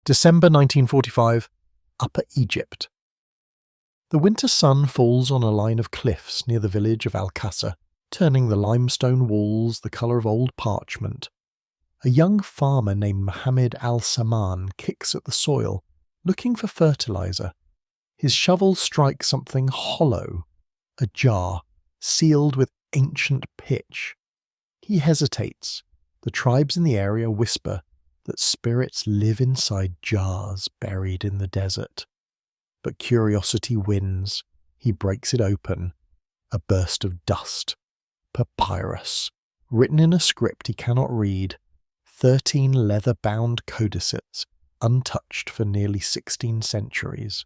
December 1945, Upper Egypt. The winter sun falls on a line of cliffs near the village of Al-Qasr, turning the limestone walls the colour of old parchment. A young farmer named Mohammed al-Saman kicks at the soil, looking for fertiliser. His shovel strikes something hollow, a jar, sealed with ancient pitch. He hesitates. The tribes in the area whisper that spirits live inside jars buried in the desert. But curiosity wins. He breaks it open. A burst of dust. Papyrus. Written in a script he cannot read. 13 leather-bound codices, untouched for nearly 16 centuries.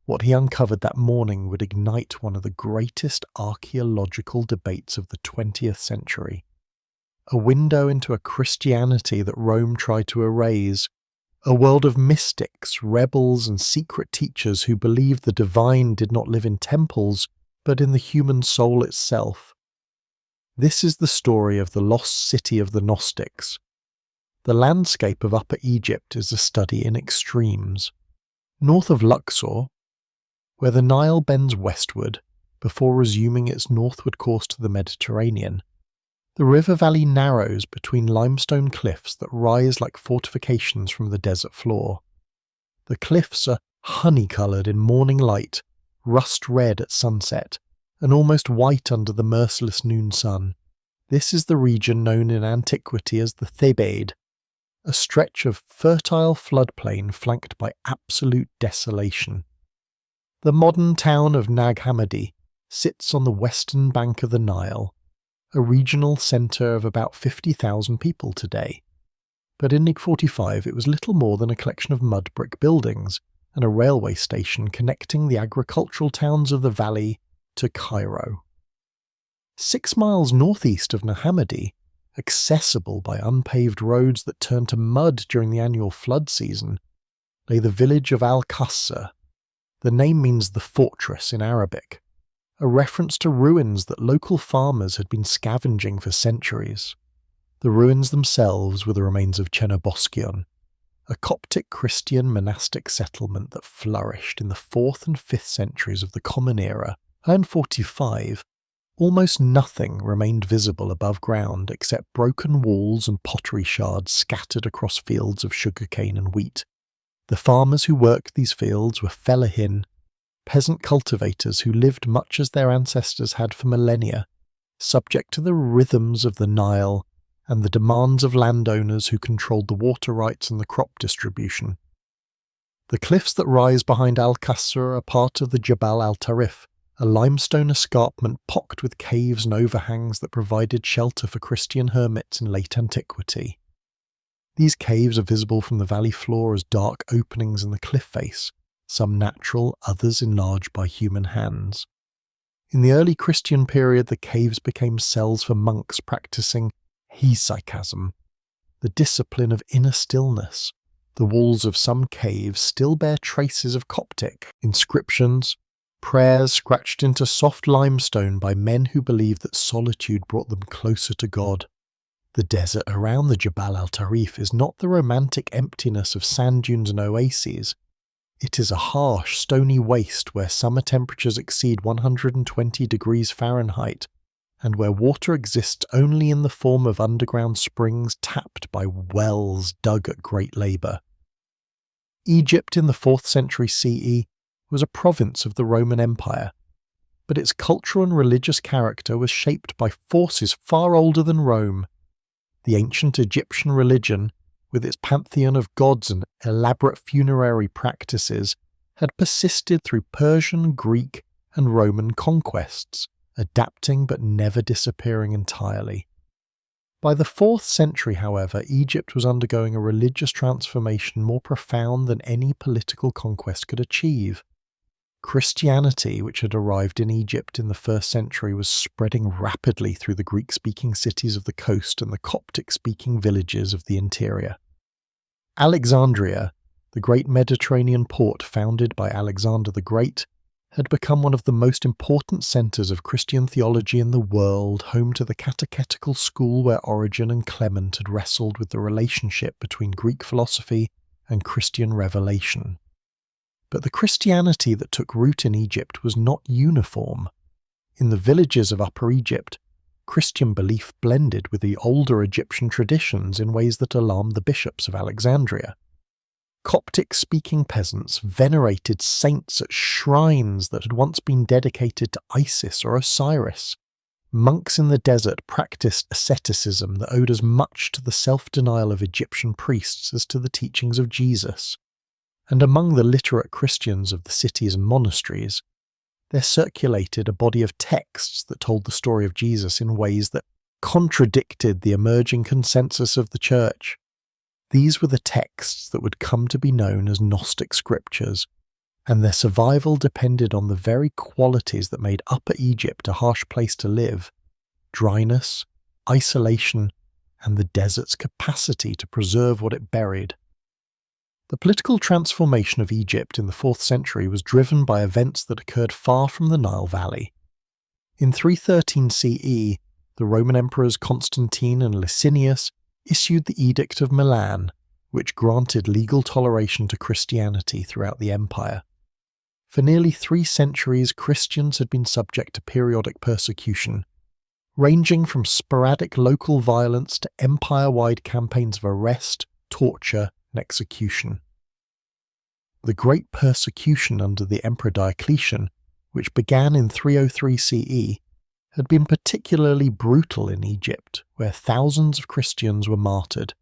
What he uncovered that morning would ignite one of the greatest archaeological debates of the 20th century. A window into a Christianity that Rome tried to erase. A world of mystics, rebels, and secret teachers who believed the divine did not live in temples, but in the human soul itself. This is the story of the lost city of the Gnostics. The landscape of Upper Egypt is a study in extremes. North of Luxor, where the Nile bends westward before resuming its northward course to the Mediterranean, the river valley narrows between limestone cliffs that rise like fortifications from the desert floor. The cliffs are honey-coloured in morning light, rust-red at sunset, and almost white under the merciless noon sun. This is the region known in antiquity as the Thebaid, a stretch of fertile floodplain flanked by absolute desolation. The modern town of Nag Hammadi sits on the western bank of the Nile, a regional centre of about 50,000 people today. But in 1945 it was little more than a collection of mud brick buildings and a railway station connecting the agricultural towns of the valley to Cairo. 6 miles northeast of Nag Hammadi, accessible by unpaved roads that turn to mud during the annual flood season, lay the village of Al-Qasr. The name means the fortress in Arabic, a reference to ruins that local farmers had been scavenging for centuries. The ruins themselves were the remains of Chenoboskion, a Coptic Christian monastic settlement that flourished in the 4th and 5th centuries of the Common Era. In 45, almost nothing remained visible above ground except broken walls and pottery shards scattered across fields of sugarcane and wheat. The farmers who worked these fields were fellahin, peasant cultivators who lived much as their ancestors had for millennia, subject to the rhythms of the Nile and the demands of landowners who controlled the water rights and the crop distribution. The cliffs that rise behind Al-Qasr are part of the Jabal al-Tarif, a limestone escarpment pocked with caves and overhangs that provided shelter for Christian hermits in late antiquity. These caves are visible from the valley floor as dark openings in the cliff face, some natural, others enlarged by human hands. In the early Christian period, the caves became cells for monks practicing hesychasm, the discipline of inner stillness. The walls of some caves still bear traces of Coptic inscriptions, prayers scratched into soft limestone by men who believed that solitude brought them closer to God. The desert around the Jabal al-Tarif is not the romantic emptiness of sand dunes and oases. It is a harsh, stony waste where summer temperatures exceed 120 degrees Fahrenheit, and where water exists only in the form of underground springs tapped by wells dug at great labour. Egypt in the 4th century CE was a province of the Roman Empire, but its cultural and religious character was shaped by forces far older than Rome. The ancient Egyptian religion, with its pantheon of gods and elaborate funerary practices, had persisted through Persian, Greek, and Roman conquests, adapting but never disappearing entirely. By the 4th century, however, Egypt was undergoing a religious transformation more profound than any political conquest could achieve. Christianity, which had arrived in Egypt in the 1st century, was spreading rapidly through the Greek-speaking cities of the coast and the Coptic-speaking villages of the interior. Alexandria, the great Mediterranean port founded by Alexander the Great, had become one of the most important centres of Christian theology in the world, home to the catechetical school where Origen and Clement had wrestled with the relationship between Greek philosophy and Christian revelation. But the Christianity that took root in Egypt was not uniform. In the villages of Upper Egypt, Christian belief blended with the older Egyptian traditions in ways that alarmed the bishops of Alexandria. Coptic-speaking peasants venerated saints at shrines that had once been dedicated to Isis or Osiris. Monks in the desert practiced asceticism that owed as much to the self-denial of Egyptian priests as to the teachings of Jesus. And among the literate Christians of the cities and monasteries, there circulated a body of texts that told the story of Jesus in ways that contradicted the emerging consensus of the Church. These were the texts that would come to be known as Gnostic scriptures, and their survival depended on the very qualities that made Upper Egypt a harsh place to live: dryness, isolation, and the desert's capacity to preserve what it buried. The political transformation of Egypt in the 4th century was driven by events that occurred far from the Nile Valley. In 313 CE, the Roman emperors Constantine and Licinius issued the Edict of Milan, which granted legal toleration to Christianity throughout the empire. For nearly 3 centuries, Christians had been subject to periodic persecution, ranging from sporadic local violence to empire-wide campaigns of arrest, torture, and execution. The Great Persecution under the Emperor Diocletian, which began in 303 CE, had been particularly brutal in Egypt, where thousands of Christians were martyred.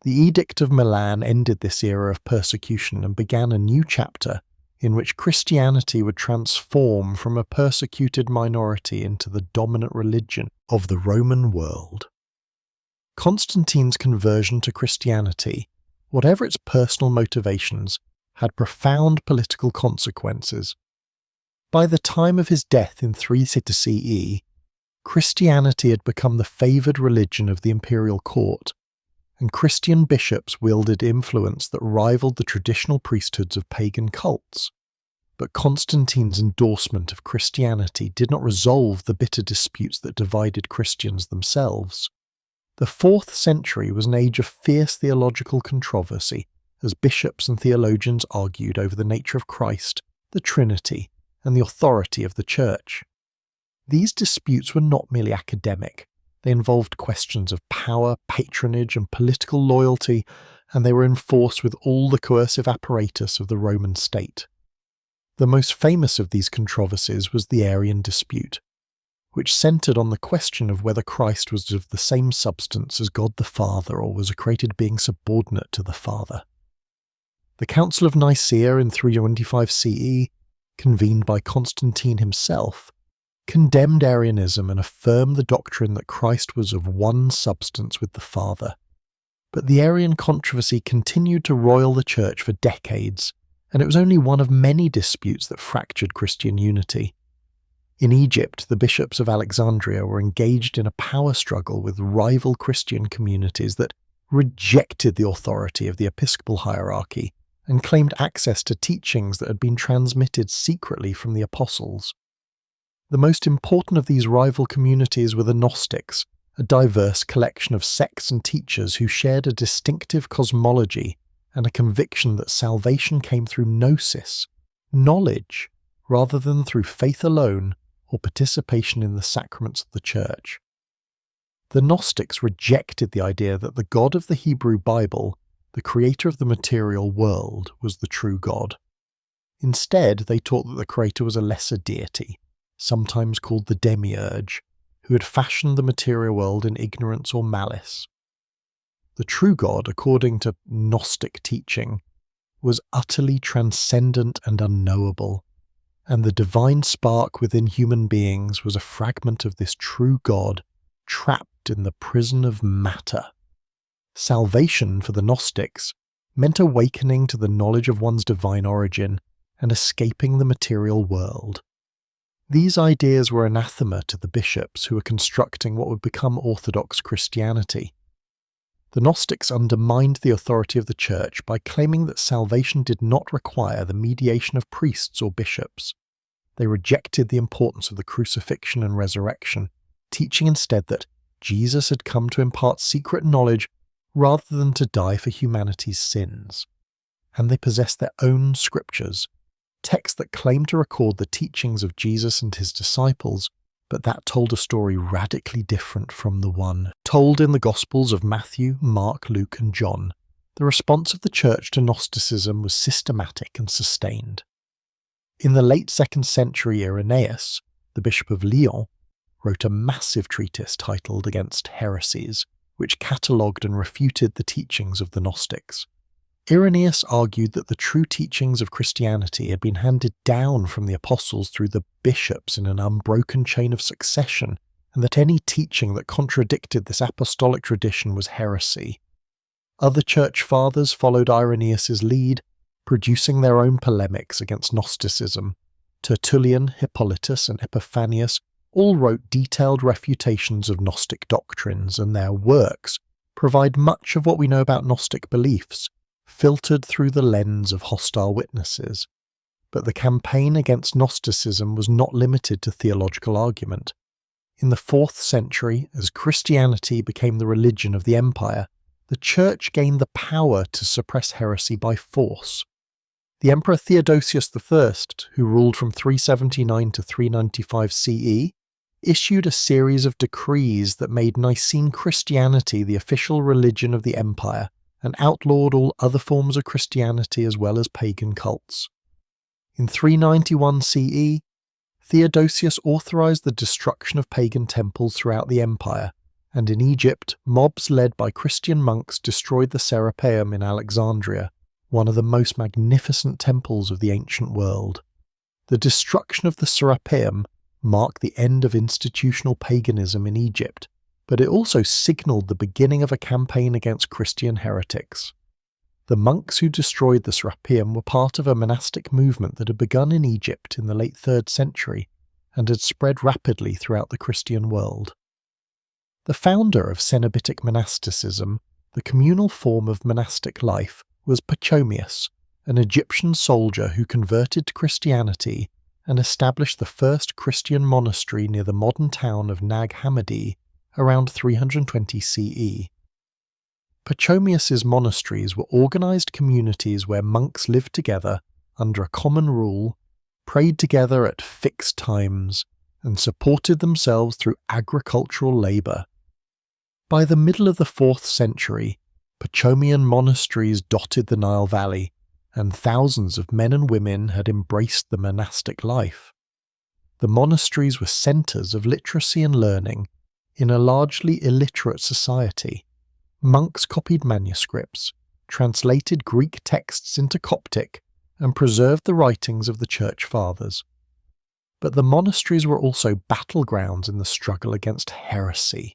The Edict of Milan ended this era of persecution and began a new chapter in which Christianity would transform from a persecuted minority into the dominant religion of the Roman world. Constantine's conversion to Christianity, whatever its personal motivations, had profound political consequences. By the time of his death in 360 CE, Christianity had become the favoured religion of the imperial court, and Christian bishops wielded influence that rivaled the traditional priesthoods of pagan cults. But Constantine's endorsement of Christianity did not resolve the bitter disputes that divided Christians themselves. The 4th century was an age of fierce theological controversy, as bishops and theologians argued over the nature of Christ, the Trinity, and the authority of the Church. These disputes were not merely academic. They involved questions of power, patronage, and political loyalty, and they were enforced with all the coercive apparatus of the Roman state. The most famous of these controversies was the Arian dispute, which centred on the question of whether Christ was of the same substance as God the Father or was a created being subordinate to the Father. The Council of Nicaea in 325 CE, convened by Constantine himself, condemned Arianism and affirmed the doctrine that Christ was of one substance with the Father. But the Arian controversy continued to roil the Church for decades, and it was only one of many disputes that fractured Christian unity. In Egypt, the bishops of Alexandria were engaged in a power struggle with rival Christian communities that rejected the authority of the episcopal hierarchy and claimed access to teachings that had been transmitted secretly from the apostles. The most important of these rival communities were the Gnostics, a diverse collection of sects and teachers who shared a distinctive cosmology and a conviction that salvation came through gnosis, knowledge, rather than through faith alone or participation in the sacraments of the Church. The Gnostics rejected the idea that the God of the Hebrew Bible, the creator of the material world, was the true God. Instead, they taught that the creator was a lesser deity, sometimes called the demiurge, who had fashioned the material world in ignorance or malice. The true God, according to Gnostic teaching, was utterly transcendent and unknowable, and the divine spark within human beings was a fragment of this true God trapped in the prison of matter. Salvation for the Gnostics meant awakening to the knowledge of one's divine origin and escaping the material world. These ideas were anathema to the bishops who were constructing what would become Orthodox Christianity. The Gnostics undermined the authority of the Church by claiming that salvation did not require the mediation of priests or bishops. They rejected the importance of the crucifixion and resurrection, teaching instead that Jesus had come to impart secret knowledge rather than to die for humanity's sins. And they possessed their own scriptures, texts that claimed to record the teachings of Jesus and his disciples, but that told a story radically different from the one told in the Gospels of Matthew, Mark, Luke, and John. The response of the Church to Gnosticism was systematic and sustained. In the late 2nd century, Irenaeus, the Bishop of Lyon, wrote a massive treatise titled Against Heresies, which catalogued and refuted the teachings of the Gnostics. Irenaeus argued that the true teachings of Christianity had been handed down from the apostles through the bishops in an unbroken chain of succession, and that any teaching that contradicted this apostolic tradition was heresy. Other church fathers followed Irenaeus's lead, producing their own polemics against Gnosticism. Tertullian, Hippolytus, and Epiphanius all wrote detailed refutations of Gnostic doctrines, and their works provide much of what we know about Gnostic beliefs, filtered through the lens of hostile witnesses. But the campaign against Gnosticism was not limited to theological argument. In the 4th century, as Christianity became the religion of the empire, the Church gained the power to suppress heresy by force. The Emperor Theodosius I, who ruled from 379 to 395 CE, issued a series of decrees that made Nicene Christianity the official religion of the empire, and outlawed all other forms of Christianity as well as pagan cults. In 391 CE, Theodosius authorized the destruction of pagan temples throughout the empire, and in Egypt, mobs led by Christian monks destroyed the Serapeum in Alexandria, one of the most magnificent temples of the ancient world. The destruction of the Serapeum marked the end of institutional paganism in Egypt, but it also signalled the beginning of a campaign against Christian heretics. The monks who destroyed the Serapeum were part of a monastic movement that had begun in Egypt in the late 3rd century and had spread rapidly throughout the Christian world. The founder of Cenobitic monasticism, the communal form of monastic life, was Pachomius, an Egyptian soldier who converted to Christianity and established the first Christian monastery near the modern town of Nag Hammadi around 320 CE. Pachomius's monasteries were organized communities where monks lived together under a common rule, prayed together at fixed times, and supported themselves through agricultural labor. By the middle of the 4th century, Pachomian monasteries dotted the Nile Valley, and thousands of men and women had embraced the monastic life. The monasteries were centers of literacy and learning in a largely illiterate society. Monks copied manuscripts, translated Greek texts into Coptic, and preserved the writings of the Church Fathers. But the monasteries were also battlegrounds in the struggle against heresy.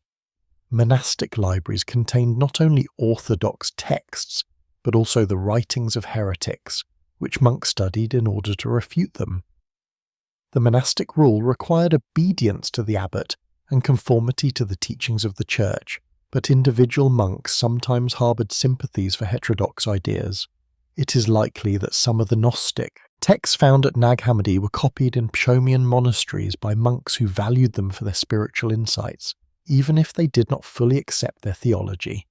Monastic libraries contained not only orthodox texts, but also the writings of heretics, which monks studied in order to refute them. The monastic rule required obedience to the abbot and conformity to the teachings of the Church, but individual monks sometimes harboured sympathies for heterodox ideas. It is likely that some of the Gnostic texts found at Nag Hammadi were copied in Pachomian monasteries by monks who valued them for their spiritual insights, even if they did not fully accept their theology.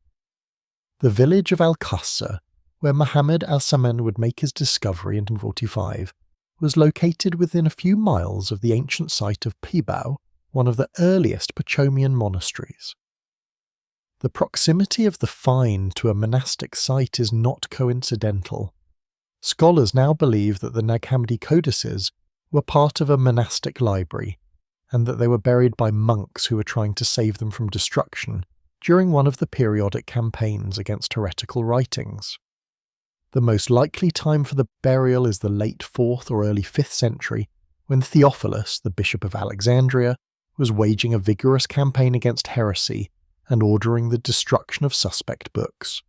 The village of Al-Qasr, where Muhammad al-Saman would make his discovery in 1045, was located within a few miles of the ancient site of Pibau, one of the earliest Pachomian monasteries. The proximity of the find to a monastic site is not coincidental. Scholars now believe that the Nag Hammadi codices were part of a monastic library, and that they were buried by monks who were trying to save them from destruction during one of the periodic campaigns against heretical writings. The most likely time for the burial is the late 4th or early 5th century, when Theophilus, the Bishop of Alexandria, was waging a vigorous campaign against heresy and ordering the destruction of suspect books.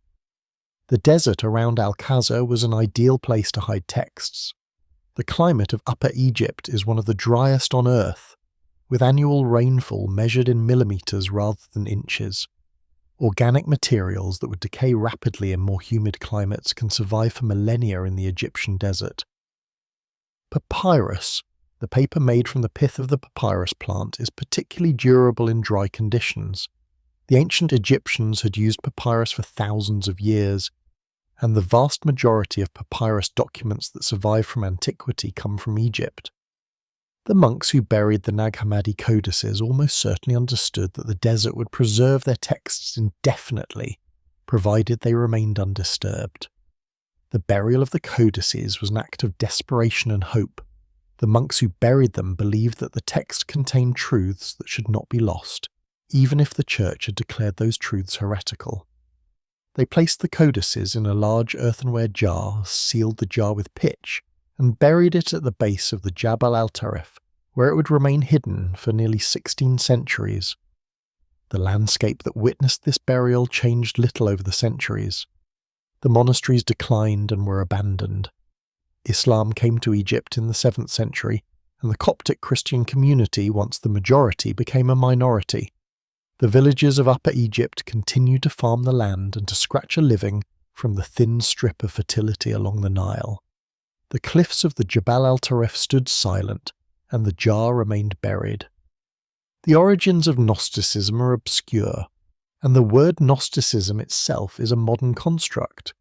The desert around Al-Qasr was an ideal place to hide texts. The climate of Upper Egypt is one of the driest on Earth, with annual rainfall measured in millimeters rather than inches. Organic materials that would decay rapidly in more humid climates can survive for millennia in the Egyptian desert. Papyrus, the paper made from the pith of the papyrus plant, is particularly durable in dry conditions. The The ancient Egyptians had used papyrus for thousands of years, and the vast majority of papyrus documents that survive from antiquity come from Egypt. The monks who buried the Nag Hammadi codices almost certainly understood that the desert would preserve their texts indefinitely, provided they remained undisturbed. The burial of the codices was an act of desperation and hope. The monks who buried them believed that the text contained truths that should not be lost, even if the church had declared those truths heretical. They placed the codices in a large earthenware jar, sealed the jar with pitch, and buried it at the base of the Jabal al-Tarif, where it would remain hidden for nearly 16 centuries. The landscape that witnessed this burial changed little over the centuries. The monasteries declined and were abandoned. Islam came to Egypt in the 7th century, and the Coptic Christian community, once the majority, became a minority. The villagers of Upper Egypt continued to farm the land and to scratch a living from the thin strip of fertility along the Nile. The cliffs of the Jabal al-Tarif stood silent, and the jar remained buried. The origins of Gnosticism are obscure, and the word Gnosticism itself is a modern construct.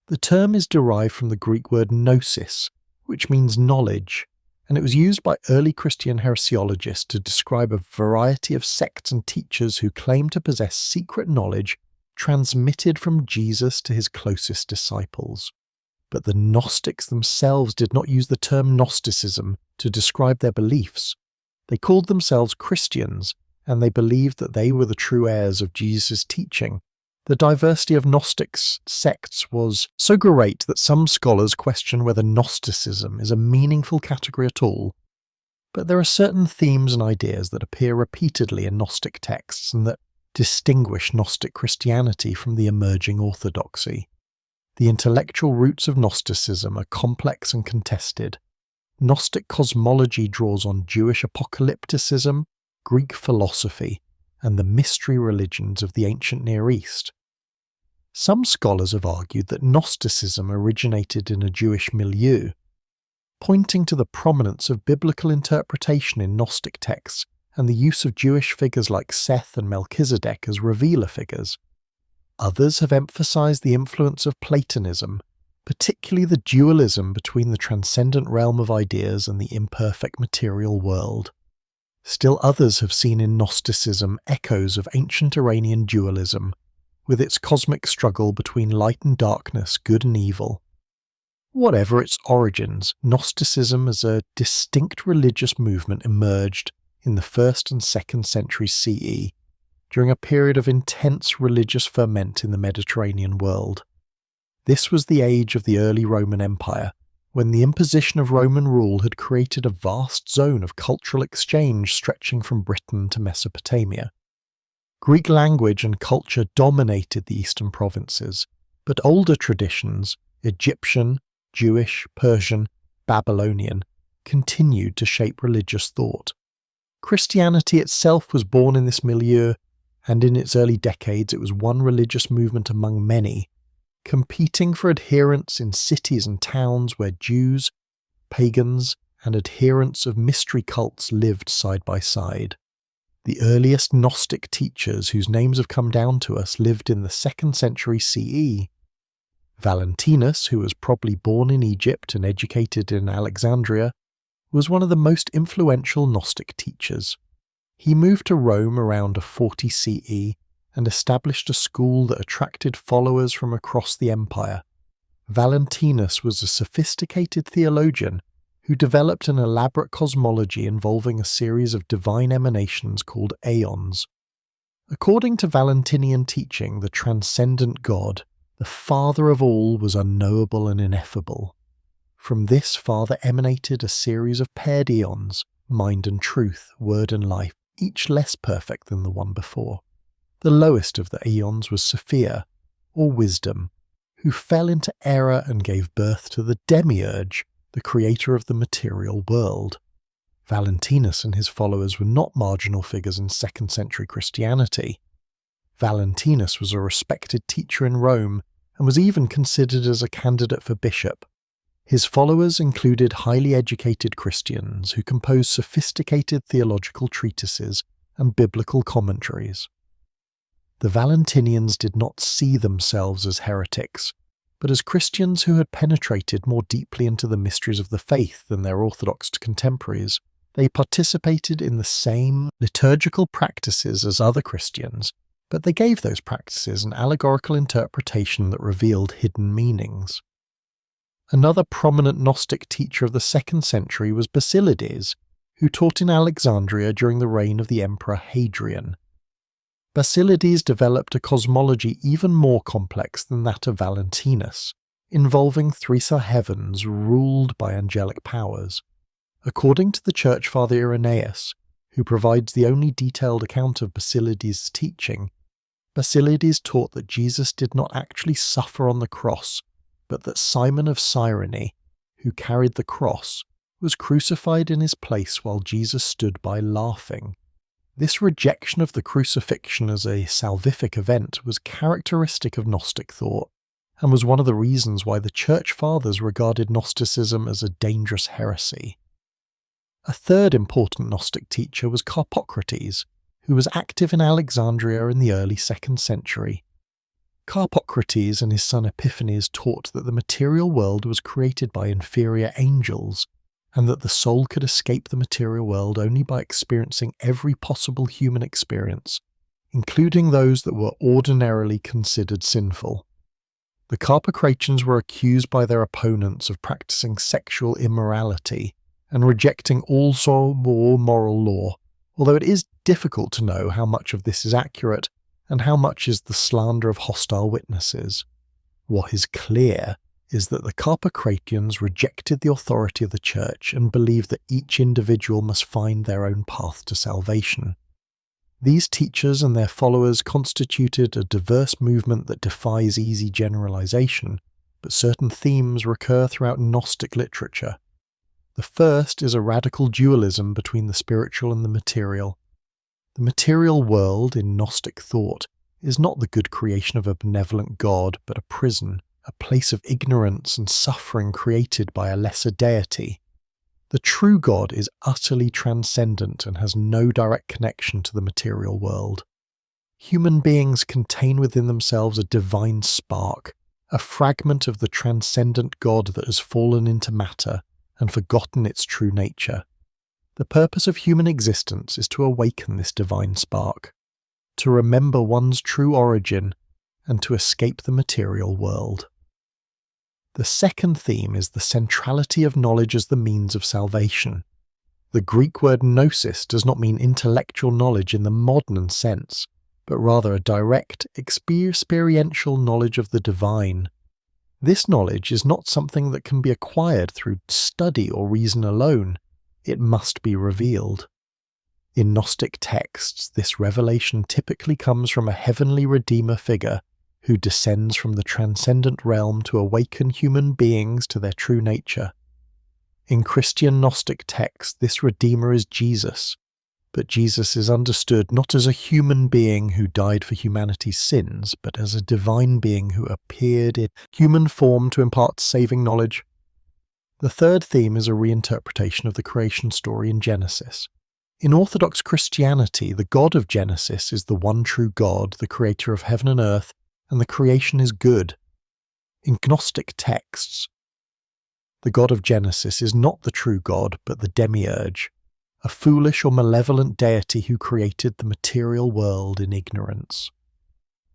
The term is derived from the Greek word gnosis, which means knowledge, and it was used by early Christian heresiologists to describe a variety of sects and teachers who claimed to possess secret knowledge transmitted from Jesus to his closest disciples. But the Gnostics themselves did not use the term Gnosticism to describe their beliefs. They called themselves Christians, and they believed that they were the true heirs of Jesus' teaching. The diversity of Gnostics sects was so great that some scholars question whether Gnosticism is a meaningful category at all. But there are certain themes and ideas that appear repeatedly in Gnostic texts and that distinguish Gnostic Christianity from the emerging orthodoxy. The intellectual roots of Gnosticism are complex and contested. Gnostic cosmology draws on Jewish apocalypticism, Greek philosophy, and the mystery religions of the ancient Near East. Some scholars have argued that Gnosticism originated in a Jewish milieu, pointing to the prominence of biblical interpretation in Gnostic texts and the use of Jewish figures like Seth and Melchizedek as revealer figures. Others have emphasized the influence of Platonism, particularly the dualism between the transcendent realm of ideas and the imperfect material world. Still others have seen in Gnosticism echoes of ancient Iranian dualism, with its cosmic struggle between light and darkness, good and evil. Whatever its origins, Gnosticism as a distinct religious movement emerged in the 1st and 2nd centuries CE, during a period of intense religious ferment in the Mediterranean world. This was the age of the early Roman Empire, when the imposition of Roman rule had created a vast zone of cultural exchange stretching from Britain to Mesopotamia. Greek language and culture dominated the eastern provinces, but older traditions, Egyptian, Jewish, Persian, Babylonian, continued to shape religious thought. Christianity itself was born in this milieu, and in its early decades it was one religious movement among many, competing for adherents in cities and towns where Jews, pagans, and adherents of mystery cults lived side by side. The earliest Gnostic teachers whose names have come down to us lived in the 2nd century CE. Valentinus, who was probably born in Egypt and educated in Alexandria, was one of the most influential Gnostic teachers. He moved to Rome around 40 CE and established a school that attracted followers from across the empire. Valentinus was a sophisticated theologian who developed an elaborate cosmology involving a series of divine emanations called aeons. According to Valentinian teaching, the transcendent God, the Father of all, was unknowable and ineffable. From this Father emanated a series of paired aeons, mind and truth, word and life, each less perfect than the one before. The lowest of the aeons was Sophia, or wisdom, who fell into error and gave birth to the demiurge, the creator of the material world. Valentinus and his followers were not marginal figures in 2nd century Christianity. Valentinus was a respected teacher in Rome and was even considered as a candidate for bishop. His followers included highly educated Christians who composed sophisticated theological treatises and biblical commentaries. The Valentinians did not see themselves as heretics, but as Christians who had penetrated more deeply into the mysteries of the faith than their Orthodox contemporaries. They participated in the same liturgical practices as other Christians, but they gave those practices an allegorical interpretation that revealed hidden meanings. Another prominent Gnostic teacher of the 2nd century was Basilides, who taught in Alexandria during the reign of the Emperor Hadrian. Basilides developed a cosmology even more complex than that of Valentinus, involving three heavens ruled by angelic powers. According to the church father Irenaeus, who provides the only detailed account of Basilides' teaching, Basilides taught that Jesus did not actually suffer on the cross, but that Simon of Cyrene, who carried the cross, was crucified in his place while Jesus stood by laughing. This rejection of the crucifixion as a salvific event was characteristic of Gnostic thought, and was one of the reasons why the Church Fathers regarded Gnosticism as a dangerous heresy. A third important Gnostic teacher was Carpocrates, who was active in Alexandria in the early 2nd century. Carpocrates and his son Epiphanes taught that the material world was created by inferior angels, and that the soul could escape the material world only by experiencing every possible human experience, including those that were ordinarily considered sinful. The Carpocratians were accused by their opponents of practicing sexual immorality and rejecting all moral law, although it is difficult to know how much of this is accurate and how much is the slander of hostile witnesses. What is clear is that the Carpocratians rejected the authority of the Church and believed that each individual must find their own path to salvation. These teachers and their followers constituted a diverse movement that defies easy generalization, but certain themes recur throughout Gnostic literature. The first is a radical dualism between the spiritual and the material. The material world in Gnostic thought is not the good creation of a benevolent God, but a prison, a place of ignorance and suffering created by a lesser deity. The true God is utterly transcendent and has no direct connection to the material world. Human beings contain within themselves a divine spark, a fragment of the transcendent God that has fallen into matter and forgotten its true nature. The purpose of human existence is to awaken this divine spark, to remember one's true origin, and to escape the material world. The second theme is the centrality of knowledge as the means of salvation. The Greek word gnosis does not mean intellectual knowledge in the modern sense, but rather a direct, experiential knowledge of the divine. This knowledge is not something that can be acquired through study or reason alone. It must be revealed. In Gnostic texts, this revelation typically comes from a heavenly Redeemer figure who descends from the transcendent realm to awaken human beings to their true nature. In Christian Gnostic texts, this Redeemer is Jesus, but Jesus is understood not as a human being who died for humanity's sins, but as a divine being who appeared in human form to impart saving knowledge. The third theme is a reinterpretation of the creation story in Genesis. In Orthodox Christianity, the God of Genesis is the one true God, the creator of heaven and earth, and the creation is good. In Gnostic texts, the God of Genesis is not the true God, but the demiurge, a foolish or malevolent deity who created the material world in ignorance.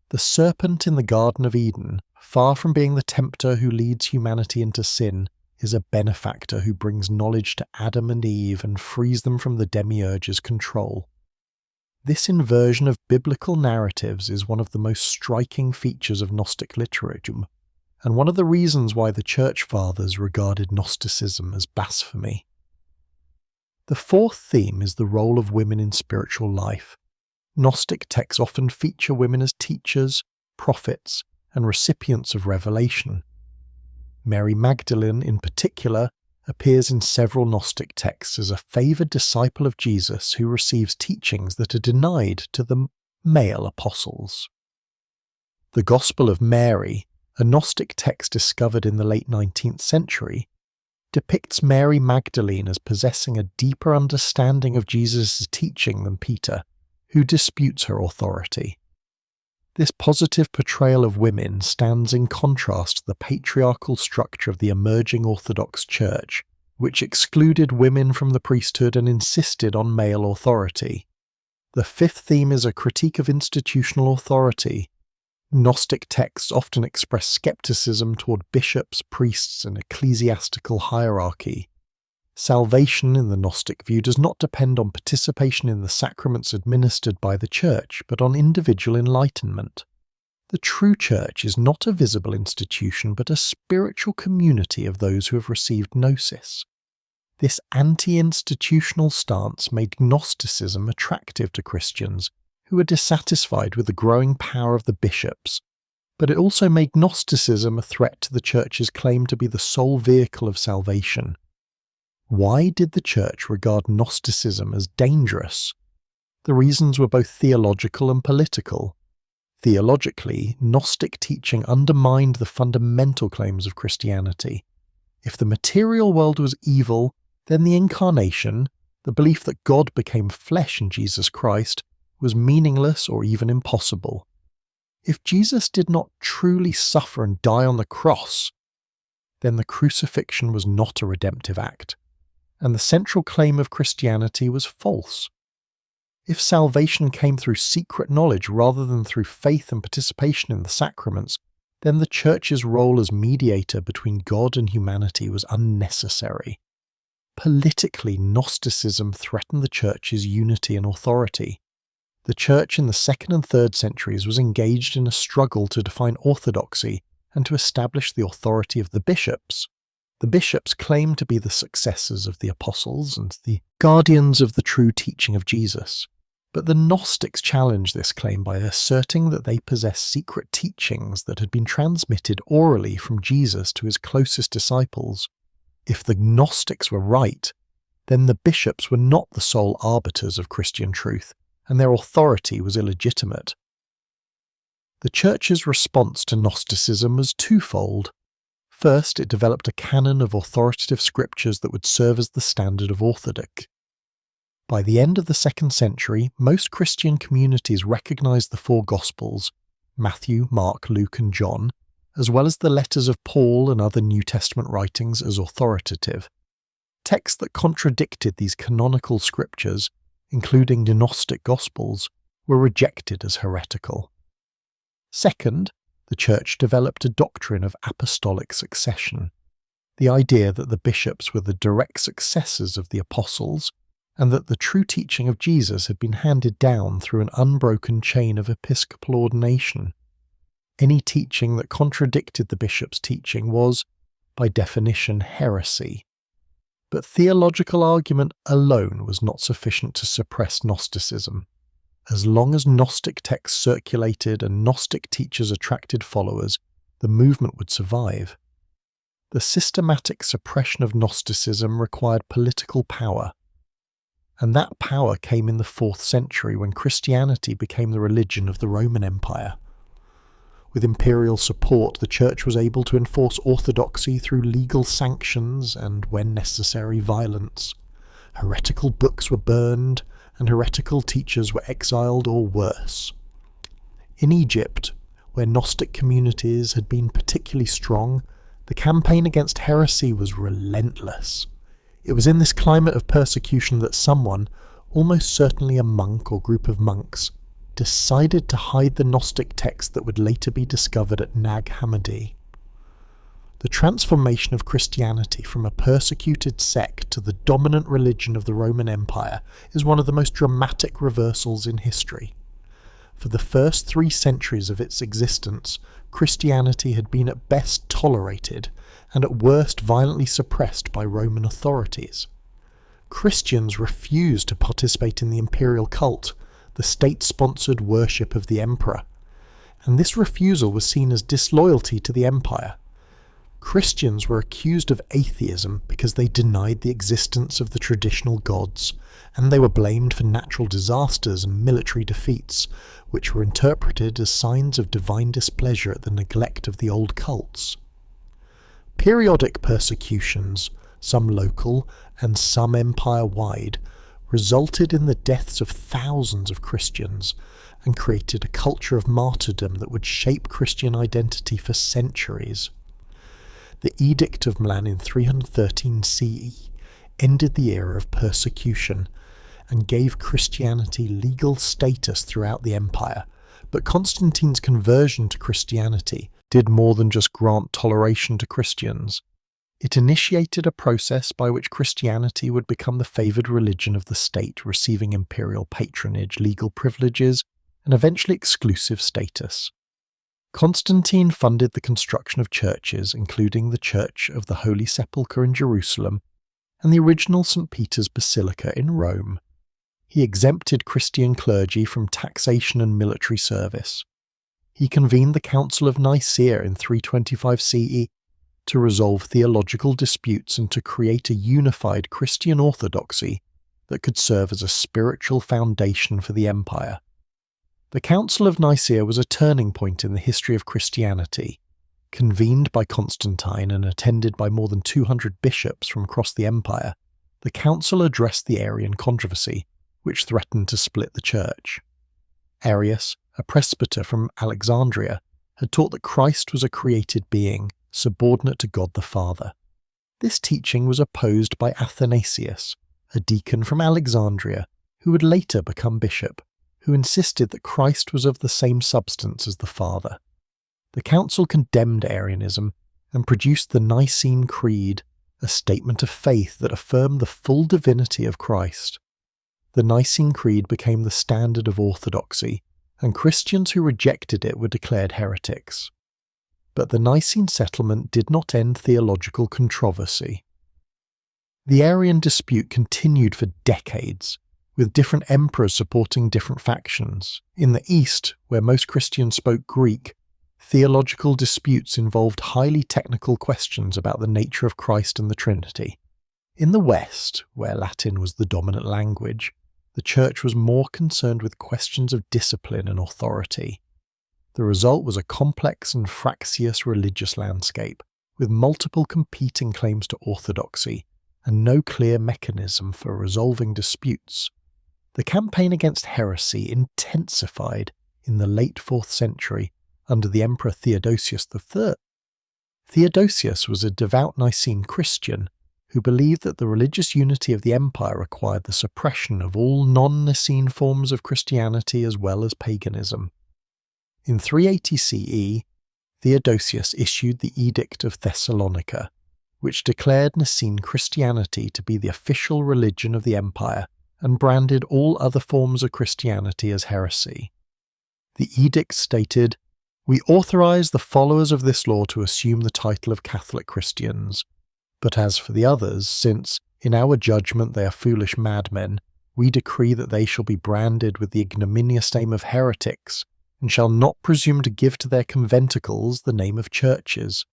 The serpent in the Garden of Eden, far from being the tempter who leads humanity into sin, is a benefactor who brings knowledge to Adam and Eve and frees them from the demiurge's control. This inversion of biblical narratives is one of the most striking features of Gnostic literature, and one of the reasons why the Church Fathers regarded Gnosticism as blasphemy. The fourth theme is the role of women in spiritual life. Gnostic texts often feature women as teachers, prophets, and recipients of revelation. Mary Magdalene, in particular, appears in several Gnostic texts as a favoured disciple of Jesus who receives teachings that are denied to the male apostles. The Gospel of Mary, a Gnostic text discovered in the late 19th century, depicts Mary Magdalene as possessing a deeper understanding of Jesus' teaching than Peter, who disputes her authority. This positive portrayal of women stands in contrast to the patriarchal structure of the emerging Orthodox Church, which excluded women from the priesthood and insisted on male authority. The fifth theme is a critique of institutional authority. Gnostic texts often express skepticism toward bishops, priests, and ecclesiastical hierarchy. Salvation in the Gnostic view does not depend on participation in the sacraments administered by the Church, but on individual enlightenment. The true Church is not a visible institution, but a spiritual community of those who have received gnosis. This anti-institutional stance made Gnosticism attractive to Christians who were dissatisfied with the growing power of the bishops, but it also made Gnosticism a threat to the Church's claim to be the sole vehicle of salvation. Why did the Church regard Gnosticism as dangerous? The reasons were both theological and political. Theologically, Gnostic teaching undermined the fundamental claims of Christianity. If the material world was evil, then the incarnation, the belief that God became flesh in Jesus Christ, was meaningless or even impossible. If Jesus did not truly suffer and die on the cross, then the crucifixion was not a redemptive act, and the central claim of Christianity was false. If salvation came through secret knowledge rather than through faith and participation in the sacraments, then the Church's role as mediator between God and humanity was unnecessary. Politically, Gnosticism threatened the Church's unity and authority. The Church in the 2nd and 3rd centuries was engaged in a struggle to define orthodoxy and to establish the authority of the bishops. The bishops claimed to be the successors of the apostles and the guardians of the true teaching of Jesus. But the Gnostics challenged this claim by asserting that they possessed secret teachings that had been transmitted orally from Jesus to his closest disciples. If the Gnostics were right, then the bishops were not the sole arbiters of Christian truth, and their authority was illegitimate. The Church's response to Gnosticism was twofold. First, it developed a canon of authoritative scriptures that would serve as the standard of orthodoxy. By the end of the 2nd century, most Christian communities recognized the four Gospels, Matthew, Mark, Luke, and John, as well as the letters of Paul and other New Testament writings as authoritative. Texts that contradicted these canonical scriptures, including the Gnostic Gospels, were rejected as heretical. Second, the Church developed a doctrine of apostolic succession, the idea that the bishops were the direct successors of the apostles, and that the true teaching of Jesus had been handed down through an unbroken chain of episcopal ordination. Any teaching that contradicted the bishop's teaching was, by definition, heresy. But theological argument alone was not sufficient to suppress Gnosticism. As long as Gnostic texts circulated and Gnostic teachers attracted followers, the movement would survive. The systematic suppression of Gnosticism required political power, and that power came in the 4th century when Christianity became the religion of the Roman Empire. With imperial support, the Church was able to enforce orthodoxy through legal sanctions and, when necessary, violence. Heretical books were burned, and heretical teachers were exiled or worse. In Egypt, where Gnostic communities had been particularly strong, the campaign against heresy was relentless. It was in this climate of persecution that someone, almost certainly a monk or group of monks, decided to hide the Gnostic text that would later be discovered at Nag Hammadi. The transformation of Christianity from a persecuted sect to the dominant religion of the Roman Empire is one of the most dramatic reversals in history. For the first 3 centuries of its existence, Christianity had been at best tolerated and at worst violently suppressed by Roman authorities. Christians refused to participate in the imperial cult, the state-sponsored worship of the emperor, and this refusal was seen as disloyalty to the empire. Christians were accused of atheism because they denied the existence of the traditional gods, and they were blamed for natural disasters and military defeats, which were interpreted as signs of divine displeasure at the neglect of the old cults. Periodic persecutions, some local and some empire-wide, resulted in the deaths of thousands of Christians and created a culture of martyrdom that would shape Christian identity for centuries. The Edict of Milan in 313 CE ended the era of persecution and gave Christianity legal status throughout the empire, but Constantine's conversion to Christianity did more than just grant toleration to Christians. It initiated a process by which Christianity would become the favoured religion of the state, receiving imperial patronage, legal privileges, and eventually exclusive status. Constantine funded the construction of churches, including the Church of the Holy Sepulchre in Jerusalem and the original St. Peter's Basilica in Rome. He exempted Christian clergy from taxation and military service. He convened the Council of Nicaea in 325 CE to resolve theological disputes and to create a unified Christian orthodoxy that could serve as a spiritual foundation for the empire. The Council of Nicaea was a turning point in the history of Christianity. Convened by Constantine and attended by more than 200 bishops from across the empire, the council addressed the Arian controversy, which threatened to split the church. Arius, a presbyter from Alexandria, had taught that Christ was a created being, subordinate to God the Father. This teaching was opposed by Athanasius, a deacon from Alexandria, who would later become bishop, who insisted that Christ was of the same substance as the Father. The council condemned Arianism and produced the Nicene Creed, a statement of faith that affirmed the full divinity of Christ. The Nicene Creed became the standard of orthodoxy, and Christians who rejected it were declared heretics. But the Nicene settlement did not end theological controversy. The Arian dispute continued for decades, with different emperors supporting different factions. In the East, where most Christians spoke Greek, theological disputes involved highly technical questions about the nature of Christ and the Trinity. In the West, where Latin was the dominant language, the Church was more concerned with questions of discipline and authority. The result was a complex and fractious religious landscape, with multiple competing claims to orthodoxy and no clear mechanism for resolving disputes. The campaign against heresy intensified in the late 4th century under the Emperor Theodosius III. Theodosius was a devout Nicene Christian who believed that the religious unity of the empire required the suppression of all non-Nicene forms of Christianity as well as paganism. In 380 CE, Theodosius issued the Edict of Thessalonica, which declared Nicene Christianity to be the official religion of the empire and branded all other forms of Christianity as heresy. The edict stated, "We authorize the followers of this law to assume the title of Catholic Christians. But as for the others, since, in our judgment, they are foolish madmen, we decree that they shall be branded with the ignominious name of heretics, and shall not presume to give to their conventicles the name of churches."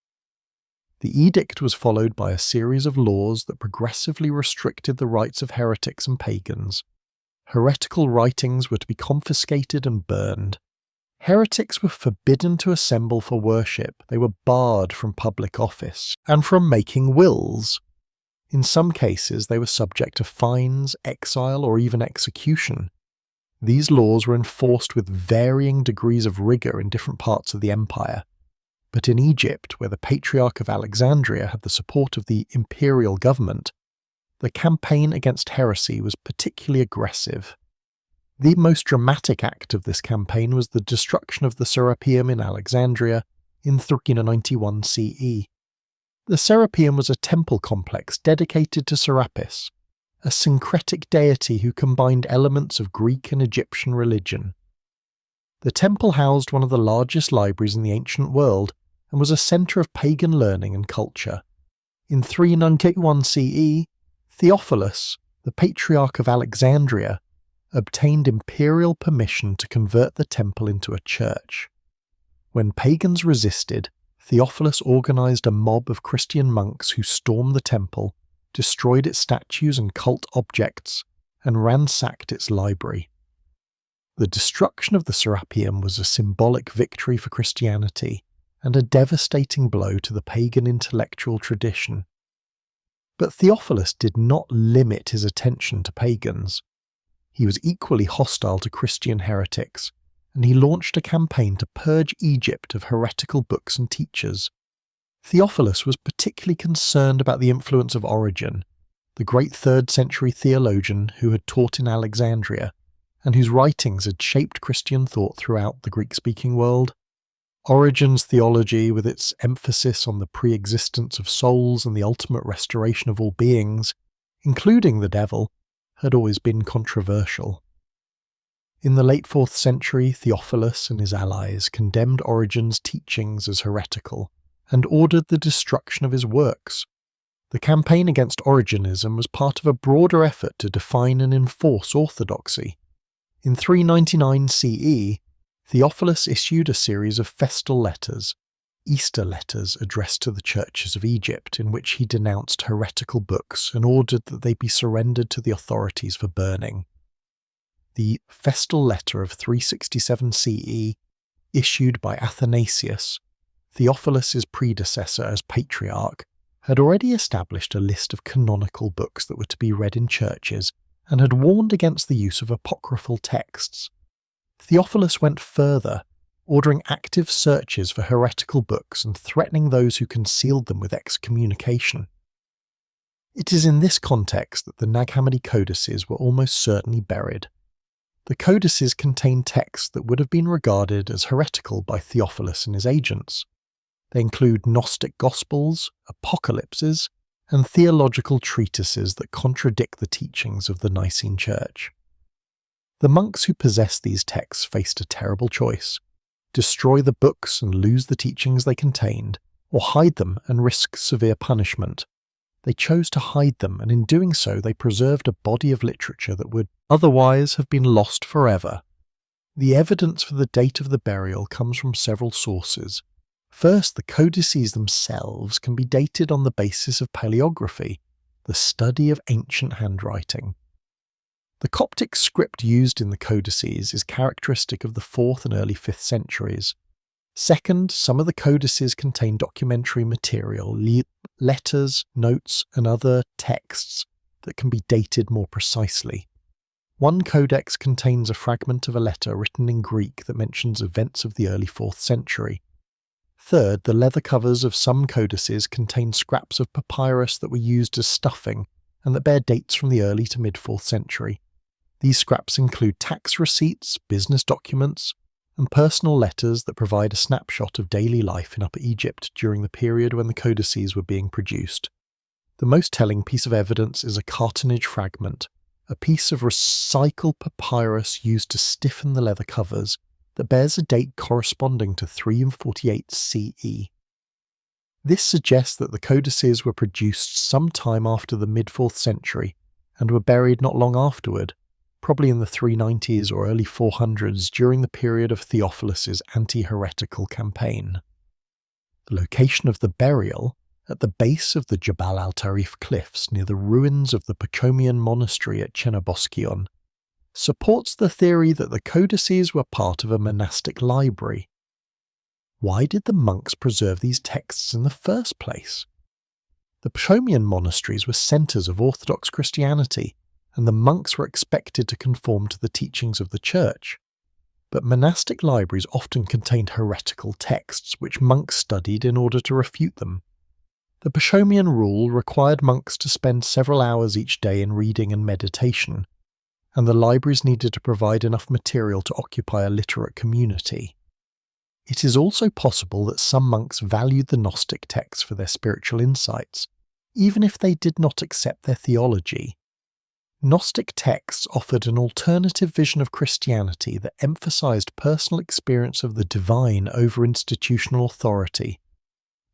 The edict was followed by a series of laws that progressively restricted the rights of heretics and pagans. Heretical writings were to be confiscated and burned. Heretics were forbidden to assemble for worship. They were barred from public office and from making wills. In some cases, they were subject to fines, exile, or even execution. These laws were enforced with varying degrees of rigour in different parts of the empire. But in Egypt, where the Patriarch of Alexandria had the support of the imperial government, the campaign against heresy was particularly aggressive. The most dramatic act of this campaign was the destruction of the Serapeum in Alexandria in 391 CE. The Serapeum was a temple complex dedicated to Serapis, a syncretic deity who combined elements of Greek and Egyptian religion. The temple housed one of the largest libraries in the ancient world and was a centre of pagan learning and culture. In 391 CE, Theophilus, the Patriarch of Alexandria, obtained imperial permission to convert the temple into a church. When pagans resisted, Theophilus organised a mob of Christian monks who stormed the temple, destroyed its statues and cult objects, and ransacked its library. The destruction of the Serapeum was a symbolic victory for Christianity and a devastating blow to the pagan intellectual tradition. But Theophilus did not limit his attention to pagans. He was equally hostile to Christian heretics, and he launched a campaign to purge Egypt of heretical books and teachers. Theophilus was particularly concerned about the influence of Origen, the great 3rd century theologian who had taught in Alexandria, and whose writings had shaped Christian thought throughout the Greek-speaking world. Origen's theology, with its emphasis on the pre-existence of souls and the ultimate restoration of all beings, including the devil, had always been controversial. In the late 4th century, Theophilus and his allies condemned Origen's teachings as heretical and ordered the destruction of his works. The campaign against Origenism was part of a broader effort to define and enforce orthodoxy. In 399 CE, Theophilus issued a series of festal letters, Easter letters addressed to the churches of Egypt, in which he denounced heretical books and ordered that they be surrendered to the authorities for burning. The festal letter of 367 CE, issued by Athanasius, Theophilus' predecessor as patriarch, had already established a list of canonical books that were to be read in churches and had warned against the use of apocryphal texts. Theophilus went further, ordering active searches for heretical books and threatening those who concealed them with excommunication. It is in this context that the Nag Hammadi codices were almost certainly buried. The codices contain texts that would have been regarded as heretical by Theophilus and his agents. They include Gnostic Gospels, apocalypses, and theological treatises that contradict the teachings of the Nicene Church. The monks who possessed these texts faced a terrible choice: destroy the books and lose the teachings they contained, or hide them and risk severe punishment. They chose to hide them, and in doing so they preserved a body of literature that would otherwise have been lost forever. The evidence for the date of the burial comes from several sources. First, the codices themselves can be dated on the basis of paleography, the study of ancient handwriting. The Coptic script used in the codices is characteristic of the 4th and early 5th centuries. Second, some of the codices contain documentary material, letters, notes, and other texts that can be dated more precisely. One codex contains a fragment of a letter written in Greek that mentions events of the early 4th century. Third, the leather covers of some codices contain scraps of papyrus that were used as stuffing and that bear dates from the early to mid-4th century. These scraps include tax receipts, business documents, and personal letters that provide a snapshot of daily life in Upper Egypt during the period when the codices were being produced. The most telling piece of evidence is a cartonnage fragment, a piece of recycled papyrus used to stiffen the leather covers, that bears a date corresponding to 348 CE. This suggests that the codices were produced sometime after the mid-4th century and were buried not long afterward, probably in the 390s or early 400s during the period of Theophilus' anti-heretical campaign. The location of the burial, at the base of the Jabal al-Tarif cliffs near the ruins of the Pachomian monastery at Chenoboskion, supports the theory that the codices were part of a monastic library. Why did the monks preserve these texts in the first place? The Pachomian monasteries were centres of Orthodox Christianity, and the monks were expected to conform to the teachings of the Church. But monastic libraries often contained heretical texts which monks studied in order to refute them. The Pachomian rule required monks to spend several hours each day in reading and meditation, and the libraries needed to provide enough material to occupy a literate community. It is also possible that some monks valued the Gnostic texts for their spiritual insights, even if they did not accept their theology. Gnostic texts offered an alternative vision of Christianity that emphasized personal experience of the divine over institutional authority,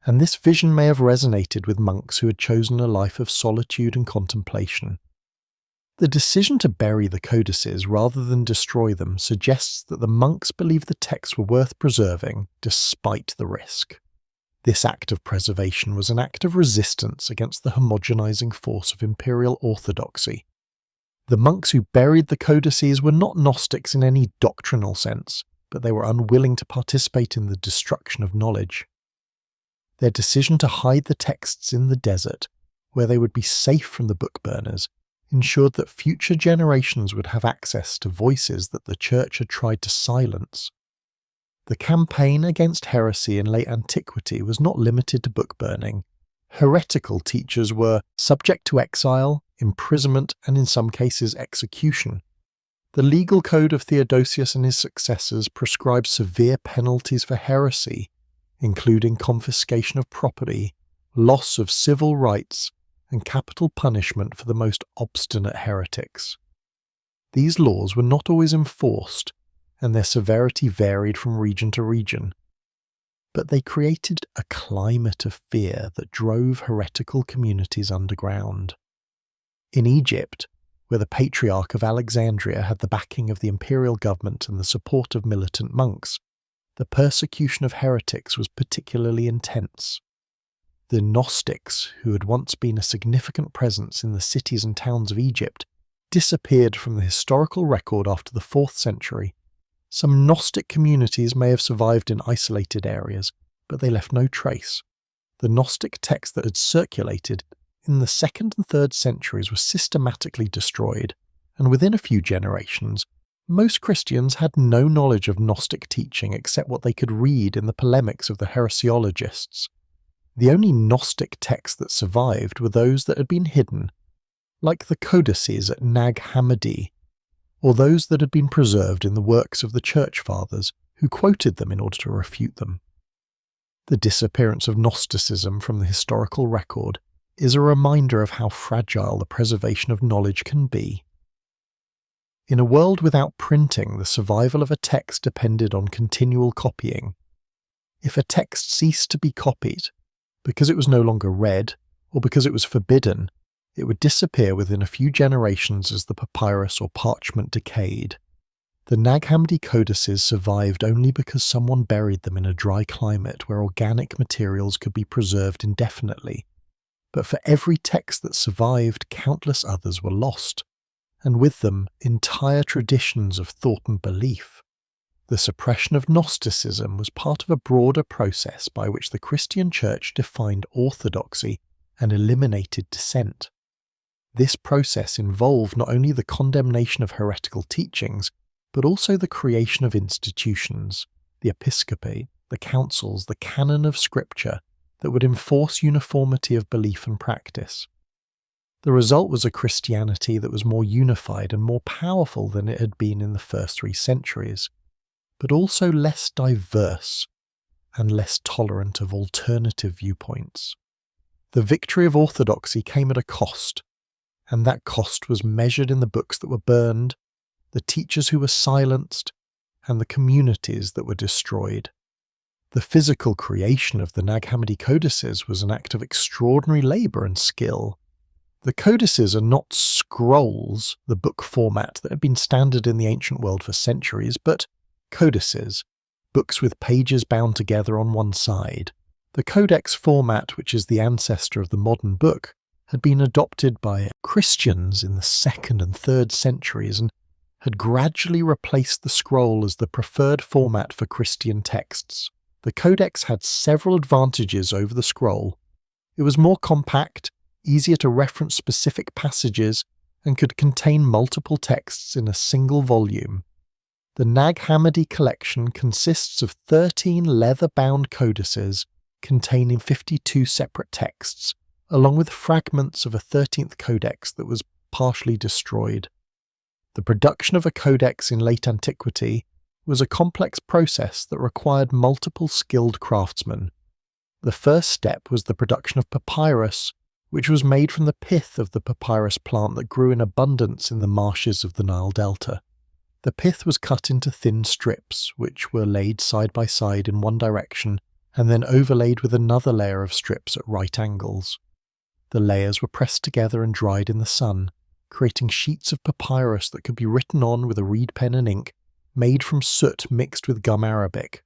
and this vision may have resonated with monks who had chosen a life of solitude and contemplation. The decision to bury the codices rather than destroy them suggests that the monks believed the texts were worth preserving despite the risk. This act of preservation was an act of resistance against the homogenizing force of imperial orthodoxy. The monks who buried the codices were not Gnostics in any doctrinal sense, but they were unwilling to participate in the destruction of knowledge. Their decision to hide the texts in the desert, where they would be safe from the book burners, ensured that future generations would have access to voices that the Church had tried to silence. The campaign against heresy in late antiquity was not limited to book burning. Heretical teachers were subject to exile, imprisonment, and in some cases execution. The legal code of Theodosius and his successors prescribed severe penalties for heresy, including confiscation of property, loss of civil rights, and capital punishment for the most obstinate heretics. These laws were not always enforced, and their severity varied from region to region, but they created a climate of fear that drove heretical communities underground. In Egypt, where the Patriarch of Alexandria had the backing of the imperial government and the support of militant monks, the persecution of heretics was particularly intense. The Gnostics, who had once been a significant presence in the cities and towns of Egypt, disappeared from the historical record after the 4th century. Some Gnostic communities may have survived in isolated areas, but they left no trace. The Gnostic texts that had circulated in the 2nd and 3rd centuries were systematically destroyed, and within a few generations, most Christians had no knowledge of Gnostic teaching except what they could read in the polemics of the heresiologists. The only Gnostic texts that survived were those that had been hidden, like the codices at Nag Hammadi, or those that had been preserved in the works of the Church Fathers, who quoted them in order to refute them. The disappearance of Gnosticism from the historical record is a reminder of how fragile the preservation of knowledge can be. In a world without printing, the survival of a text depended on continual copying. If a text ceased to be copied, because it was no longer read, or because it was forbidden, it would disappear within a few generations as the papyrus or parchment decayed. The Nag Hammadi codices survived only because someone buried them in a dry climate where organic materials could be preserved indefinitely. But for every text that survived, countless others were lost, and with them, entire traditions of thought and belief. The suppression of Gnosticism was part of a broader process by which the Christian Church defined orthodoxy and eliminated dissent. This process involved not only the condemnation of heretical teachings, but also the creation of institutions, the episcopate, the councils, the canon of scripture, that would enforce uniformity of belief and practice. The result was a Christianity that was more unified and more powerful than it had been in the first 3 centuries, but also less diverse and less tolerant of alternative viewpoints. The victory of orthodoxy came at a cost, and that cost was measured in the books that were burned, the teachers who were silenced, and the communities that were destroyed. The physical creation of the Nag Hammadi codices was an act of extraordinary labour and skill. The codices are not scrolls, the book format that had been standard in the ancient world for centuries, but codices, books with pages bound together on one side. The codex format, which is the ancestor of the modern book, had been adopted by Christians in the 2nd and 3rd centuries and had gradually replaced the scroll as the preferred format for Christian texts. The codex had several advantages over the scroll. It was more compact, easier to reference specific passages, and could contain multiple texts in a single volume. The Nag Hammadi collection consists of 13 leather-bound codices containing 52 separate texts, along with fragments of a 13th codex that was partially destroyed. The production of a codex in late antiquity was a complex process that required multiple skilled craftsmen. The first step was the production of papyrus, which was made from the pith of the papyrus plant that grew in abundance in the marshes of the Nile Delta. The pith was cut into thin strips, which were laid side by side in one direction and then overlaid with another layer of strips at right angles. The layers were pressed together and dried in the sun, creating sheets of papyrus that could be written on with a reed pen and ink, made from soot mixed with gum arabic.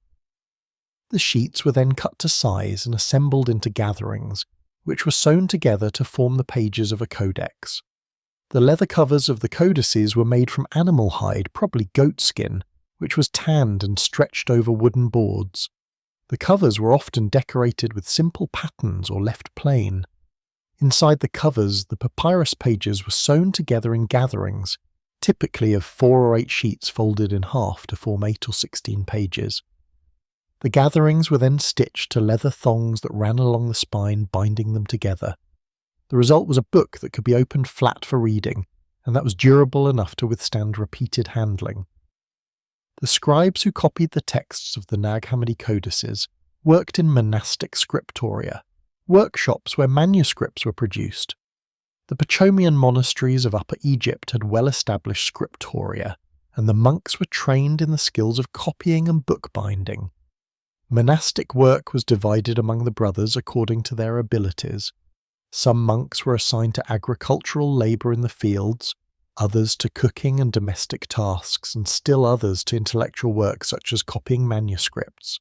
The sheets were then cut to size and assembled into gatherings, which were sewn together to form the pages of a codex. The leather covers of the codices were made from animal hide, probably goat skin, which was tanned and stretched over wooden boards. The covers were often decorated with simple patterns or left plain. Inside the covers, the papyrus pages were sewn together in gatherings, typically of 4 or 8 sheets folded in half to form 8 or 16 pages. The gatherings were then stitched to leather thongs that ran along the spine, binding them together. The result was a book that could be opened flat for reading, and that was durable enough to withstand repeated handling. The scribes who copied the texts of the Nag Hammadi codices worked in monastic scriptoria, workshops where manuscripts were produced. The Pachomian monasteries of Upper Egypt had well-established scriptoria, and the monks were trained in the skills of copying and bookbinding. Monastic work was divided among the brothers according to their abilities. Some monks were assigned to agricultural labour in the fields, others to cooking and domestic tasks, and still others to intellectual work such as copying manuscripts.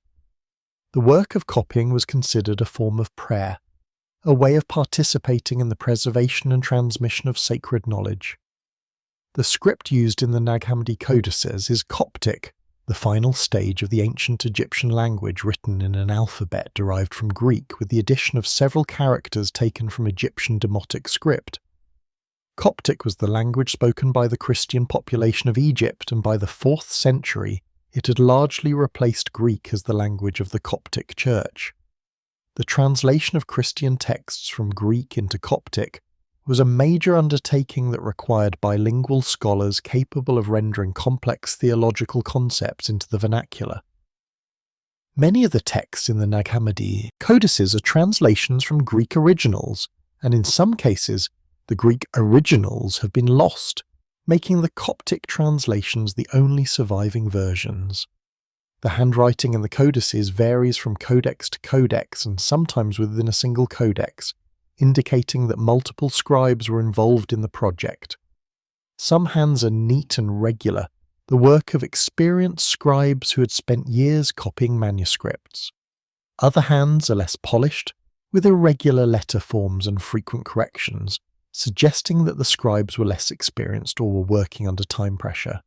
The work of copying was considered a form of prayer, a way of participating in the preservation and transmission of sacred knowledge. The script used in the Nag Hammadi codices is Coptic, the final stage of the ancient Egyptian language written in an alphabet derived from Greek with the addition of several characters taken from Egyptian Demotic script. Coptic was the language spoken by the Christian population of Egypt, and by the 4th century it had largely replaced Greek as the language of the Coptic Church. The translation of Christian texts from Greek into Coptic was a major undertaking that required bilingual scholars capable of rendering complex theological concepts into the vernacular. Many of the texts in the Nag Hammadi codices are translations from Greek originals, and in some cases, the Greek originals have been lost, making the Coptic translations the only surviving versions. The handwriting in the codices varies from codex to codex and sometimes within a single codex, indicating that multiple scribes were involved in the project. Some hands are neat and regular, the work of experienced scribes who had spent years copying manuscripts. Other hands are less polished, with irregular letter forms and frequent corrections, suggesting that the scribes were less experienced or were working under time pressure.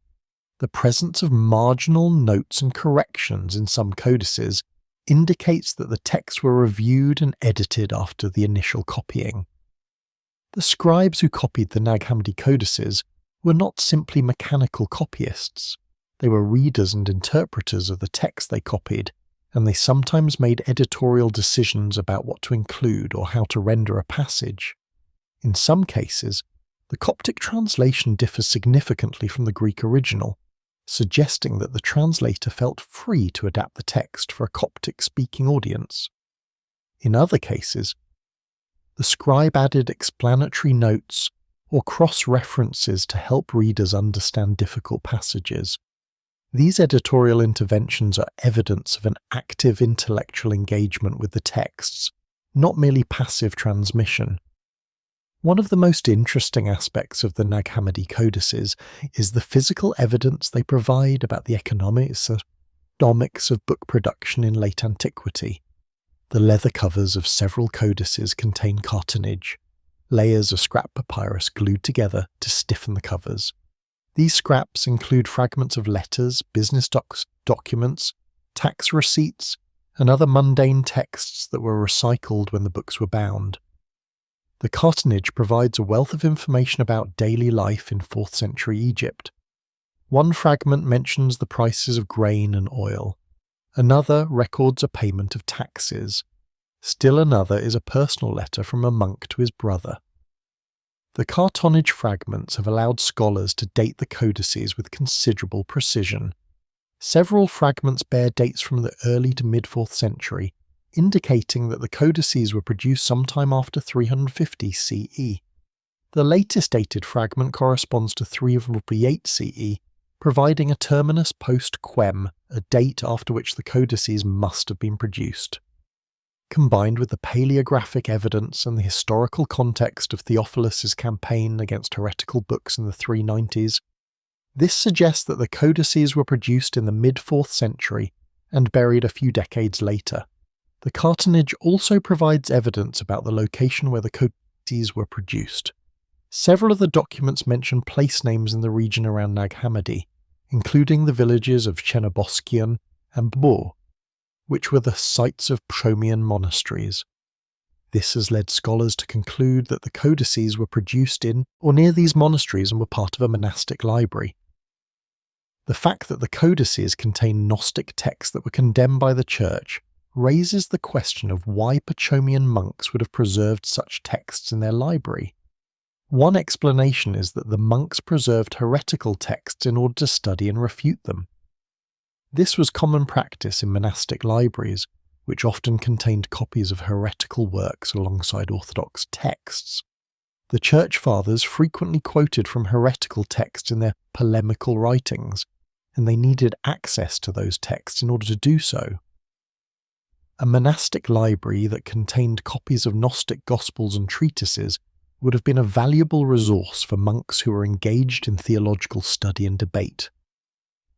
The presence of marginal notes and corrections in some codices indicates that the texts were reviewed and edited after the initial copying. The scribes who copied the Nag Hammadi codices were not simply mechanical copyists. They were readers and interpreters of the text they copied, and they sometimes made editorial decisions about what to include or how to render a passage. In some cases, the Coptic translation differs significantly from the Greek original, suggesting that the translator felt free to adapt the text for a Coptic-speaking audience. In other cases, the scribe added explanatory notes or cross-references to help readers understand difficult passages. These editorial interventions are evidence of an active intellectual engagement with the texts, not merely passive transmission. One of the most interesting aspects of the Nag Hammadi codices is the physical evidence they provide about the economics of book production in late antiquity. The leather covers of several codices contain cartonnage, layers of scrap papyrus glued together to stiffen the covers. These scraps include fragments of letters, business documents, tax receipts, and other mundane texts that were recycled when the books were bound. The cartonnage provides a wealth of information about daily life in 4th century Egypt. One fragment mentions the prices of grain and oil. Another records a payment of taxes. Still another is a personal letter from a monk to his brother. The cartonnage fragments have allowed scholars to date the codices with considerable precision. Several fragments bear dates from the early to mid-4th century, indicating that the codices were produced sometime after 350 CE. The latest dated fragment corresponds to 348 CE, providing a terminus post-Quem, a date after which the codices must have been produced. Combined with the paleographic evidence and the historical context of Theophilus's campaign against heretical books in the 390s, this suggests that the codices were produced in the mid-4th century and buried a few decades later. The cartonnage also provides evidence about the location where the codices were produced. Several of the documents mention place names in the region around Nag Hammadi, including the villages of Chenoboskion and Bor, which were the sites of Pachomian monasteries. This has led scholars to conclude that the codices were produced in or near these monasteries and were part of a monastic library. The fact that the codices contain Gnostic texts that were condemned by the Church raises the question of why Pachomian monks would have preserved such texts in their library. One explanation is that the monks preserved heretical texts in order to study and refute them. This was common practice in monastic libraries, which often contained copies of heretical works alongside orthodox texts. The Church Fathers frequently quoted from heretical texts in their polemical writings, and they needed access to those texts in order to do so. A monastic library that contained copies of Gnostic Gospels and treatises would have been a valuable resource for monks who were engaged in theological study and debate.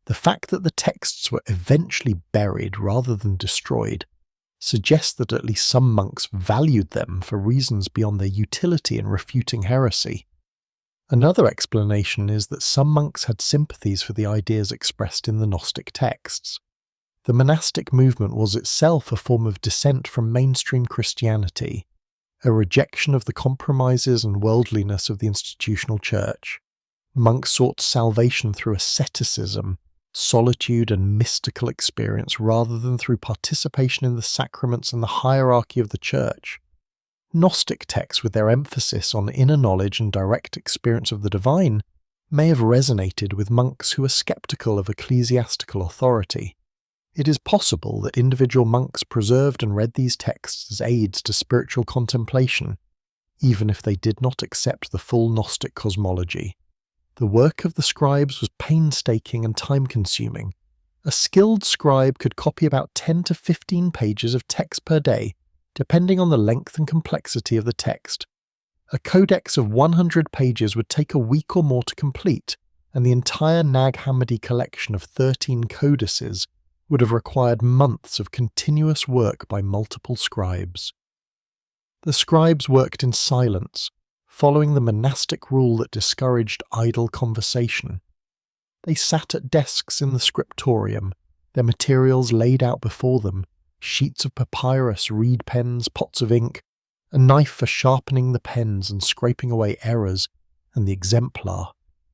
The fact that the texts were eventually buried rather than destroyed suggests that at least some monks valued them for reasons beyond their utility in refuting heresy. Another explanation is that some monks had sympathies for the ideas expressed in the Gnostic texts. The monastic movement was itself a form of dissent from mainstream Christianity, a rejection of the compromises and worldliness of the institutional church. Monks sought salvation through asceticism, solitude and mystical experience rather than through participation in the sacraments and the hierarchy of the church. Gnostic texts, with their emphasis on inner knowledge and direct experience of the divine, may have resonated with monks who were skeptical of ecclesiastical authority. It is possible that individual monks preserved and read these texts as aids to spiritual contemplation, even if they did not accept the full Gnostic cosmology. The work of the scribes was painstaking and time-consuming. A skilled scribe could copy about 10 to 15 pages of text per day, depending on the length and complexity of the text. A codex of 100 pages would take a week or more to complete, and the entire Nag Hammadi collection of 13 codices would have required months of continuous work by multiple scribes. The scribes worked in silence, following the monastic rule that discouraged idle conversation. They sat at desks in the scriptorium, their materials laid out before them, sheets of papyrus, reed pens, pots of ink, a knife for sharpening the pens and scraping away errors, and the exemplar,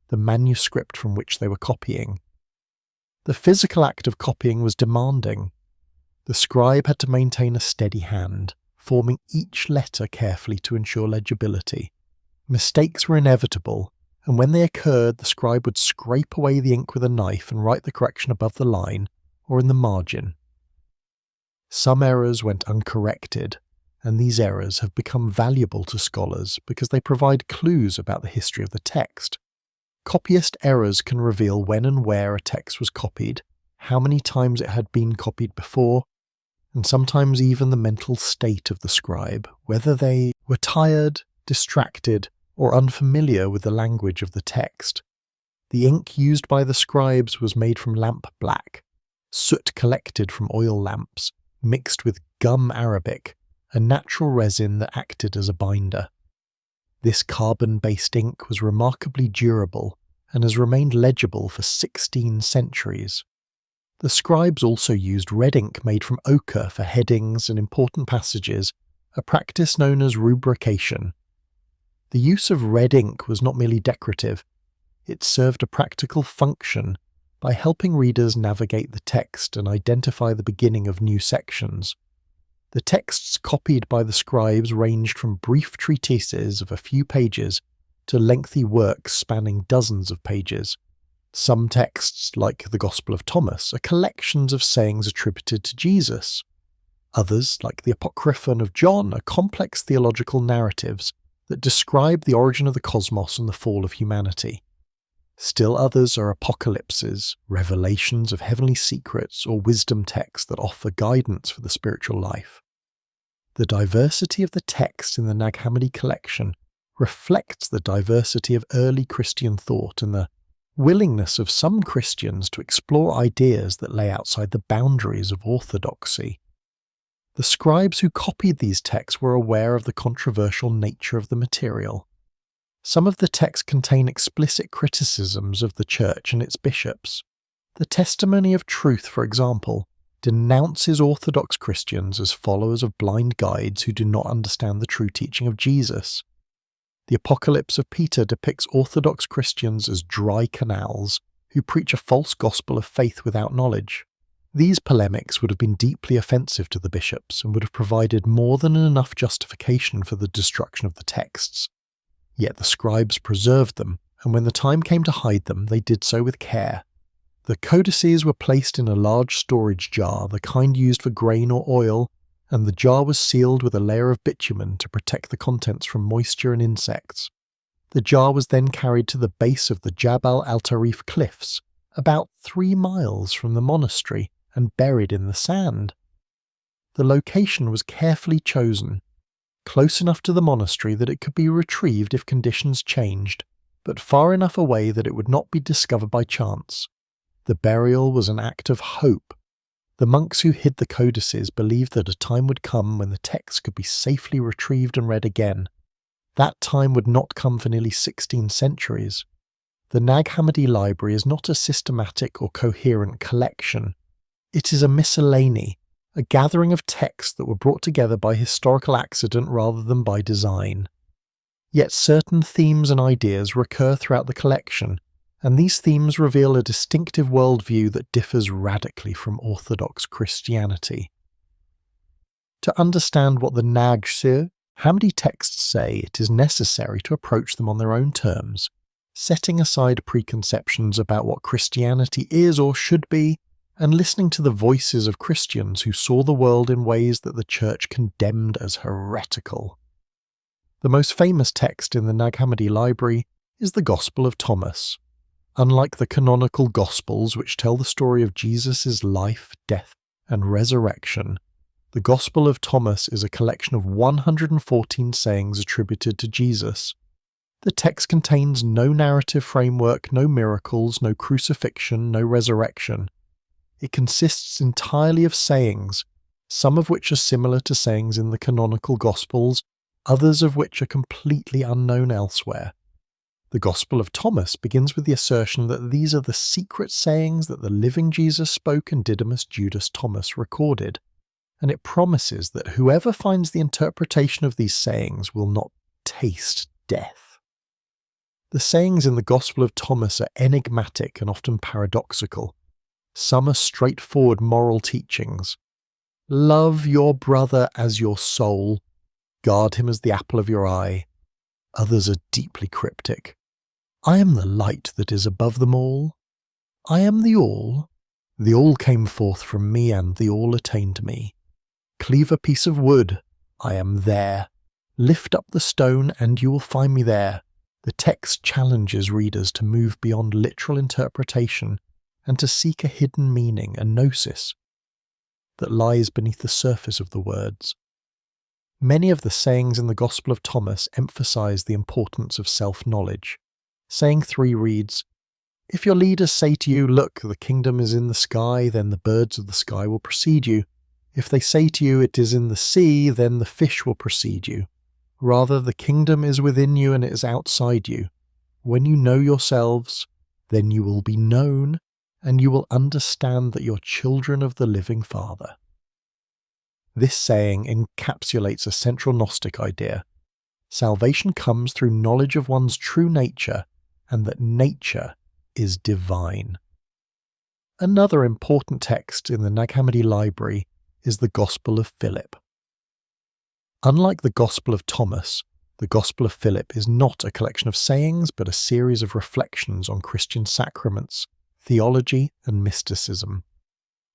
the manuscript from which they were copying. The physical act of copying was demanding. The scribe had to maintain a steady hand, forming each letter carefully to ensure legibility. Mistakes were inevitable, and when they occurred, the scribe would scrape away the ink with a knife and write the correction above the line or in the margin. Some errors went uncorrected, and these errors have become valuable to scholars because they provide clues about the history of the text. Copyist errors can reveal when and where a text was copied, how many times it had been copied before, and sometimes even the mental state of the scribe, whether they were tired, distracted, or unfamiliar with the language of the text. The ink used by the scribes was made from lamp black, soot collected from oil lamps, mixed with gum arabic, a natural resin that acted as a binder. This carbon-based ink was remarkably durable and has remained legible for 16 centuries. The scribes also used red ink made from ochre for headings and important passages, a practice known as rubrication. The use of red ink was not merely decorative, it served a practical function by helping readers navigate the text and identify the beginning of new sections. The texts copied by the scribes ranged from brief treatises of a few pages to lengthy works spanning dozens of pages. Some texts, like the Gospel of Thomas, are collections of sayings attributed to Jesus. Others, like the Apocryphon of John, are complex theological narratives that describe the origin of the cosmos and the fall of humanity. Still others are apocalypses, revelations of heavenly secrets, or wisdom texts that offer guidance for the spiritual life. The diversity of the text in the Nag Hammadi collection reflects the diversity of early Christian thought and the willingness of some Christians to explore ideas that lay outside the boundaries of orthodoxy. The scribes who copied these texts were aware of the controversial nature of the material. Some of the texts contain explicit criticisms of the Church and its bishops. The Testimony of Truth, for example, denounces Orthodox Christians as followers of blind guides who do not understand the true teaching of Jesus. The Apocalypse of Peter depicts Orthodox Christians as dry canals who preach a false gospel of faith without knowledge. These polemics would have been deeply offensive to the bishops and would have provided more than enough justification for the destruction of the texts. Yet the scribes preserved them, and when the time came to hide them, they did so with care. The codices were placed in a large storage jar, the kind used for grain or oil, and the jar was sealed with a layer of bitumen to protect the contents from moisture and insects. The jar was then carried to the base of the Jabal al-Tarif cliffs, about 3 miles from the monastery, and buried in the sand. The location was carefully chosen, close enough to the monastery that it could be retrieved if conditions changed, but far enough away that it would not be discovered by chance. The burial was an act of hope. The monks who hid the codices believed that a time would come when the text could be safely retrieved and read again. That time would not come for nearly 16 centuries. The Nag Hammadi library is not a systematic or coherent collection. It is a miscellany, a gathering of texts that were brought together by historical accident rather than by design. Yet certain themes and ideas recur throughout the collection, and these themes reveal a distinctive worldview that differs radically from Orthodox Christianity. To understand what the Nag Hammadi texts say, it is necessary to approach them on their own terms, setting aside preconceptions about what Christianity is or should be, and listening to the voices of Christians who saw the world in ways that the Church condemned as heretical. The most famous text in the Nag Hammadi library is the Gospel of Thomas. Unlike the canonical Gospels, which tell the story of Jesus' life, death, and resurrection, the Gospel of Thomas is a collection of 114 sayings attributed to Jesus. The text contains no narrative framework, no miracles, no crucifixion, no resurrection. It consists entirely of sayings, some of which are similar to sayings in the canonical Gospels, others of which are completely unknown elsewhere. The Gospel of Thomas begins with the assertion that these are the secret sayings that the living Jesus spoke and Didymus Judas Thomas recorded, and it promises that whoever finds the interpretation of these sayings will not taste death. The sayings in the Gospel of Thomas are enigmatic and often paradoxical. Some are straightforward moral teachings. Love your brother as your soul. Guard him as the apple of your eye. Others are deeply cryptic. I am the light that is above them all. I am the all. The all came forth from me, and the all attained me. Cleave a piece of wood. I am there. Lift up the stone, and you will find me there. The text challenges readers to move beyond literal interpretation and to seek a hidden meaning, a gnosis, that lies beneath the surface of the words. Many of the sayings in the Gospel of Thomas emphasize the importance of self-knowledge. Saying 3 reads, "If your leaders say to you, 'Look, the kingdom is in the sky,' then the birds of the sky will precede you. If they say to you, 'It is in the sea,' then the fish will precede you. Rather, the kingdom is within you and it is outside you. When you know yourselves, then you will be known, and you will understand that you're children of the living Father." This saying encapsulates a central Gnostic idea. Salvation comes through knowledge of one's true nature, and that nature is divine. Another important text in the Nag Hammadi library is the Gospel of Philip. Unlike the Gospel of Thomas, the Gospel of Philip is not a collection of sayings but a series of reflections on Christian sacraments, theology, and mysticism.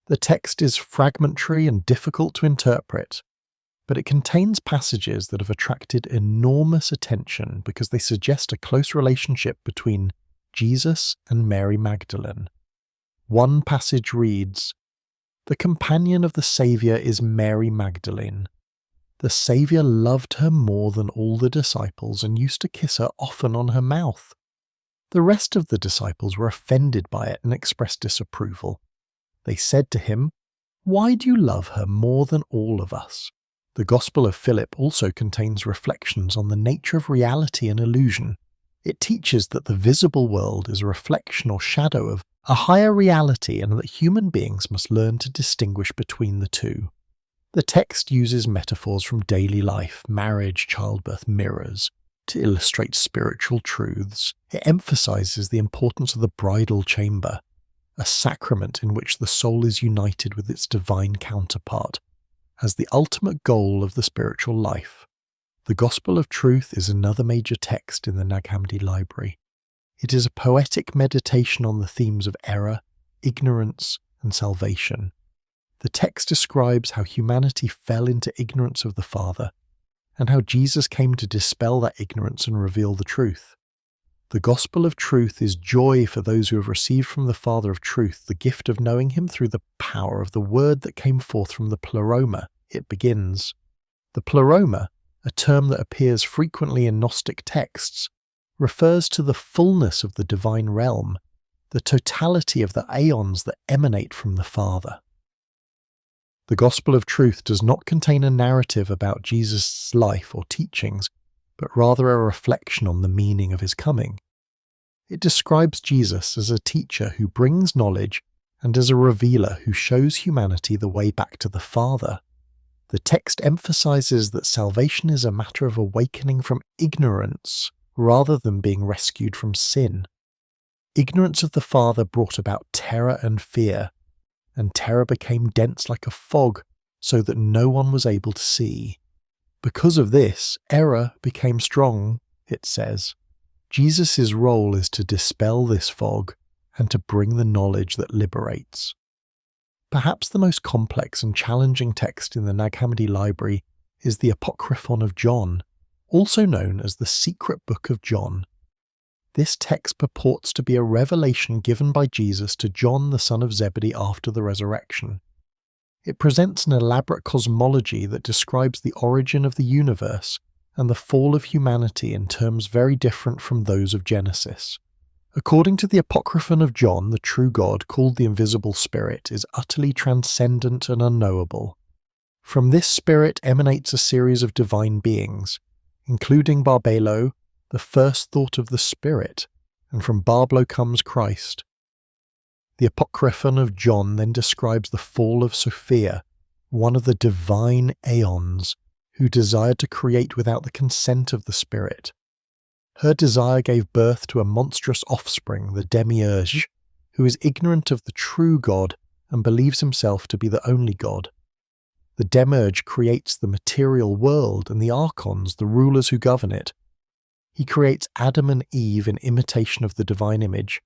The text is fragmentary and difficult to interpret, but it contains passages that have attracted enormous attention because they suggest a close relationship between Jesus and Mary Magdalene. One passage reads, "The companion of the Saviour is Mary Magdalene. The Saviour loved her more than all the disciples and used to kiss her often on her mouth. The rest of the disciples were offended by it and expressed disapproval. They said to him, 'Why do you love her more than all of us?'" The Gospel of Philip also contains reflections on the nature of reality and illusion. It teaches that the visible world is a reflection or shadow of a higher reality, and that human beings must learn to distinguish between the two. The text uses metaphors from daily life, marriage, childbirth, mirrors, to illustrate spiritual truths. It emphasizes the importance of the bridal chamber, a sacrament in which the soul is united with its divine counterpart, as the ultimate goal of the spiritual life. The Gospel of Truth is another major text in the Nag Hammadi library. It is a poetic meditation on the themes of error, ignorance, and salvation. The text describes how humanity fell into ignorance of the Father, and how Jesus came to dispel that ignorance and reveal the truth. The Gospel of Truth is joy for those who have received from the Father of Truth the gift of knowing Him through the power of the word that came forth from the pleroma. It begins. The pleroma, a term that appears frequently in Gnostic texts, refers to the fullness of the divine realm, the totality of the aeons that emanate from the Father. The Gospel of Truth does not contain a narrative about Jesus' life or teachings, but rather a reflection on the meaning of his coming. It describes Jesus as a teacher who brings knowledge and as a revealer who shows humanity the way back to the Father. The text emphasizes that salvation is a matter of awakening from ignorance rather than being rescued from sin. Ignorance of the Father brought about terror and fear, and terror became dense like a fog so that no one was able to see. Because of this, error became strong, it says. Jesus' role is to dispel this fog and to bring the knowledge that liberates. Perhaps the most complex and challenging text in the Nag Hammadi library is the Apocryphon of John, also known as the Secret Book of John. This text purports to be a revelation given by Jesus to John the son of Zebedee after the resurrection. It presents an elaborate cosmology that describes the origin of the universe and the fall of humanity in terms very different from those of Genesis. According to the Apocryphon of John, the true God, called the invisible Spirit, is utterly transcendent and unknowable. From this Spirit emanates a series of divine beings, including Barbelo, the first thought of the Spirit, and from Barbelo comes Christ. The Apocryphon of John then describes the fall of Sophia, one of the divine aeons, who desired to create without the consent of the Spirit. Her desire gave birth to a monstrous offspring, the Demiurge, who is ignorant of the true God and believes himself to be the only God. The Demiurge creates the material world and the archons, the rulers who govern it. He creates Adam and Eve in imitation of the divine image,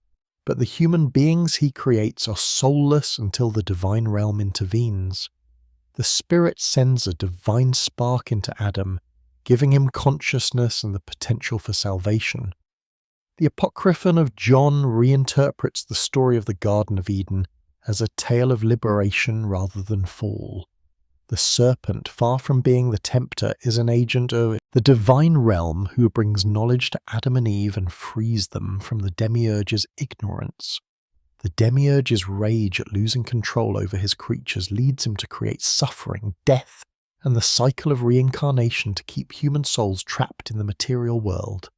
but the human beings he creates are soulless until the divine realm intervenes. The Spirit sends a divine spark into Adam, giving him consciousness and the potential for salvation. The Apocryphon of John reinterprets the story of the Garden of Eden as a tale of liberation rather than fall. The serpent, far from being the tempter, is an agent of the divine realm who brings knowledge to Adam and Eve and frees them from the Demiurge's ignorance. The Demiurge's rage at losing control over his creatures leads him to create suffering, death, and the cycle of reincarnation to keep human souls trapped in the material world.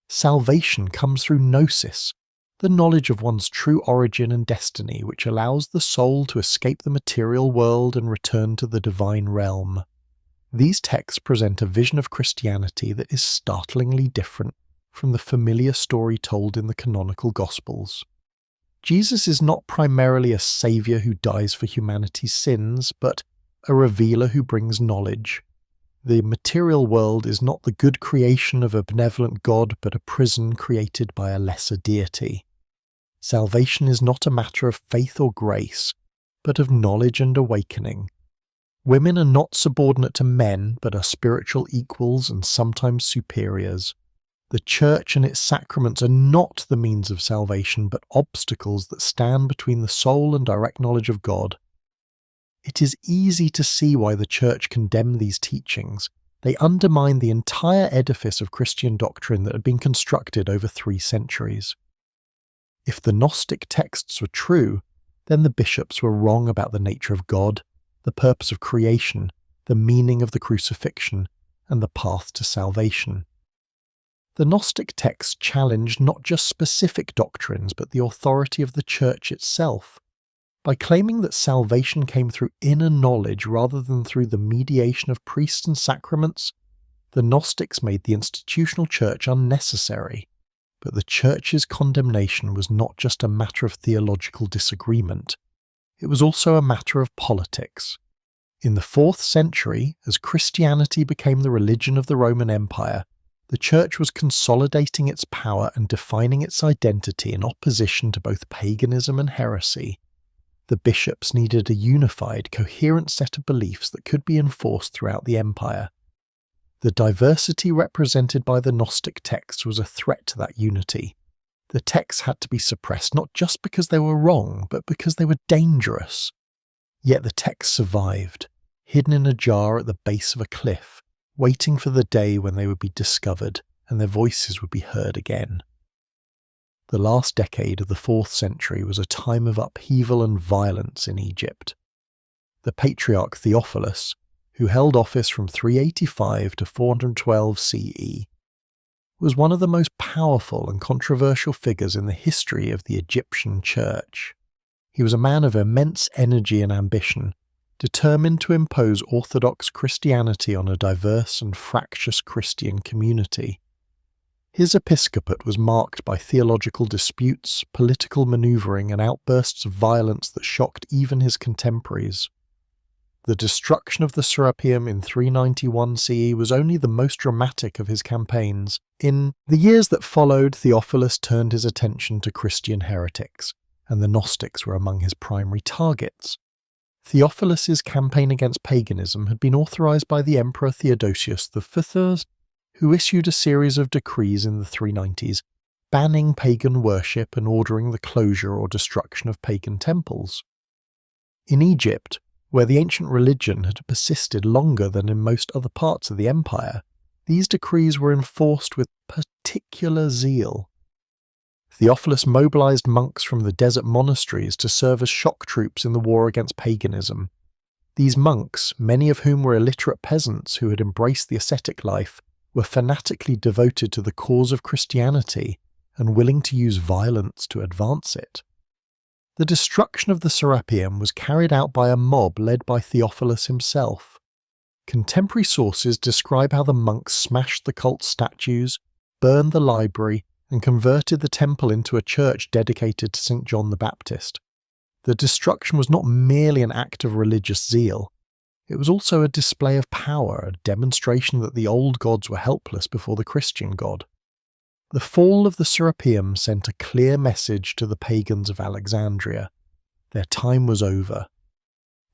Salvation comes through gnosis, the knowledge of one's true origin and destiny, which allows the soul to escape the material world and return to the divine realm. These texts present a vision of Christianity that is startlingly different from the familiar story told in the canonical Gospels. Jesus is not primarily a saviour who dies for humanity's sins, but a revealer who brings knowledge. The material world is not the good creation of a benevolent God, but a prison created by a lesser deity. Salvation is not a matter of faith or grace, but of knowledge and awakening. Women are not subordinate to men, but are spiritual equals and sometimes superiors. The Church and its sacraments are not the means of salvation, but obstacles that stand between the soul and direct knowledge of God. It is easy to see why the Church condemned these teachings. They undermine the entire edifice of Christian doctrine that had been constructed over 3 centuries. If the Gnostic texts were true, then the bishops were wrong about the nature of God, the purpose of creation, the meaning of the crucifixion, and the path to salvation. The Gnostic texts challenged not just specific doctrines but the authority of the Church itself. By claiming that salvation came through inner knowledge rather than through the mediation of priests and sacraments, the Gnostics made the institutional Church unnecessary. But the Church's condemnation was not just a matter of theological disagreement, it was also a matter of politics. In the 4th century, as Christianity became the religion of the Roman Empire, the Church was consolidating its power and defining its identity in opposition to both paganism and heresy. The bishops needed a unified, coherent set of beliefs that could be enforced throughout the empire. The diversity represented by the Gnostic texts was a threat to that unity. The texts had to be suppressed not just because they were wrong, but because they were dangerous. Yet the texts survived, hidden in a jar at the base of a cliff, waiting for the day when they would be discovered and their voices would be heard again. The last decade of the 4th century was a time of upheaval and violence in Egypt. The patriarch Theophilus, who held office from 385 to 412 CE, was one of the most powerful and controversial figures in the history of the Egyptian Church. He was a man of immense energy and ambition, determined to impose Orthodox Christianity on a diverse and fractious Christian community. His episcopate was marked by theological disputes, political manoeuvring, and outbursts of violence that shocked even his contemporaries. The destruction of the Serapeum in 391 CE was only the most dramatic of his campaigns. In the years that followed, Theophilus turned his attention to Christian heretics, and the Gnostics were among his primary targets. Theophilus's campaign against paganism had been authorized by the Emperor Theodosius V, who issued a series of decrees in the 390s, banning pagan worship and ordering the closure or destruction of pagan temples. In Egypt, where the ancient religion had persisted longer than in most other parts of the empire, these decrees were enforced with particular zeal. Theophilus mobilized monks from the desert monasteries to serve as shock troops in the war against paganism. These monks, many of whom were illiterate peasants who had embraced the ascetic life, were fanatically devoted to the cause of Christianity and willing to use violence to advance it. The destruction of the Serapeum was carried out by a mob led by Theophilus himself. Contemporary sources describe how the monks smashed the cult statues, burned the library, and converted the temple into a church dedicated to St. John the Baptist. The destruction was not merely an act of religious zeal, it was also a display of power, a demonstration that the old gods were helpless before the Christian God. The fall of the Serapeum sent a clear message to the pagans of Alexandria. Their time was over.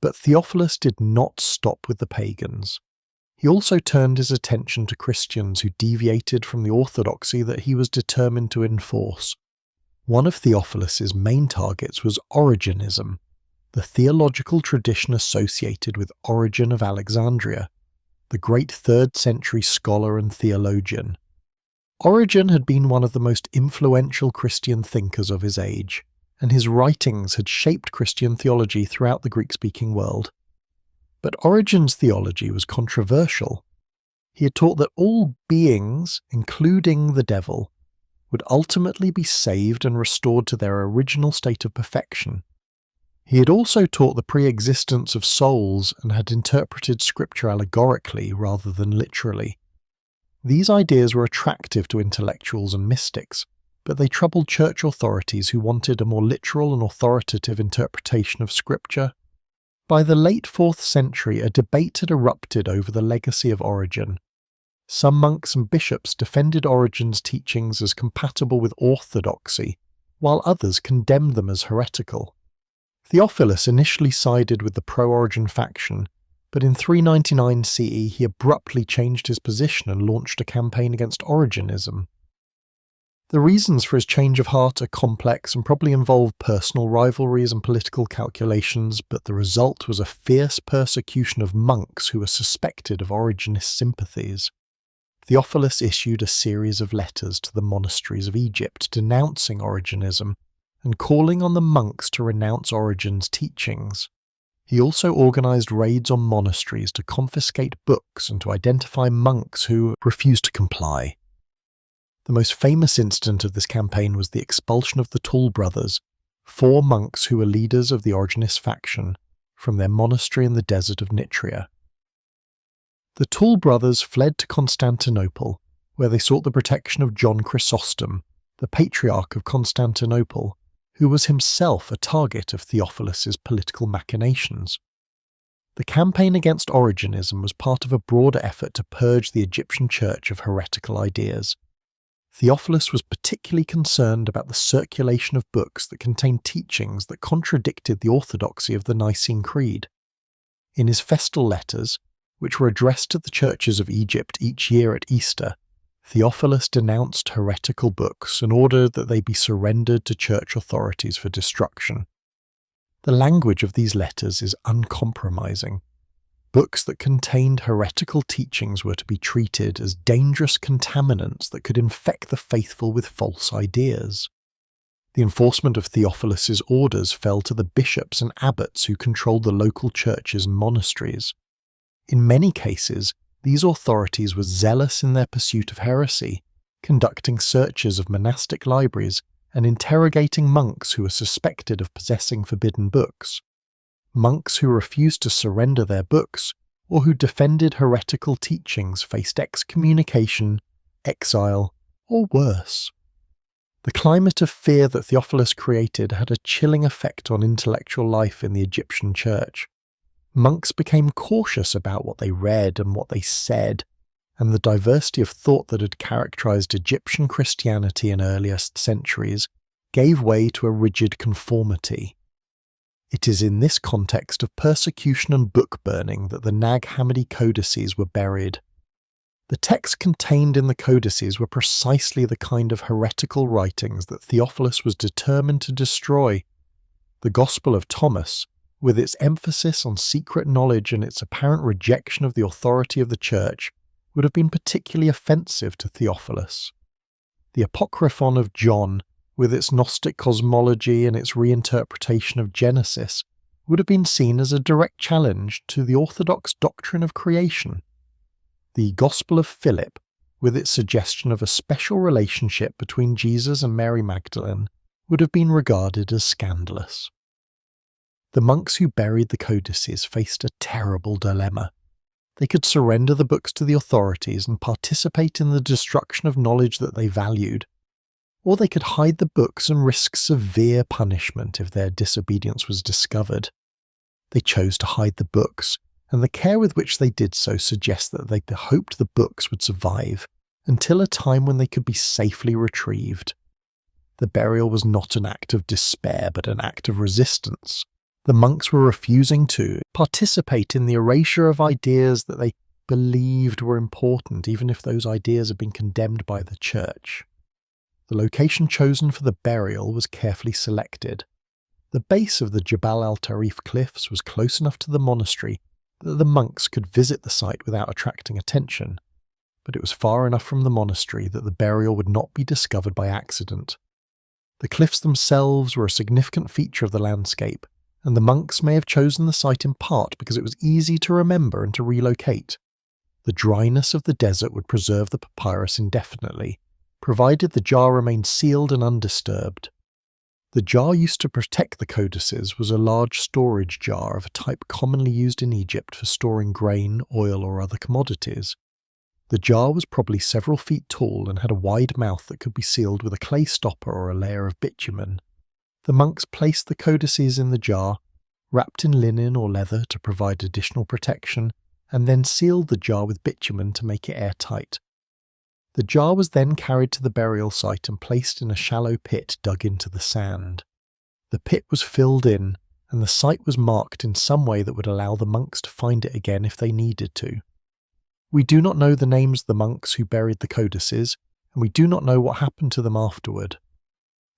But Theophilus did not stop with the pagans. He also turned his attention to Christians who deviated from the orthodoxy that he was determined to enforce. One of Theophilus's main targets was Origenism, the theological tradition associated with Origen of Alexandria, the great 3rd century scholar and theologian. Origen had been one of the most influential Christian thinkers of his age, and his writings had shaped Christian theology throughout the Greek-speaking world. But Origen's theology was controversial. He had taught that all beings, including the devil, would ultimately be saved and restored to their original state of perfection. He had also taught the pre-existence of souls and had interpreted scripture allegorically rather than literally. These ideas were attractive to intellectuals and mystics, but they troubled church authorities who wanted a more literal and authoritative interpretation of scripture. By the late 4th century, a debate had erupted over the legacy of Origen. Some monks and bishops defended Origen's teachings as compatible with orthodoxy, while others condemned them as heretical. Theophilus initially sided with the pro-Origen faction, but in 399 CE he abruptly changed his position and launched a campaign against Origenism. The reasons for his change of heart are complex and probably involve personal rivalries and political calculations, but the result was a fierce persecution of monks who were suspected of Origenist sympathies. Theophilus issued a series of letters to the monasteries of Egypt denouncing Origenism and calling on the monks to renounce Origen's teachings. He also organized raids on monasteries to confiscate books and to identify monks who refused to comply. The most famous incident of this campaign was the expulsion of the Tull brothers, 4 monks who were leaders of the Origenist faction, from their monastery in the desert of Nitria. The Tull brothers fled to Constantinople, where they sought the protection of John Chrysostom, the Patriarch of Constantinople, who was himself a target of Theophilus's political machinations. The campaign against Origenism was part of a broader effort to purge the Egyptian church of heretical ideas. Theophilus was particularly concerned about the circulation of books that contained teachings that contradicted the orthodoxy of the Nicene Creed. In his festal letters, which were addressed to the churches of Egypt each year at Easter, Theophilus denounced heretical books and ordered that they be surrendered to church authorities for destruction. The language of these letters is uncompromising. Books that contained heretical teachings were to be treated as dangerous contaminants that could infect the faithful with false ideas. The enforcement of Theophilus's orders fell to the bishops and abbots who controlled the local churches and monasteries. In many cases, these authorities were zealous in their pursuit of heresy, conducting searches of monastic libraries and interrogating monks who were suspected of possessing forbidden books. Monks who refused to surrender their books or who defended heretical teachings faced excommunication, exile, or worse. The climate of fear that Theophilus created had a chilling effect on intellectual life in the Egyptian church. Monks became cautious about what they read and what they said, and the diversity of thought that had characterized Egyptian Christianity in earliest centuries gave way to a rigid conformity. It is in this context of persecution and book burning that the Nag Hammadi codices were buried. The texts contained in the codices were precisely the kind of heretical writings that Theophilus was determined to destroy. The Gospel of Thomas, with its emphasis on secret knowledge and its apparent rejection of the authority of the Church, would have been particularly offensive to Theophilus. The Apocryphon of John, with its Gnostic cosmology and its reinterpretation of Genesis, would have been seen as a direct challenge to the orthodox doctrine of creation. The Gospel of Philip, with its suggestion of a special relationship between Jesus and Mary Magdalene, would have been regarded as scandalous. The monks who buried the codices faced a terrible dilemma. They could surrender the books to the authorities and participate in the destruction of knowledge that they valued, or they could hide the books and risk severe punishment if their disobedience was discovered. They chose to hide the books, and the care with which they did so suggests that they hoped the books would survive until a time when they could be safely retrieved. The burial was not an act of despair, but an act of resistance. The monks were refusing to participate in the erasure of ideas that they believed were important, even if those ideas had been condemned by the church. The location chosen for the burial was carefully selected. The base of the Jabal al-Tarif cliffs was close enough to the monastery that the monks could visit the site without attracting attention, but it was far enough from the monastery that the burial would not be discovered by accident. The cliffs themselves were a significant feature of the landscape, and the monks may have chosen the site in part because it was easy to remember and to relocate. The dryness of the desert would preserve the papyrus indefinitely, provided the jar remained sealed and undisturbed. The jar used to protect the codices was a large storage jar of a type commonly used in Egypt for storing grain, oil, or other commodities. The jar was probably several feet tall and had a wide mouth that could be sealed with a clay stopper or a layer of bitumen. The monks placed the codices in the jar, wrapped in linen or leather to provide additional protection, and then sealed the jar with bitumen to make it airtight. The jar was then carried to the burial site and placed in a shallow pit dug into the sand. The pit was filled in, and the site was marked in some way that would allow the monks to find it again if they needed to. We do not know the names of the monks who buried the codices, and we do not know what happened to them afterward.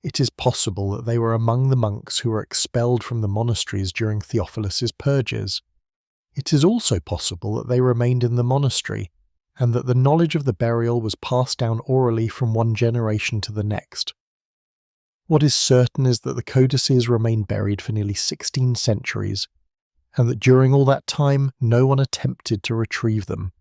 It is possible that they were among the monks who were expelled from the monasteries during Theophilus's purges. It is also possible that they remained in the monastery, and that the knowledge of the burial was passed down orally from one generation to the next. What is certain is that the codices remained buried for nearly 16 centuries, and that during all that time no one attempted to retrieve them.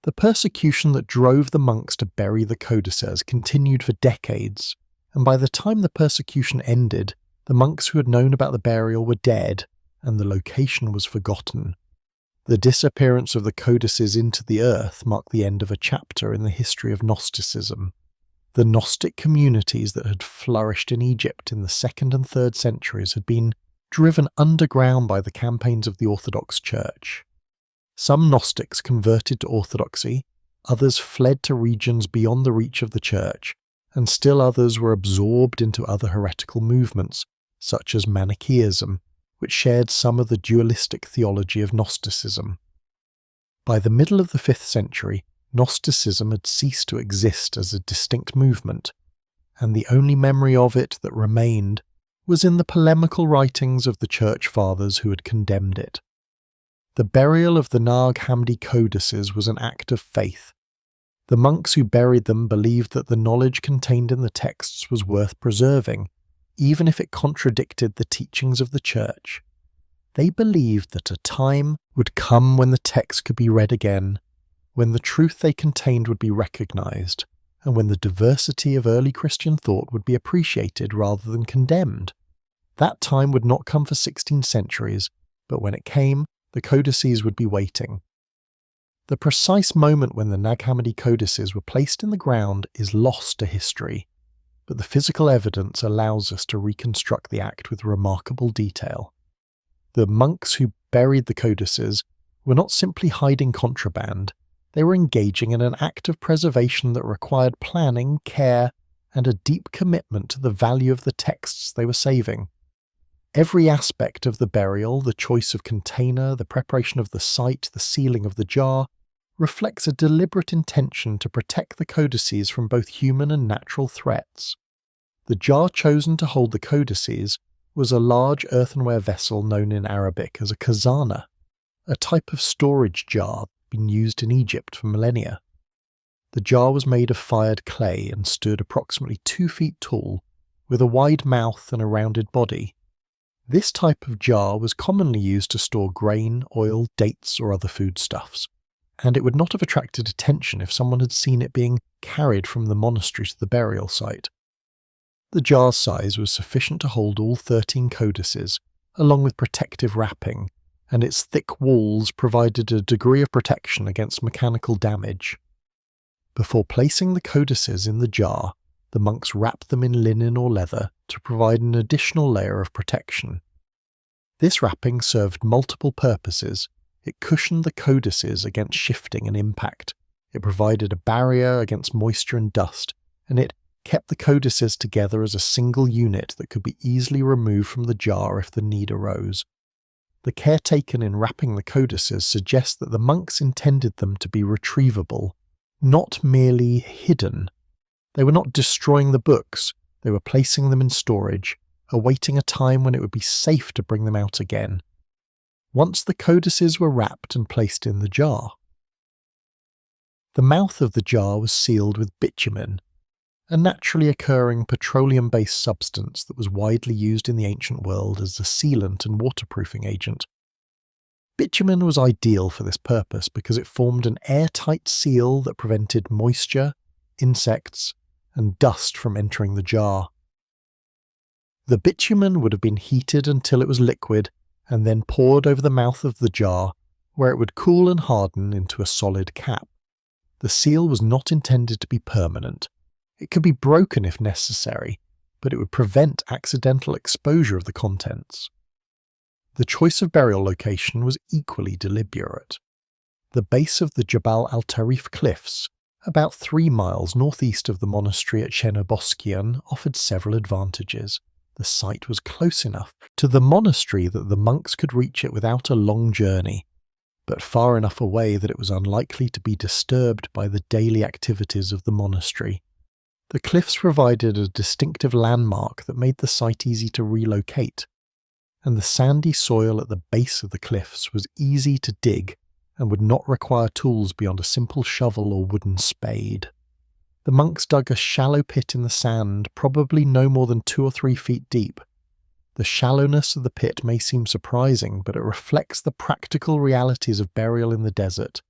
The persecution that drove the monks to bury the codices continued for decades, and by the time the persecution ended, the monks who had known about the burial were dead, and the location was forgotten. The disappearance of the codices into the earth marked the end of a chapter in the history of Gnosticism. The Gnostic communities that had flourished in Egypt in the 2nd and 3rd centuries had been driven underground by the campaigns of the Orthodox Church. Some Gnostics converted to Orthodoxy, others fled to regions beyond the reach of the Church, and still others were absorbed into other heretical movements, such as Manichaeism, which shared some of the dualistic theology of Gnosticism. By the middle of the 5th century, Gnosticism had ceased to exist as a distinct movement, and the only memory of it that remained was in the polemical writings of the Church Fathers who had condemned it. The burial of the Nag Hammadi codices was an act of faith. The monks who buried them believed that the knowledge contained in the texts was worth preserving, even if it contradicted the teachings of the Church. They believed that a time would come when the text could be read again, when the truth they contained would be recognized, and when the diversity of early Christian thought would be appreciated rather than condemned. That time would not come for 16 centuries, but when it came, the codices would be waiting. The precise moment when the Nag Hammadi codices were placed in the ground is lost to history, but the physical evidence allows us to reconstruct the act with remarkable detail. The monks who buried the codices were not simply hiding contraband, they were engaging in an act of preservation that required planning, care, and a deep commitment to the value of the texts they were saving. Every aspect of the burial, the choice of container, the preparation of the site, the sealing of the jar, reflects a deliberate intention to protect the codices from both human and natural threats. The jar chosen to hold the codices was a large earthenware vessel known in Arabic as a khazana, a type of storage jar been used in Egypt for millennia. The jar was made of fired clay and stood approximately 2 feet tall, with a wide mouth and a rounded body. This type of jar was commonly used to store grain, oil, dates, or other foodstuffs, and it would not have attracted attention if someone had seen it being carried from the monastery to the burial site. The jar's size was sufficient to hold all 13 codices, along with protective wrapping, and its thick walls provided a degree of protection against mechanical damage. Before placing the codices in the jar, the monks wrapped them in linen or leather to provide an additional layer of protection. This wrapping served multiple purposes. It cushioned the codices against shifting and impact, it provided a barrier against moisture and dust, and it kept the codices together as a single unit that could be easily removed from the jar if the need arose. The care taken in wrapping the codices suggests that the monks intended them to be retrievable, not merely hidden. They were not destroying the books, they were placing them in storage, awaiting a time when it would be safe to bring them out again. Once the codices were wrapped and placed in the jar. The mouth of the jar was sealed with bitumen, a naturally occurring petroleum-based substance that was widely used in the ancient world as a sealant and waterproofing agent. Bitumen was ideal for this purpose because it formed an airtight seal that prevented moisture, insects, and dust from entering the jar. The bitumen would have been heated until it was liquid and then poured over the mouth of the jar, where it would cool and harden into a solid cap. The seal was not intended to be permanent. It could be broken if necessary, but it would prevent accidental exposure of the contents. The choice of burial location was equally deliberate. The base of the Jabal al-Tarif cliffs, about 3 miles northeast of the monastery at Chenoboskian, offered several advantages. The site was close enough to the monastery that the monks could reach it without a long journey, but far enough away that it was unlikely to be disturbed by the daily activities of the monastery. The cliffs provided a distinctive landmark that made the site easy to relocate, and the sandy soil at the base of the cliffs was easy to dig and would not require tools beyond a simple shovel or wooden spade. The monks dug a shallow pit in the sand, probably no more than 2 or 3 feet deep. The shallowness of the pit may seem surprising, but it reflects the practical realities of burial in the desert.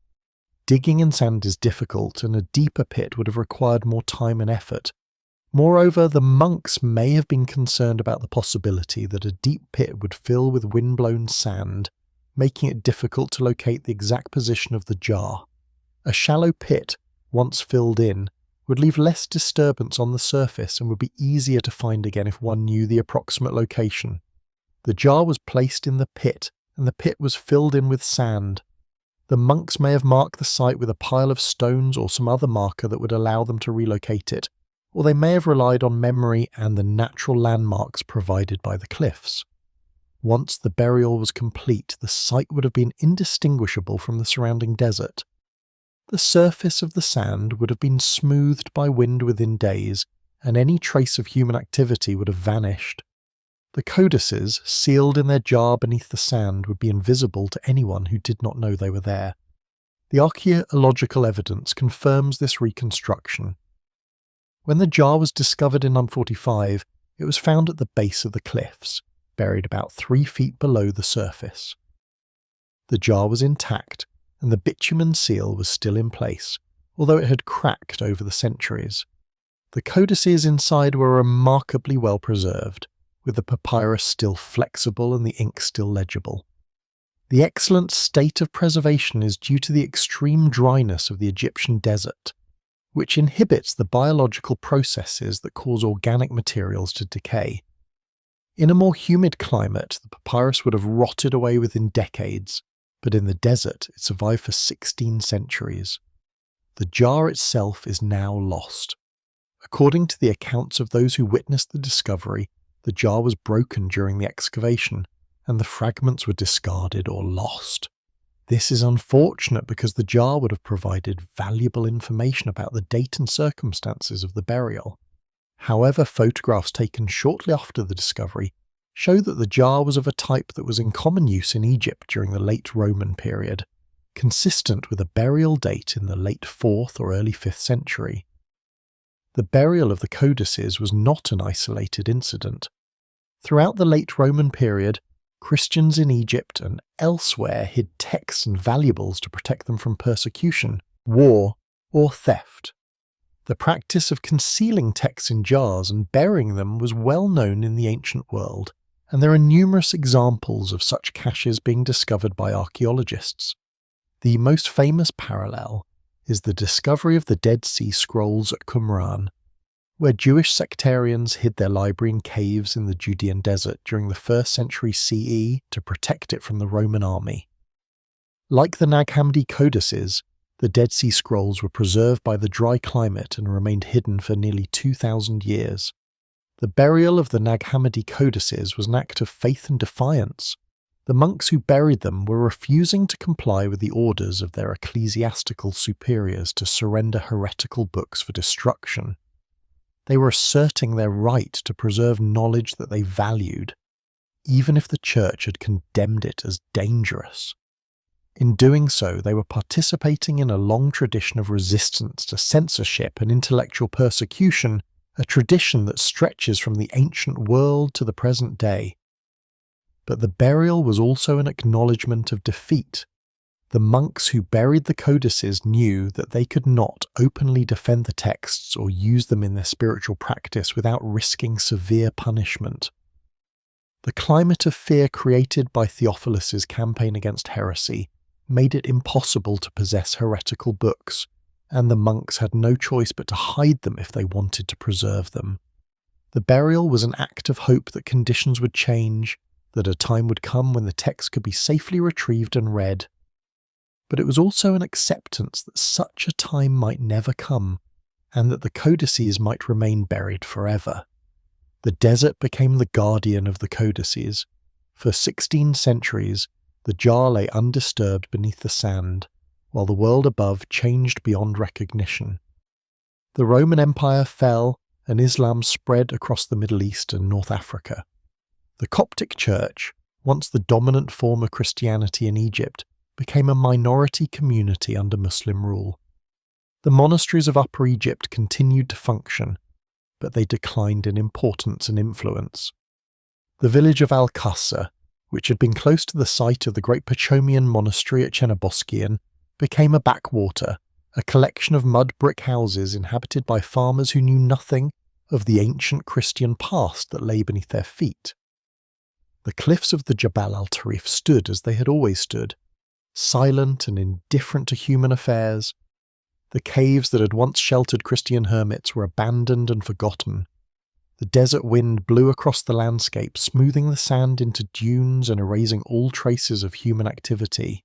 digging in sand is difficult and a deeper pit would have required more time and effort. Moreover, the monks may have been concerned about the possibility that a deep pit would fill with windblown sand, making it difficult to locate the exact position of the jar. A shallow pit, once filled in, would leave less disturbance on the surface and would be easier to find again if one knew the approximate location. The jar was placed in the pit, and the pit was filled in with sand. The monks may have marked the site with a pile of stones or some other marker that would allow them to relocate it, or they may have relied on memory and the natural landmarks provided by the cliffs. Once the burial was complete, the site would have been indistinguishable from the surrounding desert. The surface of the sand would have been smoothed by wind within days, and any trace of human activity would have vanished. The codices, sealed in their jar beneath the sand, would be invisible to anyone who did not know they were there. The archaeological evidence confirms this reconstruction. When the jar was discovered in 945, it was found at the base of the cliffs, buried about 3 feet below the surface. The jar was intact, and the bitumen seal was still in place, although it had cracked over the centuries. The codices inside were remarkably well preserved, with the papyrus still flexible and the ink still legible. The excellent state of preservation is due to the extreme dryness of the Egyptian desert, which inhibits the biological processes that cause organic materials to decay. In a more humid climate, the papyrus would have rotted away within decades, but in the desert it survived for 16 centuries. The jar itself is now lost. According to the accounts of those who witnessed the discovery, the jar was broken during the excavation, and the fragments were discarded or lost. This is unfortunate because the jar would have provided valuable information about the date and circumstances of the burial. However, photographs taken shortly after the discovery show that the jar was of a type that was in common use in Egypt during the late Roman period, consistent with a burial date in the late 4th or early 5th century. The burial of the codices was not an isolated incident. Throughout the late Roman period, Christians in Egypt and elsewhere hid texts and valuables to protect them from persecution, war, or theft. The practice of concealing texts in jars and burying them was well known in the ancient world, and there are numerous examples of such caches being discovered by archaeologists. The most famous parallel is the discovery of the Dead Sea Scrolls at Qumran, where Jewish sectarians hid their library in caves in the Judean desert during the 1st century CE to protect it from the Roman army. Like the Nag Hammadi codices, the Dead Sea Scrolls were preserved by the dry climate and remained hidden for nearly 2,000 years. The burial of the Nag Hammadi codices was an act of faith and defiance. The monks who buried them were refusing to comply with the orders of their ecclesiastical superiors to surrender heretical books for destruction. They were asserting their right to preserve knowledge that they valued, even if the church had condemned it as dangerous. In doing so, they were participating in a long tradition of resistance to censorship and intellectual persecution, a tradition that stretches from the ancient world to the present day. But the burial was also an acknowledgement of defeat. The monks who buried the codices knew that they could not openly defend the texts or use them in their spiritual practice without risking severe punishment. The climate of fear created by Theophilus's campaign against heresy made it impossible to possess heretical books, and the monks had no choice but to hide them if they wanted to preserve them. The burial was an act of hope that conditions would change, that a time would come when the text could be safely retrieved and read. But it was also an acceptance that such a time might never come, and that the codices might remain buried forever. The desert became the guardian of the codices. For 16 centuries, the jar lay undisturbed beneath the sand, while the world above changed beyond recognition. The Roman Empire fell, and Islam spread across the Middle East and North Africa. The Coptic Church, once the dominant form of Christianity in Egypt, became a minority community under Muslim rule. The monasteries of Upper Egypt continued to function, but they declined in importance and influence. The village of Al-Qasr, which had been close to the site of the great Pachomian monastery at Chenoboskian, became a backwater, a collection of mud brick houses inhabited by farmers who knew nothing of the ancient Christian past that lay beneath their feet. The cliffs of the Jabal al-Tarif stood as they had always stood, silent and indifferent to human affairs. The caves that had once sheltered Christian hermits were abandoned and forgotten. The desert wind blew across the landscape, smoothing the sand into dunes and erasing all traces of human activity.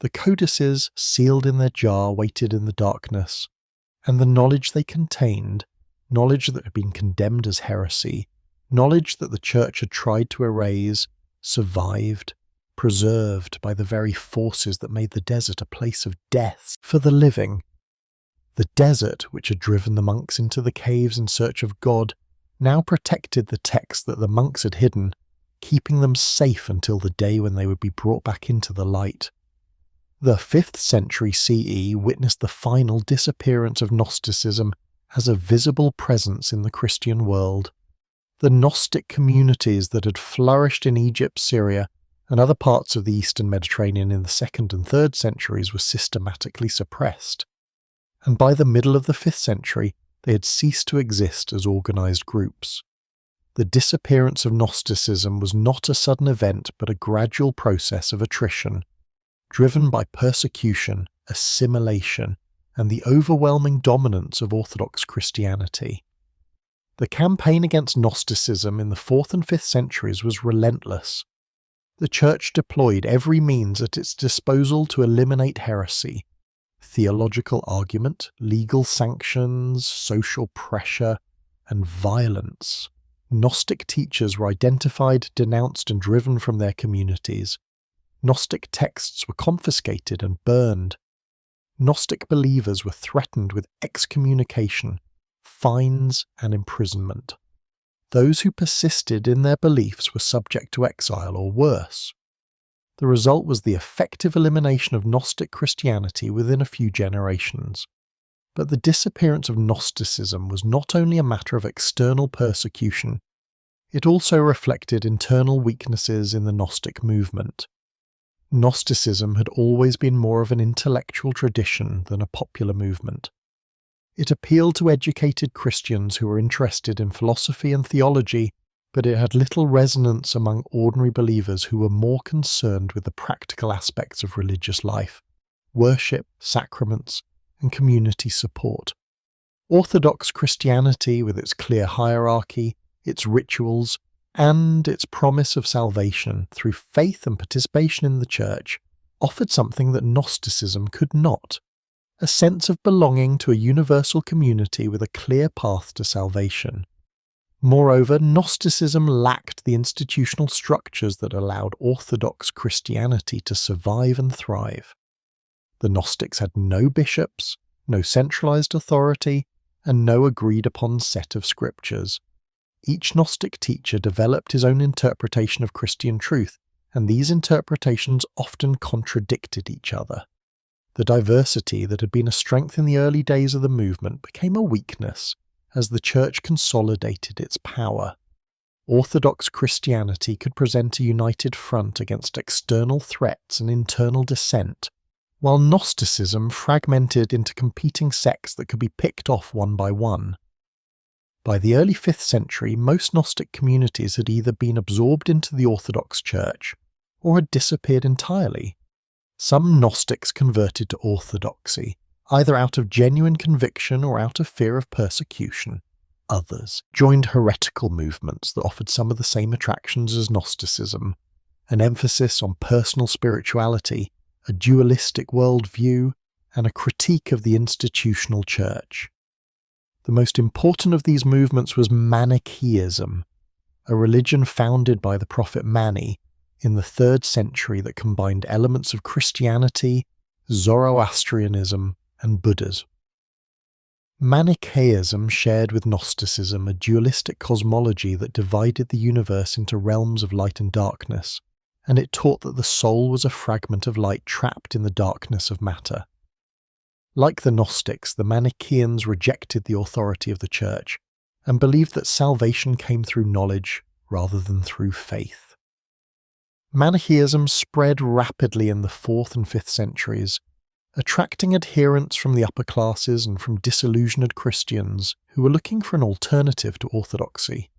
The codices, sealed in their jar, waited in the darkness, and the knowledge they contained, knowledge that had been condemned as heresy, knowledge that the Church had tried to erase, survived, preserved by the very forces that made the desert a place of death for the living. The desert, which had driven the monks into the caves in search of God, now protected the texts that the monks had hidden, keeping them safe until the day when they would be brought back into the light. The 5th century CE witnessed the final disappearance of Gnosticism as a visible presence in the Christian world. The Gnostic communities that had flourished in Egypt, Syria, and other parts of the Eastern Mediterranean in the 2nd and 3rd centuries were systematically suppressed. And by the middle of the 5th century, they had ceased to exist as organised groups. The disappearance of Gnosticism was not a sudden event but a gradual process of attrition, driven by persecution, assimilation, and the overwhelming dominance of Orthodox Christianity. The campaign against Gnosticism in the 4th and 5th centuries was relentless. The Church deployed every means at its disposal to eliminate heresy: theological argument, legal sanctions, social pressure, and violence. Gnostic teachers were identified, denounced, and driven from their communities. Gnostic texts were confiscated and burned. Gnostic believers were threatened with excommunication, fines, and imprisonment. Those who persisted in their beliefs were subject to exile or worse. The result was the effective elimination of Gnostic Christianity within a few generations. But the disappearance of Gnosticism was not only a matter of external persecution, it also reflected internal weaknesses in the Gnostic movement. Gnosticism had always been more of an intellectual tradition than a popular movement. It appealed to educated Christians who were interested in philosophy and theology, but it had little resonance among ordinary believers who were more concerned with the practical aspects of religious life: worship, sacraments, and community support. Orthodox Christianity, with its clear hierarchy, its rituals, and its promise of salvation through faith and participation in the Church, offered something that Gnosticism could not: a sense of belonging to a universal community with a clear path to salvation. Moreover, Gnosticism lacked the institutional structures that allowed Orthodox Christianity to survive and thrive. The Gnostics had no bishops, no centralized authority, and no agreed-upon set of scriptures. Each Gnostic teacher developed his own interpretation of Christian truth, and these interpretations often contradicted each other. The diversity that had been a strength in the early days of the movement became a weakness as the Church consolidated its power. Orthodox Christianity could present a united front against external threats and internal dissent, while Gnosticism fragmented into competing sects that could be picked off one by one. By the early 5th century, most Gnostic communities had either been absorbed into the Orthodox Church or had disappeared entirely. Some Gnostics converted to Orthodoxy, either out of genuine conviction or out of fear of persecution. Others joined heretical movements that offered some of the same attractions as Gnosticism: an emphasis on personal spirituality, a dualistic worldview, and a critique of the institutional Church. The most important of these movements was Manichaeism, a religion founded by the prophet Mani in the 3rd century that combined elements of Christianity, Zoroastrianism, and Buddhism. Manichaeism shared with Gnosticism a dualistic cosmology that divided the universe into realms of light and darkness, and it taught that the soul was a fragment of light trapped in the darkness of matter. Like the Gnostics, the Manichaeans rejected the authority of the Church and believed that salvation came through knowledge rather than through faith. Manichaeism spread rapidly in the 4th and 5th centuries, attracting adherents from the upper classes and from disillusioned Christians who were looking for an alternative to orthodoxy.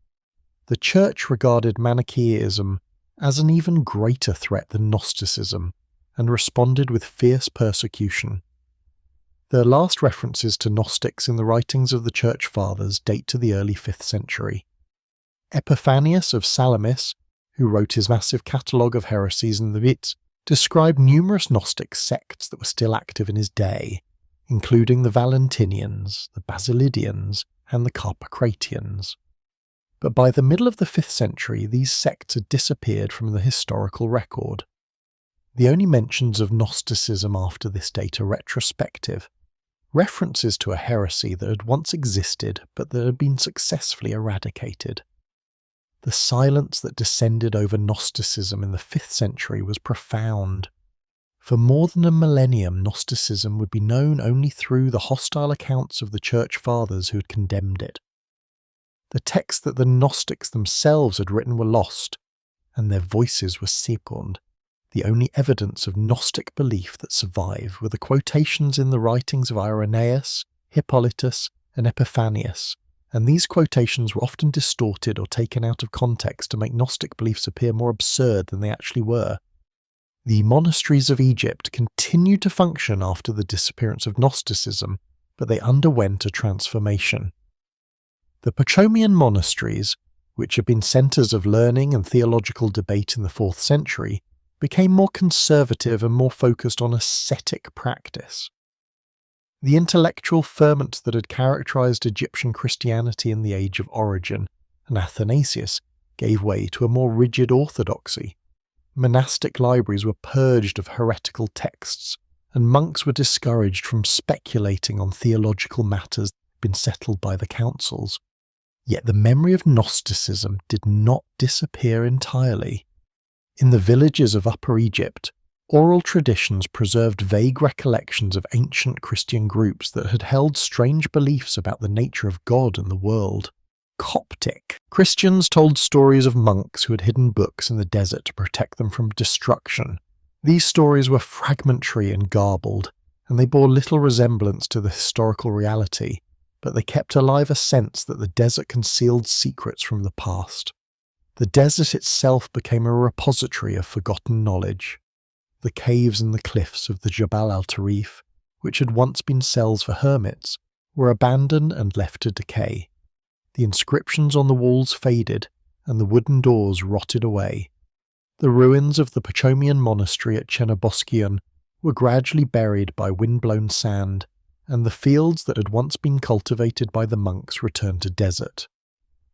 The Church regarded Manichaeism as an even greater threat than Gnosticism and responded with fierce persecution. The last references to Gnostics in the writings of the Church Fathers date to the early 5th century. Epiphanius of Salamis, who wrote his massive catalogue of heresies in the Vit, described numerous Gnostic sects that were still active in his day, including the Valentinians, the Basilidians, and the Carpocratians. But by the middle of the 5th century, these sects had disappeared from the historical record. The only mentions of Gnosticism after this date are retrospective, references to a heresy that had once existed but that had been successfully eradicated. The silence that descended over Gnosticism in the 5th century was profound. For more than a millennium, Gnosticism would be known only through the hostile accounts of the Church Fathers who had condemned it. The texts that the Gnostics themselves had written were lost, and their voices were sequenced. The only evidence of Gnostic belief that survived were the quotations in the writings of Irenaeus, Hippolytus, and Epiphanius, and these quotations were often distorted or taken out of context to make Gnostic beliefs appear more absurd than they actually were. The monasteries of Egypt continued to function after the disappearance of Gnosticism, but they underwent a transformation. The Pachomian monasteries, which had been centres of learning and theological debate in the 4th century, became more conservative and more focused on ascetic practice. The intellectual ferment that had characterized Egyptian Christianity in the Age of Origen and Athanasius gave way to a more rigid orthodoxy. Monastic libraries were purged of heretical texts, and monks were discouraged from speculating on theological matters that had been settled by the councils. Yet the memory of Gnosticism did not disappear entirely. In the villages of Upper Egypt, oral traditions preserved vague recollections of ancient Christian groups that had held strange beliefs about the nature of God and the world. Coptic Christians told stories of monks who had hidden books in the desert to protect them from destruction. These stories were fragmentary and garbled, and they bore little resemblance to the historical reality, but they kept alive a sense that the desert concealed secrets from the past. The desert itself became a repository of forgotten knowledge. The caves and the cliffs of the Jabal al-Tarif, which had once been cells for hermits, were abandoned and left to decay. The inscriptions on the walls faded, and the wooden doors rotted away. The ruins of the Pachomian monastery at Chenoboskion were gradually buried by wind-blown sand, and the fields that had once been cultivated by the monks returned to desert.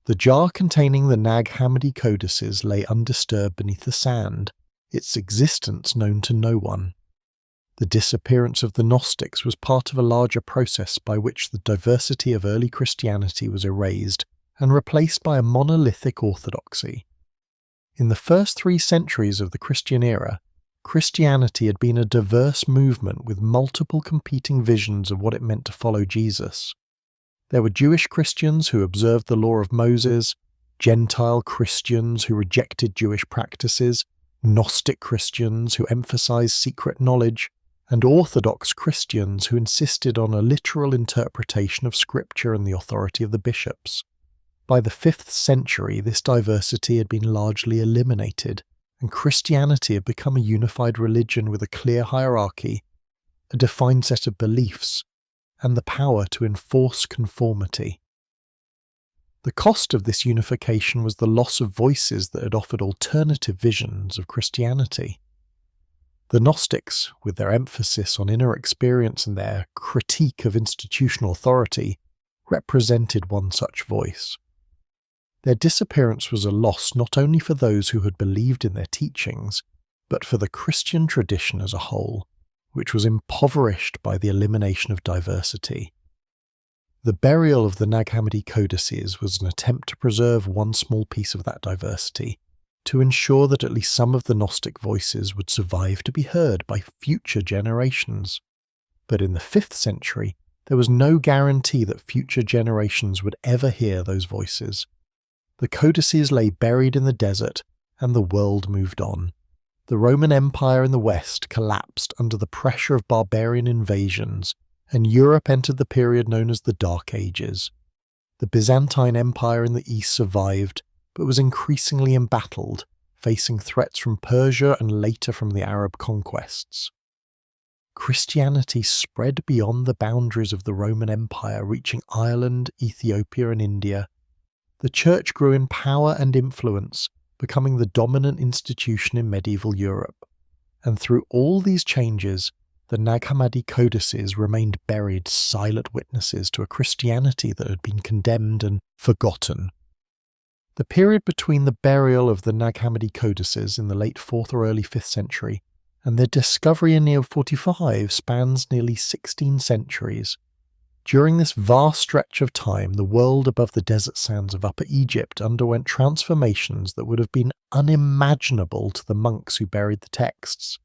The jar containing the Nag Hammadi codices lay undisturbed beneath the sand, its existence known to no one. The disappearance of the Gnostics was part of a larger process by which the diversity of early Christianity was erased and replaced by a monolithic orthodoxy. In the first 3 centuries of the Christian era, Christianity had been a diverse movement with multiple competing visions of what it meant to follow Jesus. There were Jewish Christians who observed the law of Moses, Gentile Christians who rejected Jewish practices, Gnostic Christians who emphasized secret knowledge, and Orthodox Christians who insisted on a literal interpretation of Scripture and the authority of the bishops. By the 5th century, this diversity had been largely eliminated, and Christianity had become a unified religion with a clear hierarchy, a defined set of beliefs, and the power to enforce conformity. The cost of this unification was the loss of voices that had offered alternative visions of Christianity. The Gnostics, with their emphasis on inner experience and their critique of institutional authority, represented one such voice. Their disappearance was a loss not only for those who had believed in their teachings, but for the Christian tradition as a whole, which was impoverished by the elimination of diversity. The burial of the Nag Hammadi codices was an attempt to preserve one small piece of that diversity, to ensure that at least some of the Gnostic voices would survive to be heard by future generations. But in the 5th century, there was no guarantee that future generations would ever hear those voices. The codices lay buried in the desert, and the world moved on. The Roman Empire in the West collapsed under the pressure of barbarian invasions, and Europe entered the period known as the Dark Ages. The Byzantine Empire in the East survived, but was increasingly embattled, facing threats from Persia and later from the Arab conquests. Christianity spread beyond the boundaries of the Roman Empire, reaching Ireland, Ethiopia, and India. The Church grew in power and influence, becoming the dominant institution in medieval Europe. And through all these changes, the Nag Hammadi codices remained buried silent witnesses to a Christianity that had been condemned and forgotten. The period between the burial of the Nag Hammadi codices in the late 4th or early 5th century and their discovery in 1045 spans nearly 16 centuries. During this vast stretch of time, the world above the desert sands of Upper Egypt underwent transformations that would have been unimaginable to the monks who buried the texts.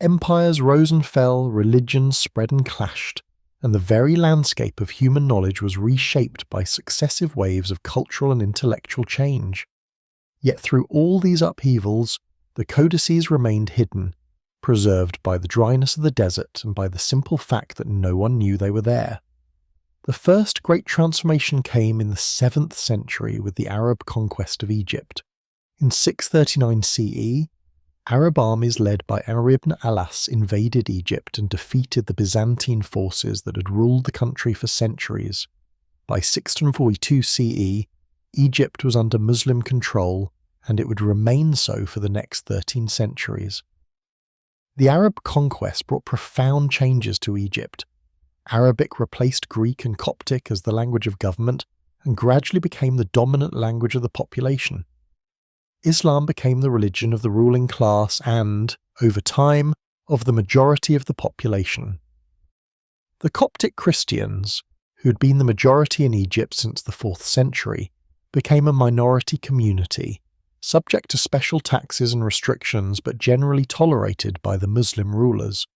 Empires rose and fell, religions spread and clashed, and the very landscape of human knowledge was reshaped by successive waves of cultural and intellectual change. Yet through all these upheavals, the codices remained hidden, preserved by the dryness of the desert and by the simple fact that no one knew they were there. The first great transformation came in the 7th century with the Arab conquest of Egypt. In 639 CE, Arab armies led by Amr ibn Alas invaded Egypt and defeated the Byzantine forces that had ruled the country for centuries. By 642 CE, Egypt was under Muslim control, and it would remain so for the next 13 centuries. The Arab conquest brought profound changes to Egypt. Arabic replaced Greek and Coptic as the language of government and gradually became the dominant language of the population. Islam became the religion of the ruling class and, over time, of the majority of the population. The Coptic Christians, who had been the majority in Egypt since the 4th century, became a minority community, subject to special taxes and restrictions but generally tolerated by the Muslim rulers.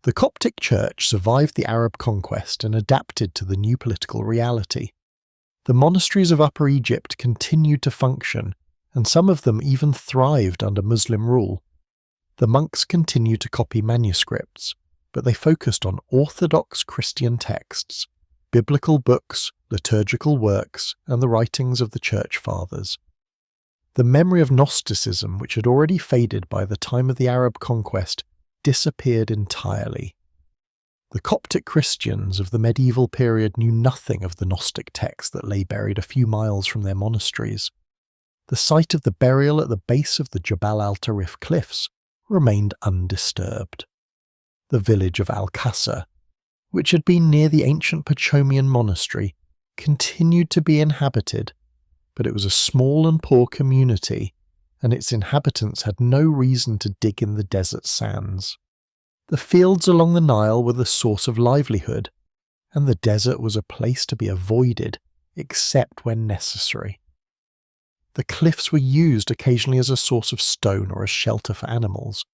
The Coptic Church survived the Arab conquest and adapted to the new political reality. The monasteries of Upper Egypt continued to function, and some of them even thrived under Muslim rule. The monks continued to copy manuscripts, but they focused on orthodox Christian texts, biblical books, liturgical works, and the writings of the Church Fathers. The memory of Gnosticism, which had already faded by the time of the Arab conquest, disappeared entirely. The Coptic Christians of the medieval period knew nothing of the Gnostic texts that lay buried a few miles from their monasteries. The site of the burial at the base of the Jabal al-Tarif cliffs remained undisturbed. The village of Al-Qasr, which had been near the ancient Pachomian monastery, continued to be inhabited, but it was a small and poor community, and its inhabitants had no reason to dig in the desert sands. The fields along the Nile were the source of livelihood, and the desert was a place to be avoided, except when necessary. The cliffs were used occasionally as a source of stone or a shelter for animals,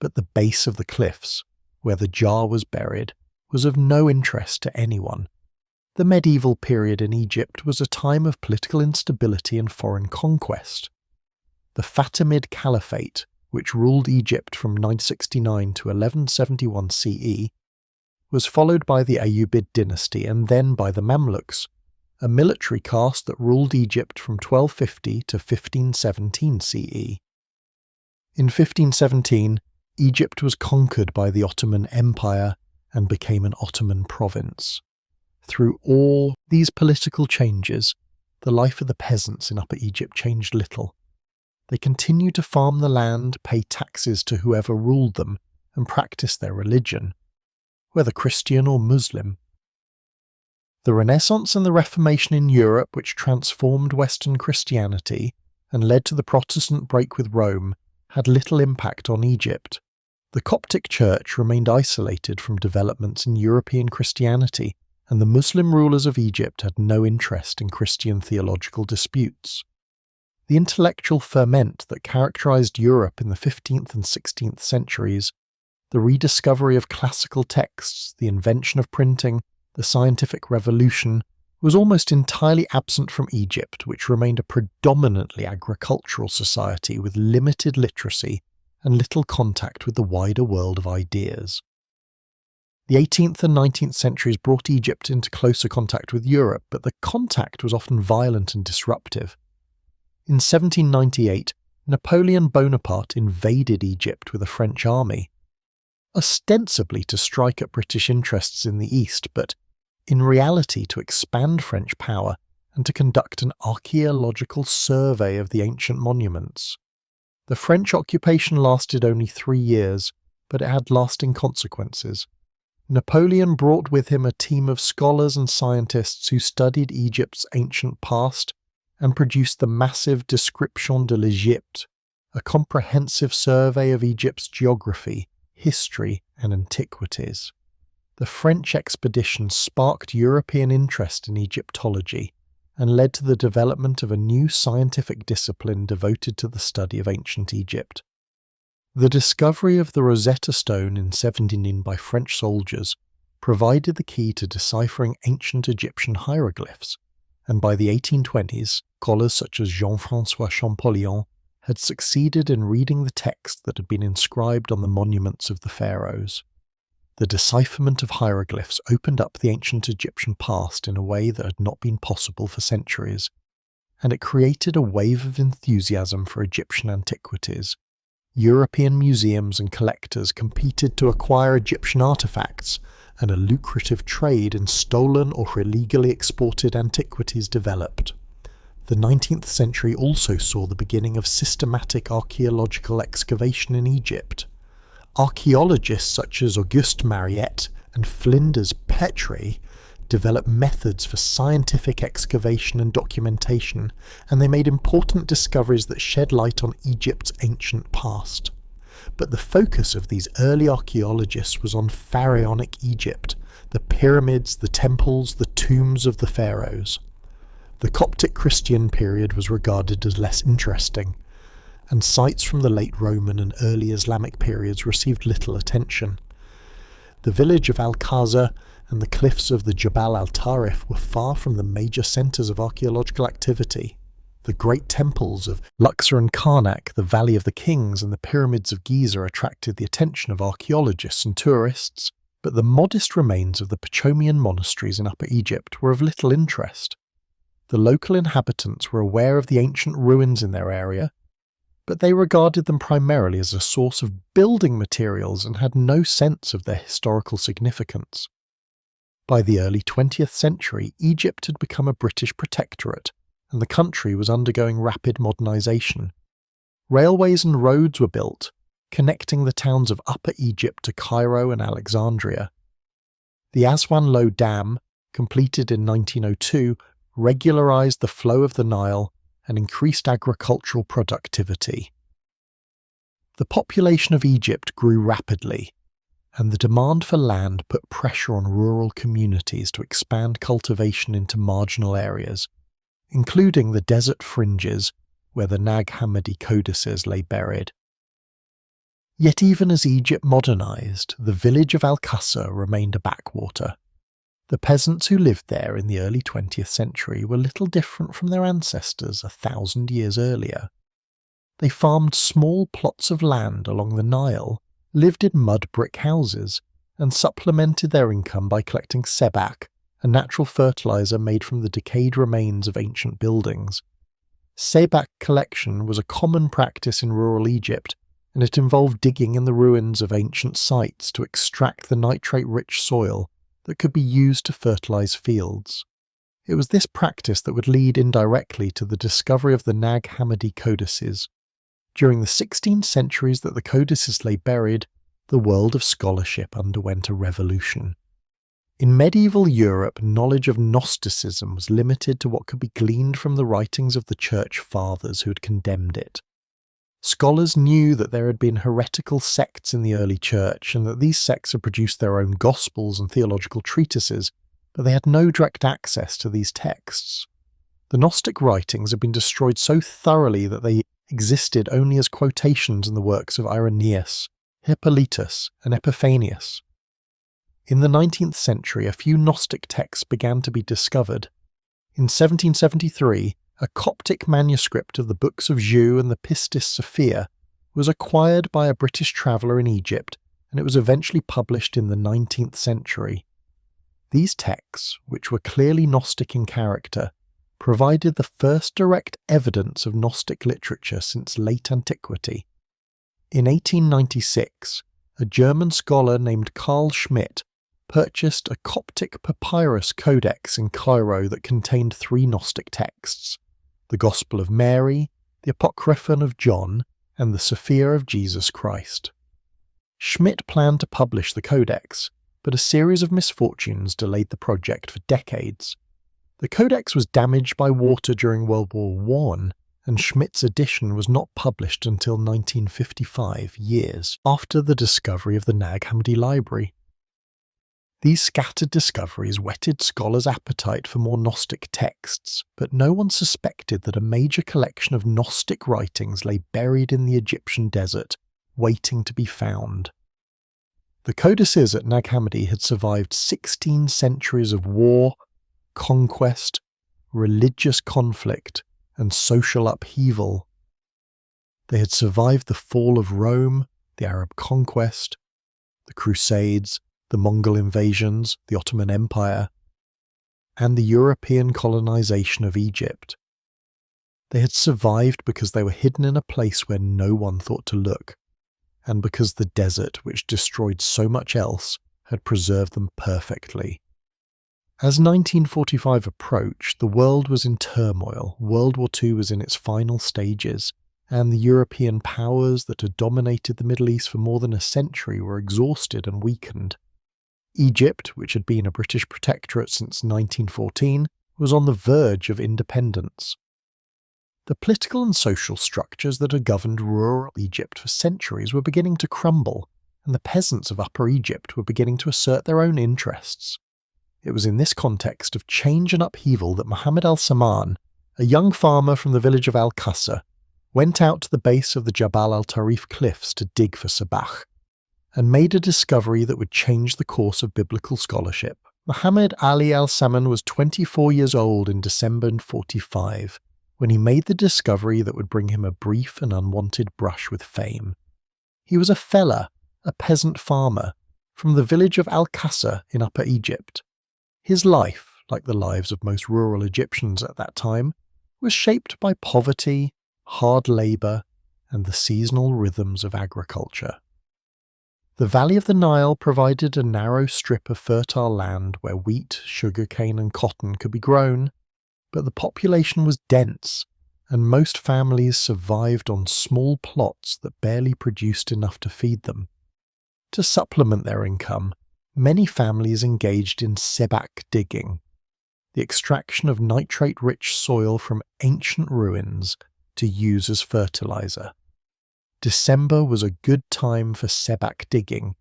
but the base of the cliffs, where the jar was buried, was of no interest to anyone. The medieval period in Egypt was a time of political instability and foreign conquest. The Fatimid Caliphate, which ruled Egypt from 969 to 1171 CE, was followed by the Ayyubid dynasty and then by the Mamluks, a military caste that ruled Egypt from 1250 to 1517 CE. In 1517, Egypt was conquered by the Ottoman Empire and became an Ottoman province. Through all these political changes, the life of the peasants in Upper Egypt changed little. They continued to farm the land, pay taxes to whoever ruled them, and practice their religion, whether Christian or Muslim. The Renaissance and the Reformation in Europe, which transformed Western Christianity and led to the Protestant break with Rome, had little impact on Egypt. The Coptic Church remained isolated from developments in European Christianity, and the Muslim rulers of Egypt had no interest in Christian theological disputes. The intellectual ferment that characterized Europe in the 15th and 16th centuries, the rediscovery of classical texts, the invention of printing, the scientific revolution, was almost entirely absent from Egypt, which remained a predominantly agricultural society with limited literacy and little contact with the wider world of ideas. The 18th and 19th centuries brought Egypt into closer contact with Europe, but the contact was often violent and disruptive. In 1798, Napoleon Bonaparte invaded Egypt with a French army, ostensibly to strike at British interests in the East, but in reality to expand French power and to conduct an archaeological survey of the ancient monuments. The French occupation lasted only 3 years, but it had lasting consequences. Napoleon brought with him a team of scholars and scientists who studied Egypt's ancient past and produced the massive Description de l'Égypte, a comprehensive survey of Egypt's geography, history, and antiquities. The French expedition sparked European interest in Egyptology and led to the development of a new scientific discipline devoted to the study of ancient Egypt. The discovery of the Rosetta Stone in 1709 by French soldiers provided the key to deciphering ancient Egyptian hieroglyphs, and by the 1820s, scholars such as Jean-François Champollion had succeeded in reading the text that had been inscribed on the monuments of the pharaohs. The decipherment of hieroglyphs opened up the ancient Egyptian past in a way that had not been possible for centuries, and it created a wave of enthusiasm for Egyptian antiquities. European museums and collectors competed to acquire Egyptian artifacts, and a lucrative trade in stolen or illegally exported antiquities developed. The 19th century also saw the beginning of systematic archaeological excavation in Egypt. Archaeologists such as Auguste Mariette and Flinders Petrie developed methods for scientific excavation and documentation, and they made important discoveries that shed light on Egypt's ancient past. But the focus of these early archaeologists was on pharaonic Egypt, the pyramids, the temples, the tombs of the pharaohs. The Coptic Christian period was regarded as less interesting, and sites from the late Roman and early Islamic periods received little attention. The village of Al-Qaza and the cliffs of the Jabal al-Tarif were far from the major centres of archaeological activity. The great temples of Luxor and Karnak, the Valley of the Kings, and the pyramids of Giza attracted the attention of archaeologists and tourists, but the modest remains of the Pachomian monasteries in Upper Egypt were of little interest. The local inhabitants were aware of the ancient ruins in their area, but they regarded them primarily as a source of building materials and had no sense of their historical significance. By the early 20th century, Egypt had become a British protectorate, and the country was undergoing rapid modernisation. Railways and roads were built, connecting the towns of Upper Egypt to Cairo and Alexandria. The Aswan Low Dam, completed in 1902, regularised the flow of the Nile and increased agricultural productivity. The population of Egypt grew rapidly, and the demand for land put pressure on rural communities to expand cultivation into marginal areas, including the desert fringes where the Nag Hammadi codices lay buried. Yet even as Egypt modernised, the village of Al-Qasr remained a backwater. The peasants who lived there in the early 20th century were little different from their ancestors 1,000 years earlier. They farmed small plots of land along the Nile, lived in mud brick houses, and supplemented their income by collecting sebak, a natural fertilizer made from the decayed remains of ancient buildings. Sebak collection was a common practice in rural Egypt, and it involved digging in the ruins of ancient sites to extract the nitrate-rich soil that could be used to fertilize fields. It was this practice that would lead indirectly to the discovery of the Nag Hammadi codices. During the 16 centuries that the codices lay buried, the world of scholarship underwent a revolution. In medieval Europe, knowledge of Gnosticism was limited to what could be gleaned from the writings of the Church Fathers who had condemned it. Scholars knew that there had been heretical sects in the early Church and that these sects had produced their own Gospels and theological treatises, but they had no direct access to these texts. The Gnostic writings had been destroyed so thoroughly that they existed only as quotations in the works of Irenaeus, Hippolytus, and Epiphanius. In the 19th century, a few Gnostic texts began to be discovered. In 1773, a Coptic manuscript of the Books of Jeu and the Pistis Sophia was acquired by a British traveller in Egypt, and it was eventually published in the 19th century. These texts, which were clearly Gnostic in character, provided the first direct evidence of Gnostic literature since late antiquity. In 1896, a German scholar named Carl Schmidt purchased a Coptic papyrus codex in Cairo that contained 3 Gnostic texts: the Gospel of Mary, the Apocryphon of John, and the Sophia of Jesus Christ. Schmidt planned to publish the codex, but a series of misfortunes delayed the project for decades. The codex was damaged by water during World War I, and Schmidt's edition was not published until 1955, years after the discovery of the Nag Hammadi library. These scattered discoveries whetted scholars' appetite for more Gnostic texts, but no one suspected that a major collection of Gnostic writings lay buried in the Egyptian desert, waiting to be found. The codices at Nag Hammadi had survived 16 centuries of war, conquest, religious conflict, and social upheaval. They had survived the fall of Rome, the Arab conquest, the Crusades, the Mongol invasions, the Ottoman Empire, and the European colonization of Egypt. They had survived because they were hidden in a place where no one thought to look, and because the desert, which destroyed so much else, had preserved them perfectly. As 1945 approached, the world was in turmoil. World War II was in its final stages, and the European powers that had dominated the Middle East for more than a century were exhausted and weakened. Egypt, which had been a British protectorate since 1914, was on the verge of independence. The political and social structures that had governed rural Egypt for centuries were beginning to crumble, and the peasants of Upper Egypt were beginning to assert their own interests. It was in this context of change and upheaval that Muhammad al-Saman, a young farmer from the village of Al-Qasr, went out to the base of the Jabal al-Tarif cliffs to dig for Sabach, and made a discovery that would change the course of biblical scholarship. Muhammad Ali al-Saman was 24 years old in December 45, when he made the discovery that would bring him a brief and unwanted brush with fame. He was a fellah, a peasant farmer, from the village of Al-Qasr in Upper Egypt. His life, like the lives of most rural Egyptians at that time, was shaped by poverty, hard labour, and the seasonal rhythms of agriculture. The valley of the Nile provided a narrow strip of fertile land where wheat, sugarcane, and cotton could be grown, but the population was dense, and most families survived on small plots that barely produced enough to feed them. To supplement their income, many families engaged in sebak digging, the extraction of nitrate-rich soil from ancient ruins to use as fertilizer. December was a good time for sebak digging.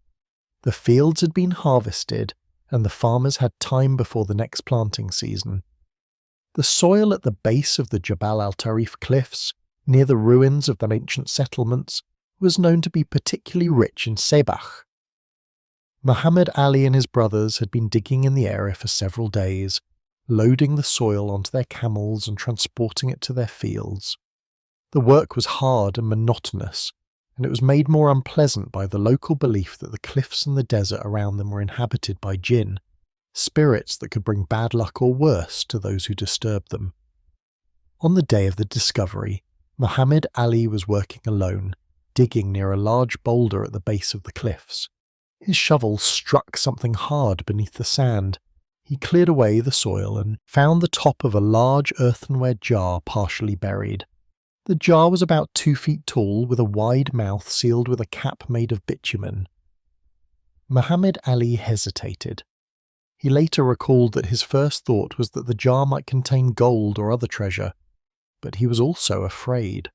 The fields had been harvested, and the farmers had time before the next planting season. The soil at the base of the Jabal al-Tarif cliffs, near the ruins of the ancient settlements, was known to be particularly rich in sebach. Muhammad Ali and his brothers had been digging in the area for several days, loading the soil onto their camels and transporting it to their fields. The work was hard and monotonous, and it was made more unpleasant by the local belief that the cliffs and the desert around them were inhabited by jinn, spirits that could bring bad luck or worse to those who disturbed them. On the day of the discovery, Muhammad Ali was working alone, digging near a large boulder at the base of the cliffs. His shovel struck something hard beneath the sand. He cleared away the soil and found the top of a large earthenware jar partially buried. The jar was about 2 feet tall, with a wide mouth sealed with a cap made of bitumen. Muhammad Ali hesitated. He later recalled that his first thought was that the jar might contain gold or other treasure, but he was also afraid.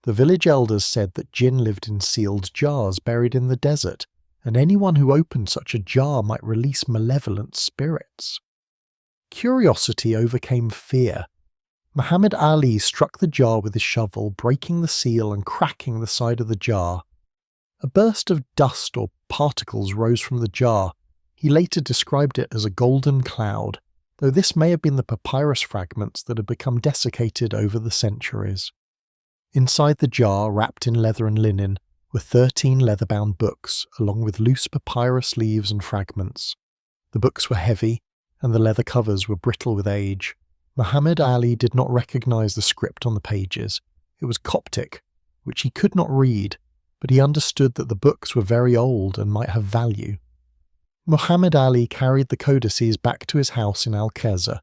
The village elders said that jinn lived in sealed jars buried in the desert, and anyone who opened such a jar might release malevolent spirits. Curiosity overcame fear. Muhammad Ali struck the jar with his shovel, breaking the seal and cracking the side of the jar. A burst of dust or particles rose from the jar. He later described it as a golden cloud, though this may have been the papyrus fragments that had become desiccated over the centuries. Inside the jar, wrapped in leather and linen, were 13 leather-bound books, along with loose papyrus leaves and fragments. The books were heavy, and the leather covers were brittle with age. Muhammad Ali did not recognize the script on the pages. It was Coptic, which he could not read, but he understood that the books were very old and might have value. Muhammad Ali carried the codices back to his house in Al-Qaza,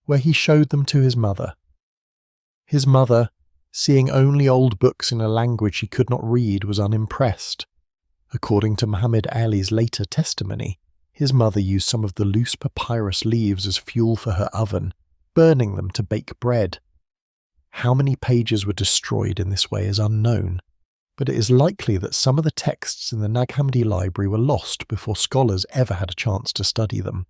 where he showed them to his mother. His mother, seeing only old books in a language he could not read, was unimpressed. According to Muhammad Ali's later testimony, his mother used some of the loose papyrus leaves as fuel for her oven, burning them to bake bread. How many pages were destroyed in this way is unknown, but it is likely that some of the texts in the Nag Hammadi library were lost before scholars ever had a chance to study them.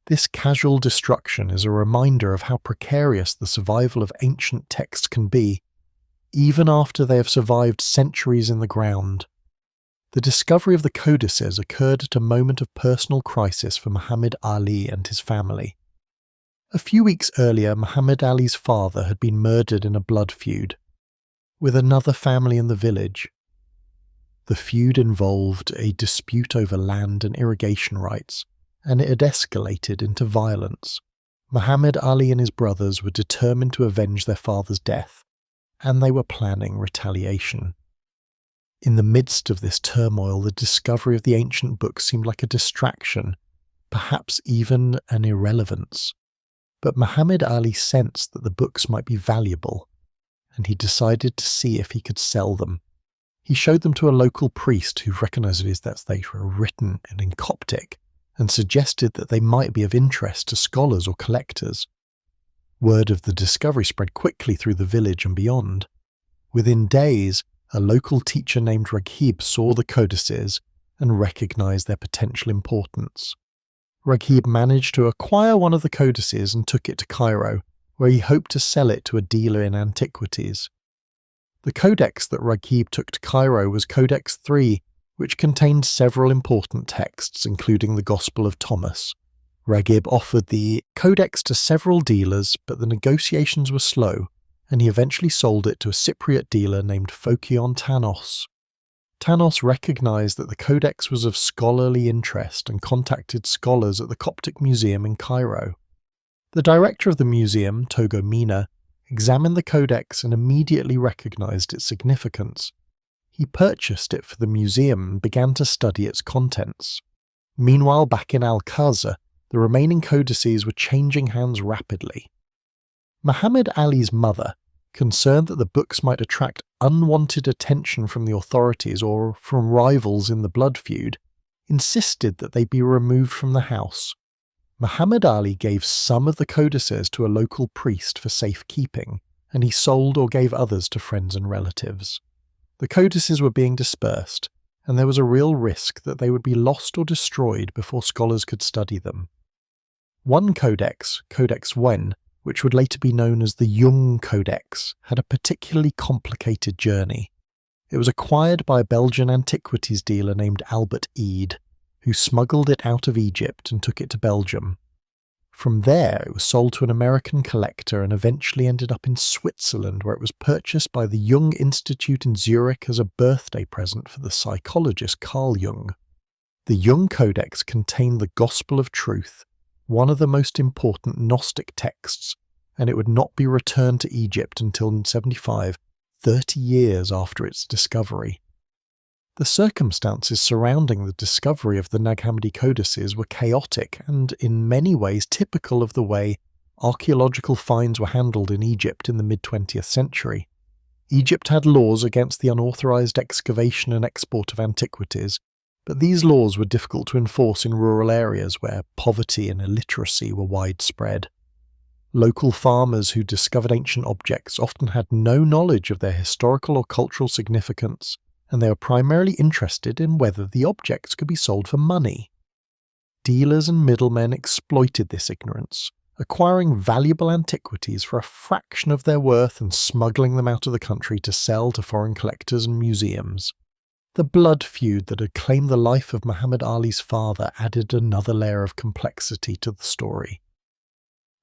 This casual destruction is a reminder of how precarious the survival of ancient texts can be, even after they have survived centuries in the ground. The discovery of the codices occurred at a moment of personal crisis for Muhammad Ali and his family. A few weeks earlier, Muhammad Ali's father had been murdered in a blood feud with another family in the village. The feud involved a dispute over land and irrigation rights, and it had escalated into violence. Muhammad Ali and his brothers were determined to avenge their father's death, and they were planning retaliation. In the midst of this turmoil, the discovery of the ancient books seemed like a distraction, perhaps even an irrelevance. But Muhammad Ali sensed that the books might be valuable, and he decided to see if he could sell them. He showed them to a local priest who recognized that they were written in Coptic, and suggested that they might be of interest to scholars or collectors. Word of the discovery spread quickly through the village and beyond. Within days, a local teacher named Raghib saw the codices and recognized their potential importance. Raghib managed to acquire one of the codices and took it to Cairo, where he hoped to sell it to a dealer in antiquities. The codex that Raghib took to Cairo was Codex III, which contained several important texts, including the Gospel of Thomas. Raghib offered the codex to several dealers, but the negotiations were slow, and he eventually sold it to a Cypriot dealer named Phokion Tanos. Tanos recognized that the codex was of scholarly interest and contacted scholars at the Coptic Museum in Cairo. The director of the museum, Togo Mina, examined the codex and immediately recognized its significance. He purchased it for the museum and began to study its contents. Meanwhile, back in Al-Qaza, the remaining codices were changing hands rapidly. Muhammad Ali's mother, concerned that the books might attract unwanted attention from the authorities or from rivals in the blood feud, insisted that they be removed from the house. Muhammad Ali gave some of the codices to a local priest for safekeeping, and he sold or gave others to friends and relatives. The codices were being dispersed, and there was a real risk that they would be lost or destroyed before scholars could study them. One codex, Codex Wen, which would later be known as the Jung Codex, had a particularly complicated journey. It was acquired by a Belgian antiquities dealer named Albert Ede, who smuggled it out of Egypt and took it to Belgium. From there, it was sold to an American collector and eventually ended up in Switzerland, where it was purchased by the Jung Institute in Zurich as a birthday present for the psychologist Carl Jung. The Jung Codex contained the Gospel of Truth, one of the most important Gnostic texts, and it would not be returned to Egypt until 1975, 30 years after its discovery. The circumstances surrounding the discovery of the Nag Hammadi codices were chaotic and, in many ways, typical of the way archaeological finds were handled in Egypt in the mid-20th century. Egypt had laws against the unauthorized excavation and export of antiquities, but these laws were difficult to enforce in rural areas where poverty and illiteracy were widespread. Local farmers who discovered ancient objects often had no knowledge of their historical or cultural significance, and they were primarily interested in whether the objects could be sold for money. Dealers and middlemen exploited this ignorance, acquiring valuable antiquities for a fraction of their worth and smuggling them out of the country to sell to foreign collectors and museums. The blood feud that had claimed the life of Muhammad Ali's father added another layer of complexity to the story.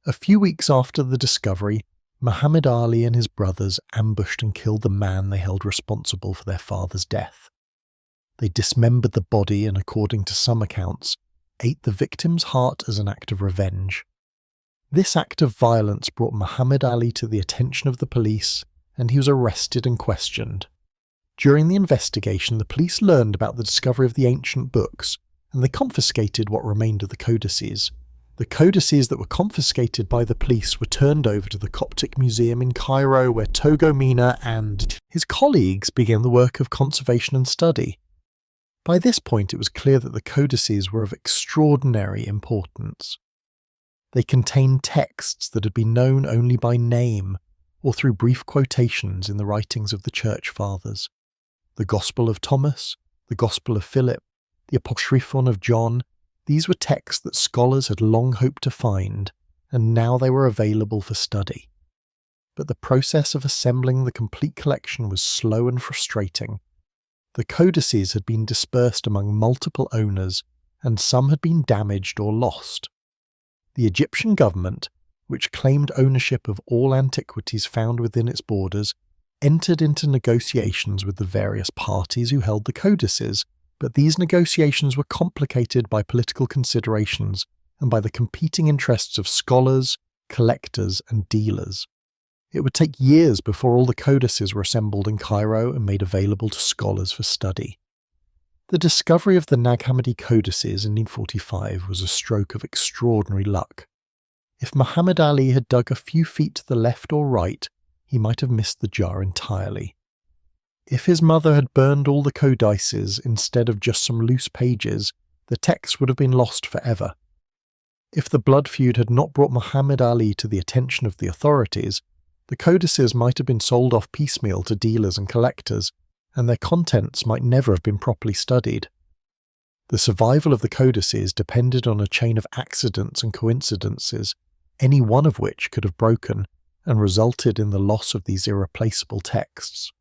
A few weeks after the discovery, Muhammad Ali and his brothers ambushed and killed the man they held responsible for their father's death. They dismembered the body and, according to some accounts, ate the victim's heart as an act of revenge. This act of violence brought Muhammad Ali to the attention of the police, and he was arrested and questioned. During the investigation, the police learned about the discovery of the ancient books, and they confiscated what remained of the codices. The codices that were confiscated by the police were turned over to the Coptic Museum in Cairo, where Togo Mina and his colleagues began the work of conservation and study. By this point, it was clear that the codices were of extraordinary importance. They contained texts that had been known only by name or through brief quotations in the writings of the Church Fathers. The Gospel of Thomas, the Gospel of Philip, the Apocryphon of John, these were texts that scholars had long hoped to find, and now they were available for study. But the process of assembling the complete collection was slow and frustrating. The codices had been dispersed among multiple owners, and some had been damaged or lost. The Egyptian government, which claimed ownership of all antiquities found within its borders, entered into negotiations with the various parties who held the codices, but these negotiations were complicated by political considerations and by the competing interests of scholars, collectors, and dealers. It would take years before all the codices were assembled in Cairo and made available to scholars for study. The discovery of the Nag Hammadi codices in 1945 was a stroke of extraordinary luck. If Muhammad Ali had dug a few feet to the left or right, he might have missed the jar entirely. If his mother had burned all the codices instead of just some loose pages, the text would have been lost forever. If the blood feud had not brought Muhammad Ali to the attention of the authorities, the codices might have been sold off piecemeal to dealers and collectors, and their contents might never have been properly studied. The survival of the codices depended on a chain of accidents and coincidences, any one of which could have broken and resulted in the loss of these irreplaceable texts.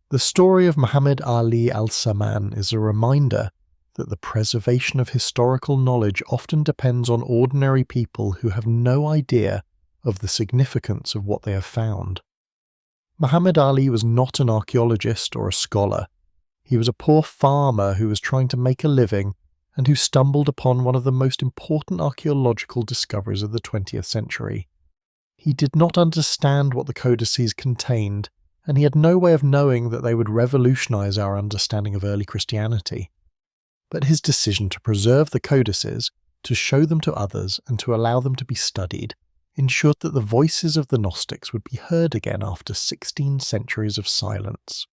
The story of Muhammad Ali al-Saman is a reminder that the preservation of historical knowledge often depends on ordinary people who have no idea of the significance of what they have found. Muhammad Ali was not an archaeologist or a scholar. He was a poor farmer who was trying to make a living and who stumbled upon one of the most important archaeological discoveries of the 20th century. He did not understand what the codices contained, and he had no way of knowing that they would revolutionize our understanding of early Christianity. But his decision to preserve the codices, to show them to others, and to allow them to be studied, ensured that the voices of the Gnostics would be heard again after 16 centuries of silence.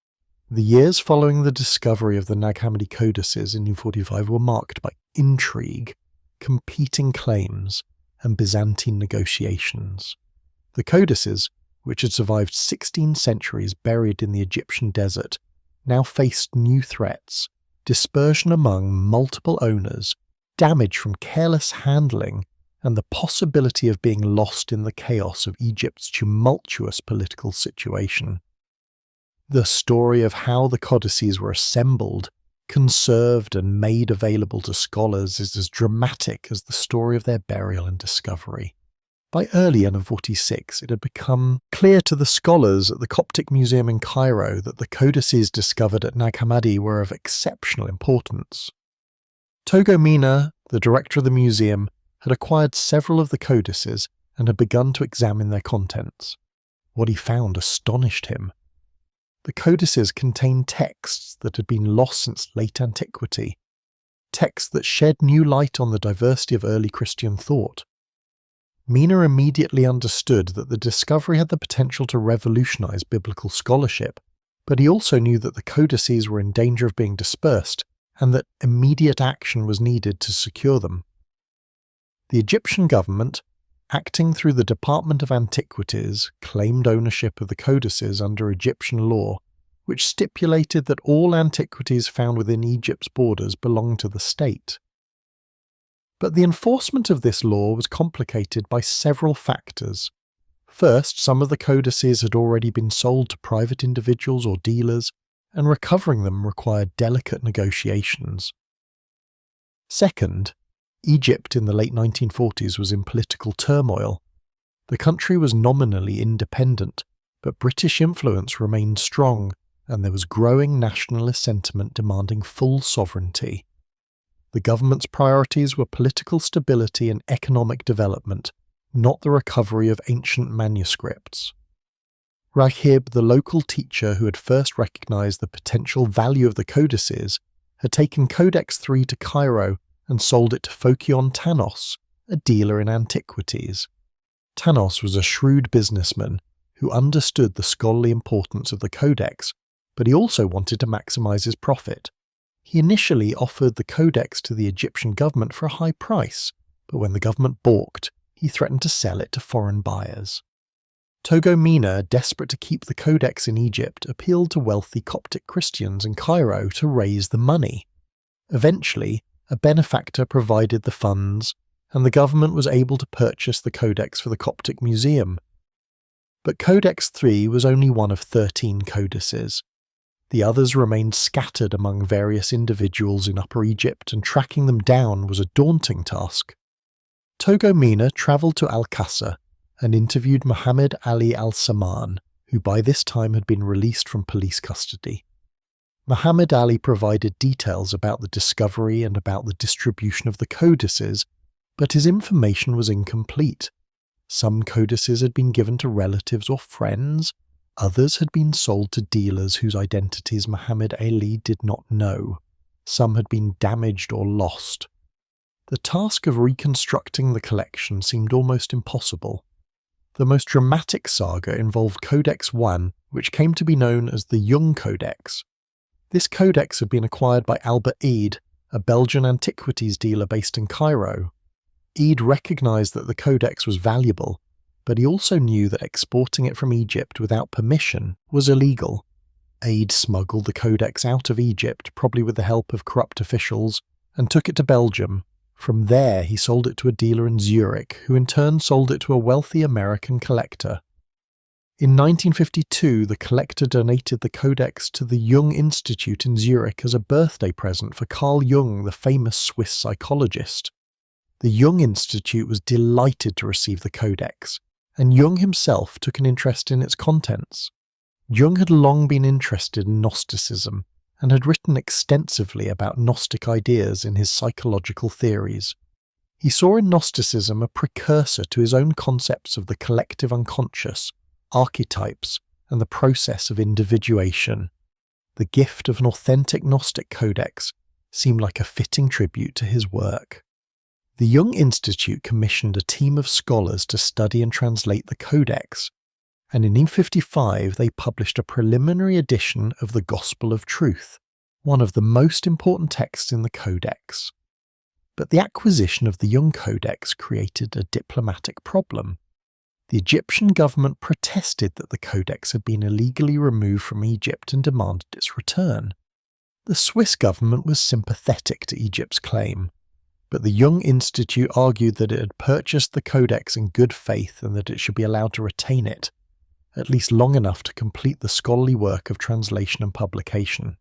The years following the discovery of the Nag Hammadi codices in 1945 were marked by intrigue, competing claims, and Byzantine negotiations. The codices, which had survived 16 centuries buried in the Egyptian desert, now faced new threats: dispersion among multiple owners, damage from careless handling, and the possibility of being lost in the chaos of Egypt's tumultuous political situation. The story of how the codices were assembled, conserved, and made available to scholars is as dramatic as the story of their burial and discovery. By early 1946, it had become clear to the scholars at the Coptic Museum in Cairo that the codices discovered at Nag Hammadi were of exceptional importance. Togo Mina, the director of the museum, had acquired several of the codices and had begun to examine their contents. What he found astonished him. The codices contained texts that had been lost since late antiquity, texts that shed new light on the diversity of early Christian thought. Mina immediately understood that the discovery had the potential to revolutionize biblical scholarship, but he also knew that the codices were in danger of being dispersed and that immediate action was needed to secure them. The Egyptian government, acting through the Department of Antiquities, claimed ownership of the codices under Egyptian law, which stipulated that all antiquities found within Egypt's borders belonged to the state. But the enforcement of this law was complicated by several factors. First, some of the codices had already been sold to private individuals or dealers, and recovering them required delicate negotiations. Second, Egypt in the late 1940s was in political turmoil. The country was nominally independent, but British influence remained strong, and there was growing nationalist sentiment demanding full sovereignty. The government's priorities were political stability and economic development, not the recovery of ancient manuscripts. Raghib, the local teacher who had first recognised the potential value of the codices, had taken Codex III to Cairo and sold it to Phocion Tanos, a dealer in antiquities. Tanos was a shrewd businessman who understood the scholarly importance of the codex, but he also wanted to maximise his profit. He initially offered the codex to the Egyptian government for a high price, but when the government balked, he threatened to sell it to foreign buyers. Togo Mina, desperate to keep the codex in Egypt, appealed to wealthy Coptic Christians in Cairo to raise the money. Eventually, a benefactor provided the funds, and the government was able to purchase the codex for the Coptic Museum. But Codex III was only one of 13 codices. The others remained scattered among various individuals in Upper Egypt, and tracking them down was a daunting task. Togo Mina travelled to Al-Qasr and interviewed Muhammad Ali al-Saman, who by this time had been released from police custody. Muhammad Ali provided details about the discovery and about the distribution of the codices, but his information was incomplete. Some codices had been given to relatives or friends, others had been sold to dealers whose identities Muhammad Ali did not know. Some had been damaged or lost. The task of reconstructing the collection seemed almost impossible. The most dramatic saga involved Codex I, which came to be known as the Young Codex. This codex had been acquired by Albert Eid, a Belgian antiquities dealer based in Cairo. Eid recognised that the codex was valuable, but he also knew that exporting it from Egypt without permission was illegal. Eid smuggled the codex out of Egypt, probably with the help of corrupt officials, and took it to Belgium. From there, he sold it to a dealer in Zurich, who in turn sold it to a wealthy American collector. In 1952, the collector donated the codex to the Jung Institute in Zurich as a birthday present for Carl Jung, the famous Swiss psychologist. The Jung Institute was delighted to receive the codex, and Jung himself took an interest in its contents. Jung had long been interested in Gnosticism, and had written extensively about Gnostic ideas in his psychological theories. He saw in Gnosticism a precursor to his own concepts of the collective unconscious, archetypes, and the process of individuation. The gift of an authentic Gnostic codex seemed like a fitting tribute to his work. The Jung Institute commissioned a team of scholars to study and translate the codex, and in 1955 they published a preliminary edition of the Gospel of Truth, one of the most important texts in the codex. But the acquisition of the Jung Codex created a diplomatic problem. The Egyptian government protested that the codex had been illegally removed from Egypt and demanded its return. The Swiss government was sympathetic to Egypt's claim, but the Jung Institute argued that it had purchased the codex in good faith and that it should be allowed to retain it, at least long enough to complete the scholarly work of translation and publication.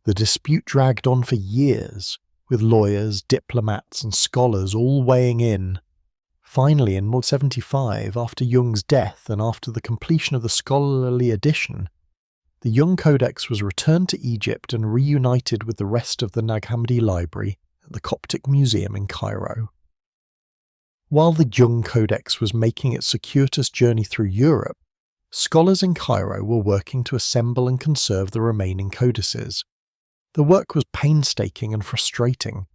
The dispute dragged on for years, with lawyers, diplomats, and scholars all weighing in. Finally, in 1975, after Jung's death and after the completion of the scholarly edition, the Jung Codex was returned to Egypt and reunited with the rest of the Nag Hammadi library at the Coptic Museum in Cairo. While the Jung Codex was making its circuitous journey through Europe, scholars in Cairo were working to assemble and conserve the remaining codices. The work was painstaking and frustrating.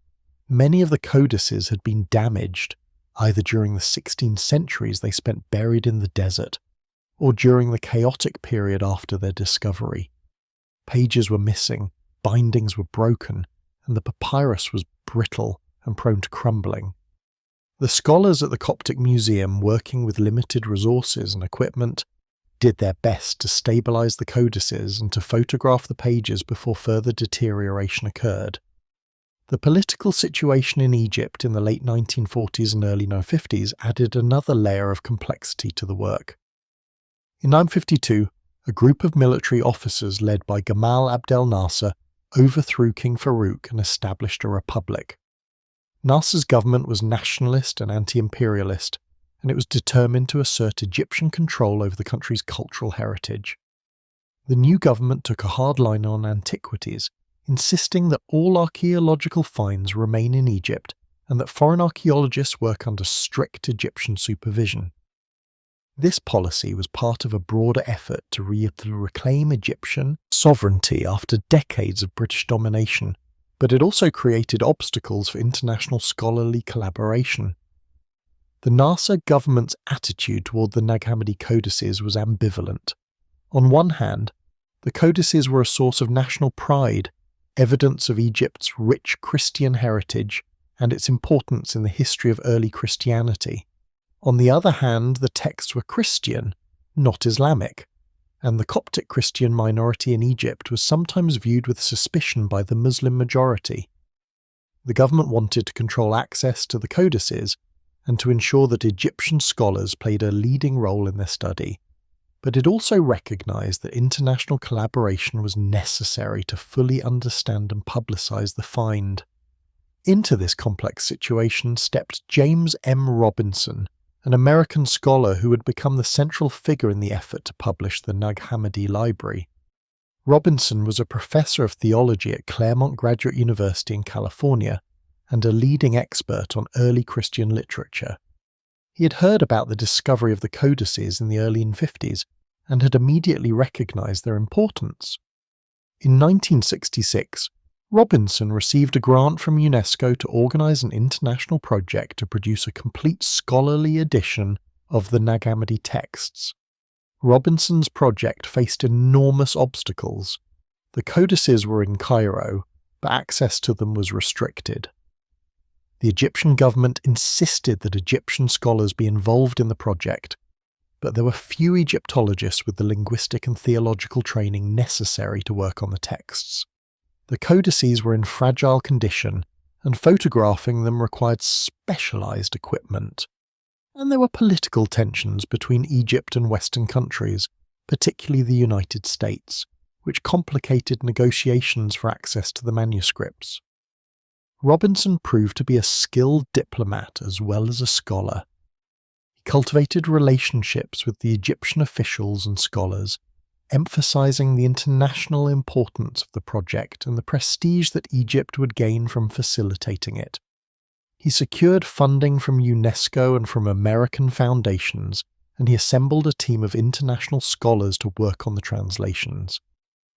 Many of the codices had been damaged, either during the 16 centuries they spent buried in the desert, or during the chaotic period after their discovery. Pages were missing, bindings were broken, and the papyrus was brittle and prone to crumbling. The scholars at the Coptic Museum, working with limited resources and equipment, did their best to stabilise the codices and to photograph the pages before further deterioration occurred. The political situation in Egypt in the late 1940s and early 1950s added another layer of complexity to the work. In 1952, a group of military officers led by Gamal Abdel Nasser overthrew King Farouk and established a republic. Nasser's government was nationalist and anti-imperialist, and it was determined to assert Egyptian control over the country's cultural heritage. The new government took a hard line on antiquities, insisting that all archaeological finds remain in Egypt and that foreign archaeologists work under strict Egyptian supervision. This policy was part of a broader effort to reclaim Egyptian sovereignty after decades of British domination, but it also created obstacles for international scholarly collaboration. The Nasser government's attitude toward the Nag Hammadi codices was ambivalent. On one hand, the codices were a source of national pride, evidence of Egypt's rich Christian heritage and its importance in the history of early Christianity. On the other hand, the texts were Christian, not Islamic, and the Coptic Christian minority in Egypt was sometimes viewed with suspicion by the Muslim majority. The government wanted to control access to the codices and to ensure that Egyptian scholars played a leading role in their study, but it also recognized that international collaboration was necessary to fully understand and publicize the find. Into this complex situation stepped James M. Robinson, an American scholar who would become the central figure in the effort to publish the Nag Hammadi Library. Robinson was a professor of theology at Claremont Graduate University in California and a leading expert on early Christian literature. He had heard about the discovery of the codices in the early 1950s and had immediately recognized their importance. In 1966, Robinson received a grant from UNESCO to organize an international project to produce a complete scholarly edition of the Nag Hammadi texts. Robinson's project faced enormous obstacles. The codices were in Cairo, but access to them was restricted. The Egyptian government insisted that Egyptian scholars be involved in the project, but there were few Egyptologists with the linguistic and theological training necessary to work on the texts. The codices were in fragile condition, and photographing them required specialized equipment. And there were political tensions between Egypt and Western countries, particularly the United States, which complicated negotiations for access to the manuscripts. Robinson proved to be a skilled diplomat as well as a scholar. He cultivated relationships with the Egyptian officials and scholars, emphasizing the international importance of the project and the prestige that Egypt would gain from facilitating it. He secured funding from UNESCO and from American foundations, and he assembled a team of international scholars to work on the translations.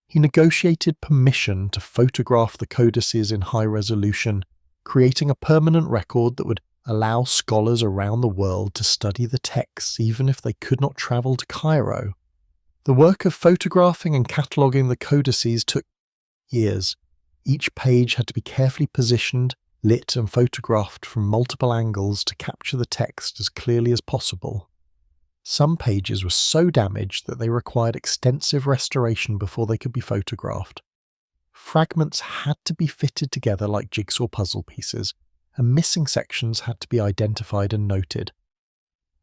He negotiated permission to photograph the codices in high resolution, creating a permanent record that would allow scholars around the world to study the texts even if they could not travel to Cairo. The work of photographing and cataloguing the codices took years. Each page had to be carefully positioned, lit and photographed from multiple angles to capture the text as clearly as possible. Some pages were so damaged that they required extensive restoration before they could be photographed. Fragments had to be fitted together like jigsaw puzzle pieces, and missing sections had to be identified and noted.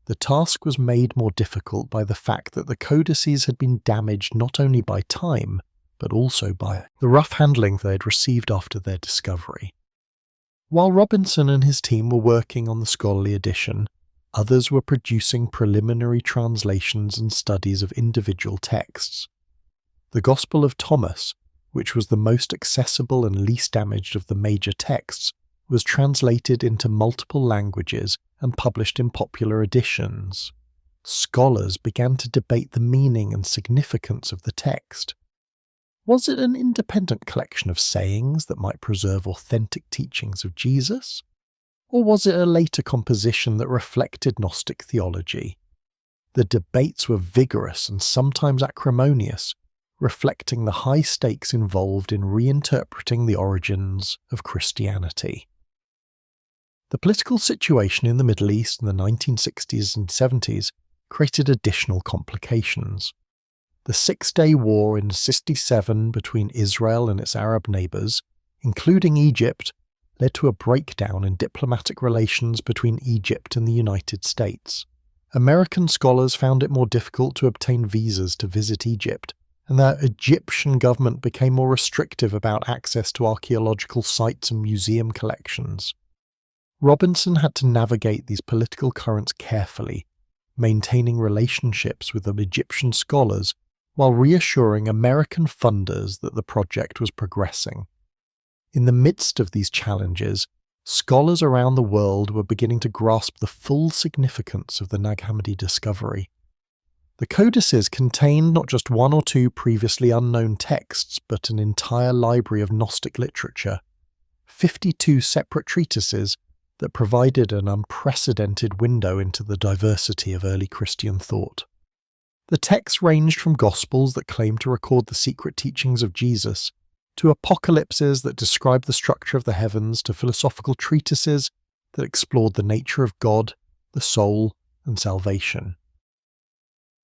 The task was made more difficult by the fact that the codices had been damaged not only by time, but also by the rough handling they had received after their discovery. While Robinson and his team were working on the scholarly edition, others were producing preliminary translations and studies of individual texts. The Gospel of Thomas, which was the most accessible and least damaged of the major texts, was translated into multiple languages and published in popular editions. Scholars began to debate the meaning and significance of the text. Was it an independent collection of sayings that might preserve authentic teachings of Jesus? Or was it a later composition that reflected Gnostic theology? The debates were vigorous and sometimes acrimonious, reflecting the high stakes involved in reinterpreting the origins of Christianity. The political situation in the Middle East in the 1960s and 70s created additional complications. The Six-Day War in 1967 between Israel and its Arab neighbours, including Egypt, led to a breakdown in diplomatic relations between Egypt and the United States. American scholars found it more difficult to obtain visas to visit Egypt, and the Egyptian government became more restrictive about access to archaeological sites and museum collections. Robinson had to navigate these political currents carefully, maintaining relationships with the Egyptian scholars while reassuring American funders that the project was progressing. In the midst of these challenges, scholars around the world were beginning to grasp the full significance of the Nag Hammadi discovery. The codices contained not just one or two previously unknown texts, but an entire library of Gnostic literature, 52 separate treatises that provided an unprecedented window into the diversity of early Christian thought. The texts ranged from Gospels that claimed to record the secret teachings of Jesus, to apocalypses that described the structure of the heavens, to philosophical treatises that explored the nature of God, the soul, and salvation.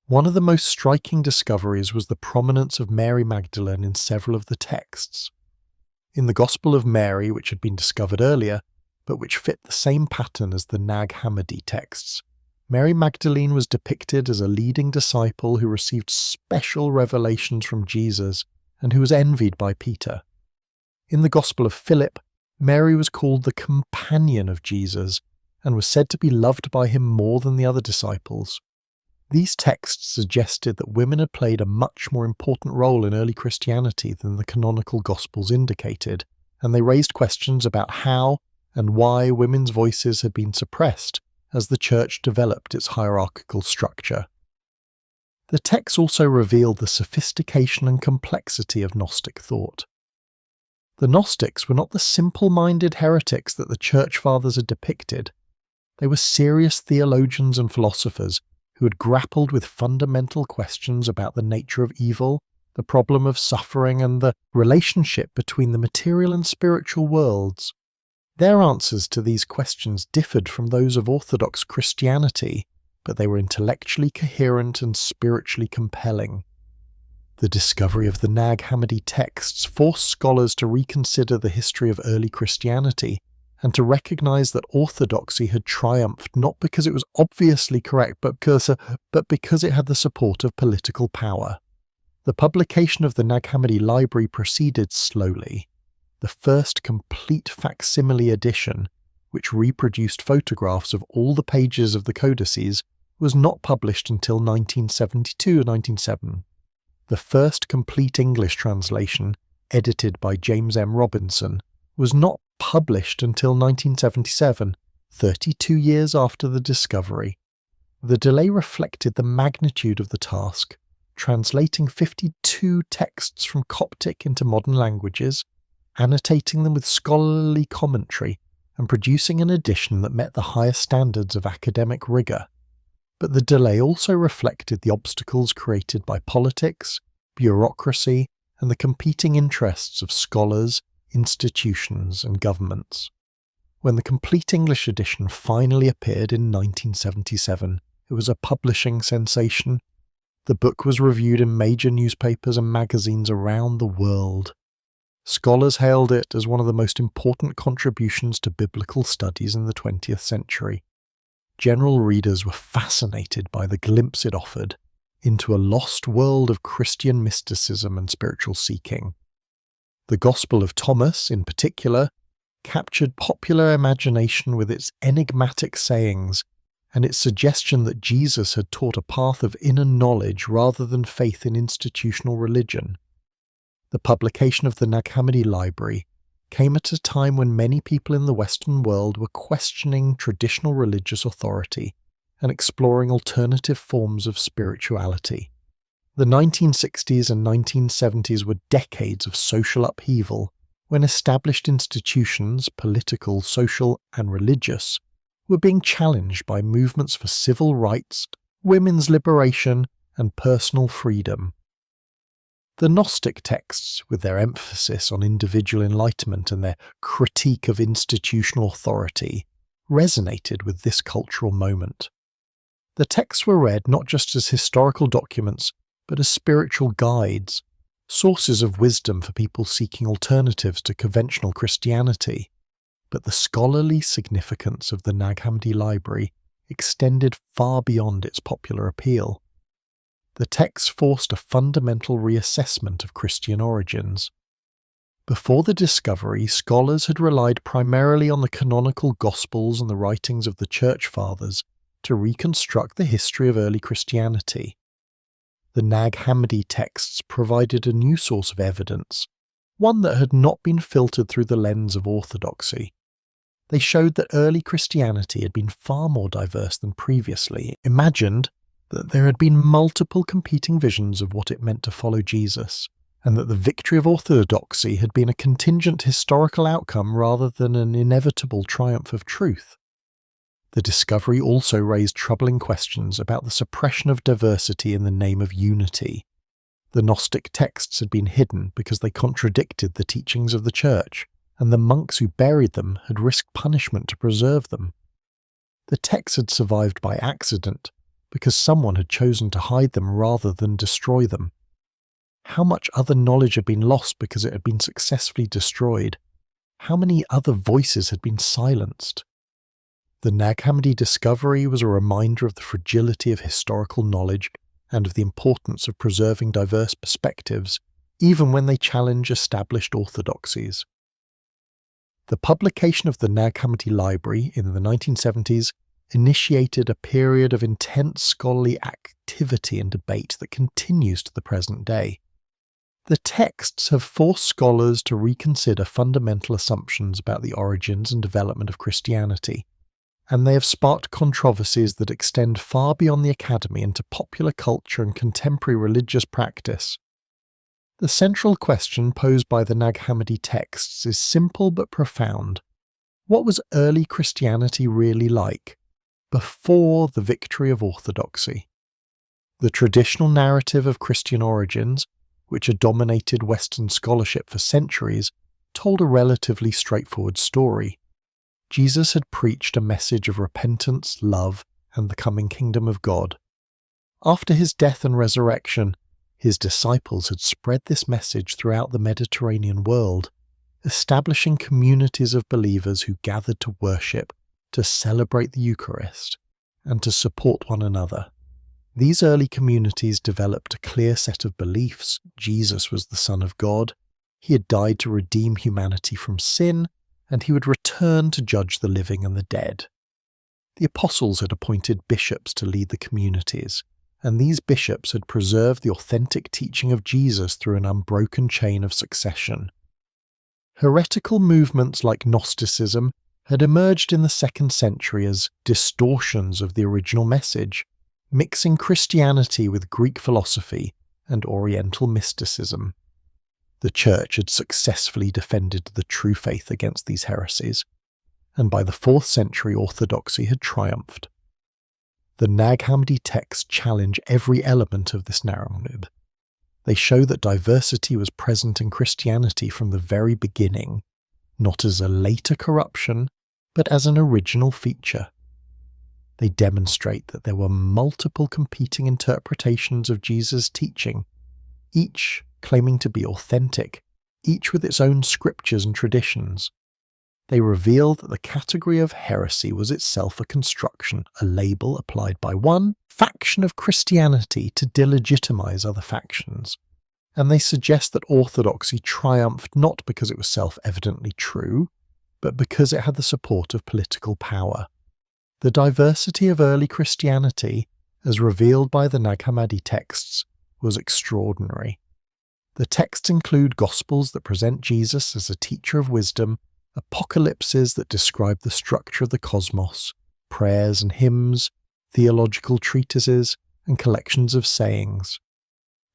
One of the most striking discoveries was the prominence of Mary Magdalene in several of the texts. In the Gospel of Mary, which had been discovered earlier, but which fit the same pattern as the Nag Hammadi texts, Mary Magdalene was depicted as a leading disciple who received special revelations from Jesus and who was envied by Peter. In the Gospel of Philip, Mary was called the companion of Jesus and was said to be loved by him more than the other disciples. These texts suggested that women had played a much more important role in early Christianity than the canonical Gospels indicated, and they raised questions about how and why women's voices had been suppressed as the Church developed its hierarchical structure. The texts also revealed the sophistication and complexity of Gnostic thought. The Gnostics were not the simple-minded heretics that the Church Fathers had depicted. They were serious theologians and philosophers who had grappled with fundamental questions about the nature of evil, the problem of suffering, and the relationship between the material and spiritual worlds. Their answers to these questions differed from those of Orthodox Christianity, but they were intellectually coherent and spiritually compelling. The discovery of the Nag Hammadi texts forced scholars to reconsider the history of early Christianity and to recognize that orthodoxy had triumphed not because it was obviously correct, but because it had the support of political power. The publication of the Nag Hammadi library proceeded slowly. The first complete facsimile edition, which reproduced photographs of all the pages of the codices, was not published until 1972-97. The first complete English translation, edited by James M. Robinson, was not published until 1977, 32 years after the discovery. The delay reflected the magnitude of the task, translating 52 texts from Coptic into modern languages, annotating them with scholarly commentary, and producing an edition that met the highest standards of academic rigour. But the delay also reflected the obstacles created by politics, bureaucracy, and the competing interests of scholars, institutions, and governments. When the complete English edition finally appeared in 1977, it was a publishing sensation. The book was reviewed in major newspapers and magazines around the world. Scholars hailed it as one of the most important contributions to biblical studies in the 20th century. General readers were fascinated by the glimpse it offered into a lost world of Christian mysticism and spiritual seeking. The Gospel of Thomas, in particular, captured popular imagination with its enigmatic sayings and its suggestion that Jesus had taught a path of inner knowledge rather than faith in institutional religion. The publication of the Nag Hammadi library came at a time when many people in the Western world were questioning traditional religious authority and exploring alternative forms of spirituality. The 1960s and 1970s were decades of social upheaval when established institutions, political, social, and religious, were being challenged by movements for civil rights, women's liberation, and personal freedom. The Gnostic texts, with their emphasis on individual enlightenment and their critique of institutional authority, resonated with this cultural moment. The texts were read not just as historical documents, but as spiritual guides, sources of wisdom for people seeking alternatives to conventional Christianity. But the scholarly significance of the Nag Hammadi library extended far beyond its popular appeal. The texts forced a fundamental reassessment of Christian origins. Before the discovery, scholars had relied primarily on the canonical Gospels and the writings of the Church Fathers to reconstruct the history of early Christianity. The Nag Hammadi texts provided a new source of evidence, one that had not been filtered through the lens of orthodoxy. They showed that early Christianity had been far more diverse than previously imagined, that there had been multiple competing visions of what it meant to follow Jesus, and that the victory of orthodoxy had been a contingent historical outcome rather than an inevitable triumph of truth. The discovery also raised troubling questions about the suppression of diversity in the name of unity. The Gnostic texts had been hidden because they contradicted the teachings of the Church, and the monks who buried them had risked punishment to preserve them. The texts had survived by accident, because someone had chosen to hide them rather than destroy them. How much other knowledge had been lost because it had been successfully destroyed? How many other voices had been silenced? The Nag Hammadi discovery was a reminder of the fragility of historical knowledge and of the importance of preserving diverse perspectives, even when they challenge established orthodoxies. The publication of the Nag Hammadi library in the 1970s initiated a period of intense scholarly activity and debate that continues to the present day. The texts have forced scholars to reconsider fundamental assumptions about the origins and development of Christianity, and they have sparked controversies that extend far beyond the academy into popular culture and contemporary religious practice. The central question posed by the Nag Hammadi texts is simple but profound. What was early Christianity really like, before the victory of orthodoxy? The traditional narrative of Christian origins, which had dominated Western scholarship for centuries, told a relatively straightforward story. Jesus had preached a message of repentance, love, and the coming kingdom of God. After his death and resurrection, his disciples had spread this message throughout the Mediterranean world, establishing communities of believers who gathered to worship, to celebrate the Eucharist, and to support one another. These early communities developed a clear set of beliefs. Jesus was the Son of God, he had died to redeem humanity from sin, and he would return to judge the living and the dead. The apostles had appointed bishops to lead the communities, and these bishops had preserved the authentic teaching of Jesus through an unbroken chain of succession. Heretical movements like Gnosticism had emerged in the 2nd century as distortions of the original message, mixing Christianity with Greek philosophy and Oriental mysticism. The Church had successfully defended the true faith against these heresies, and by the 4th century orthodoxy had triumphed. The Nag Hammadi texts challenge every element of this narrative. They show that diversity was present in Christianity from the very beginning, not as a later corruption, but as an original feature. They demonstrate that there were multiple competing interpretations of Jesus' teaching, each claiming to be authentic, each with its own scriptures and traditions. They reveal that the category of heresy was itself a construction, a label applied by one faction of Christianity to delegitimize other factions. And they suggest that orthodoxy triumphed not because it was self-evidently true, but because it had the support of political power. The diversity of early Christianity, as revealed by the Nag Hammadi texts, was extraordinary. The texts include Gospels that present Jesus as a teacher of wisdom, apocalypses that describe the structure of the cosmos, prayers and hymns, theological treatises, and collections of sayings.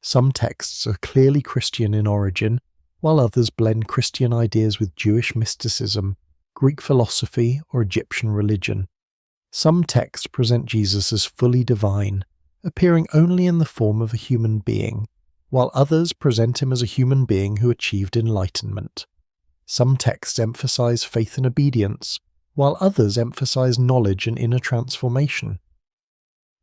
Some texts are clearly Christian in origin, while others blend Christian ideas with Jewish mysticism, Greek philosophy, or Egyptian religion. Some texts present Jesus as fully divine, appearing only in the form of a human being, while others present him as a human being who achieved enlightenment. Some texts emphasize faith and obedience, while others emphasize knowledge and inner transformation.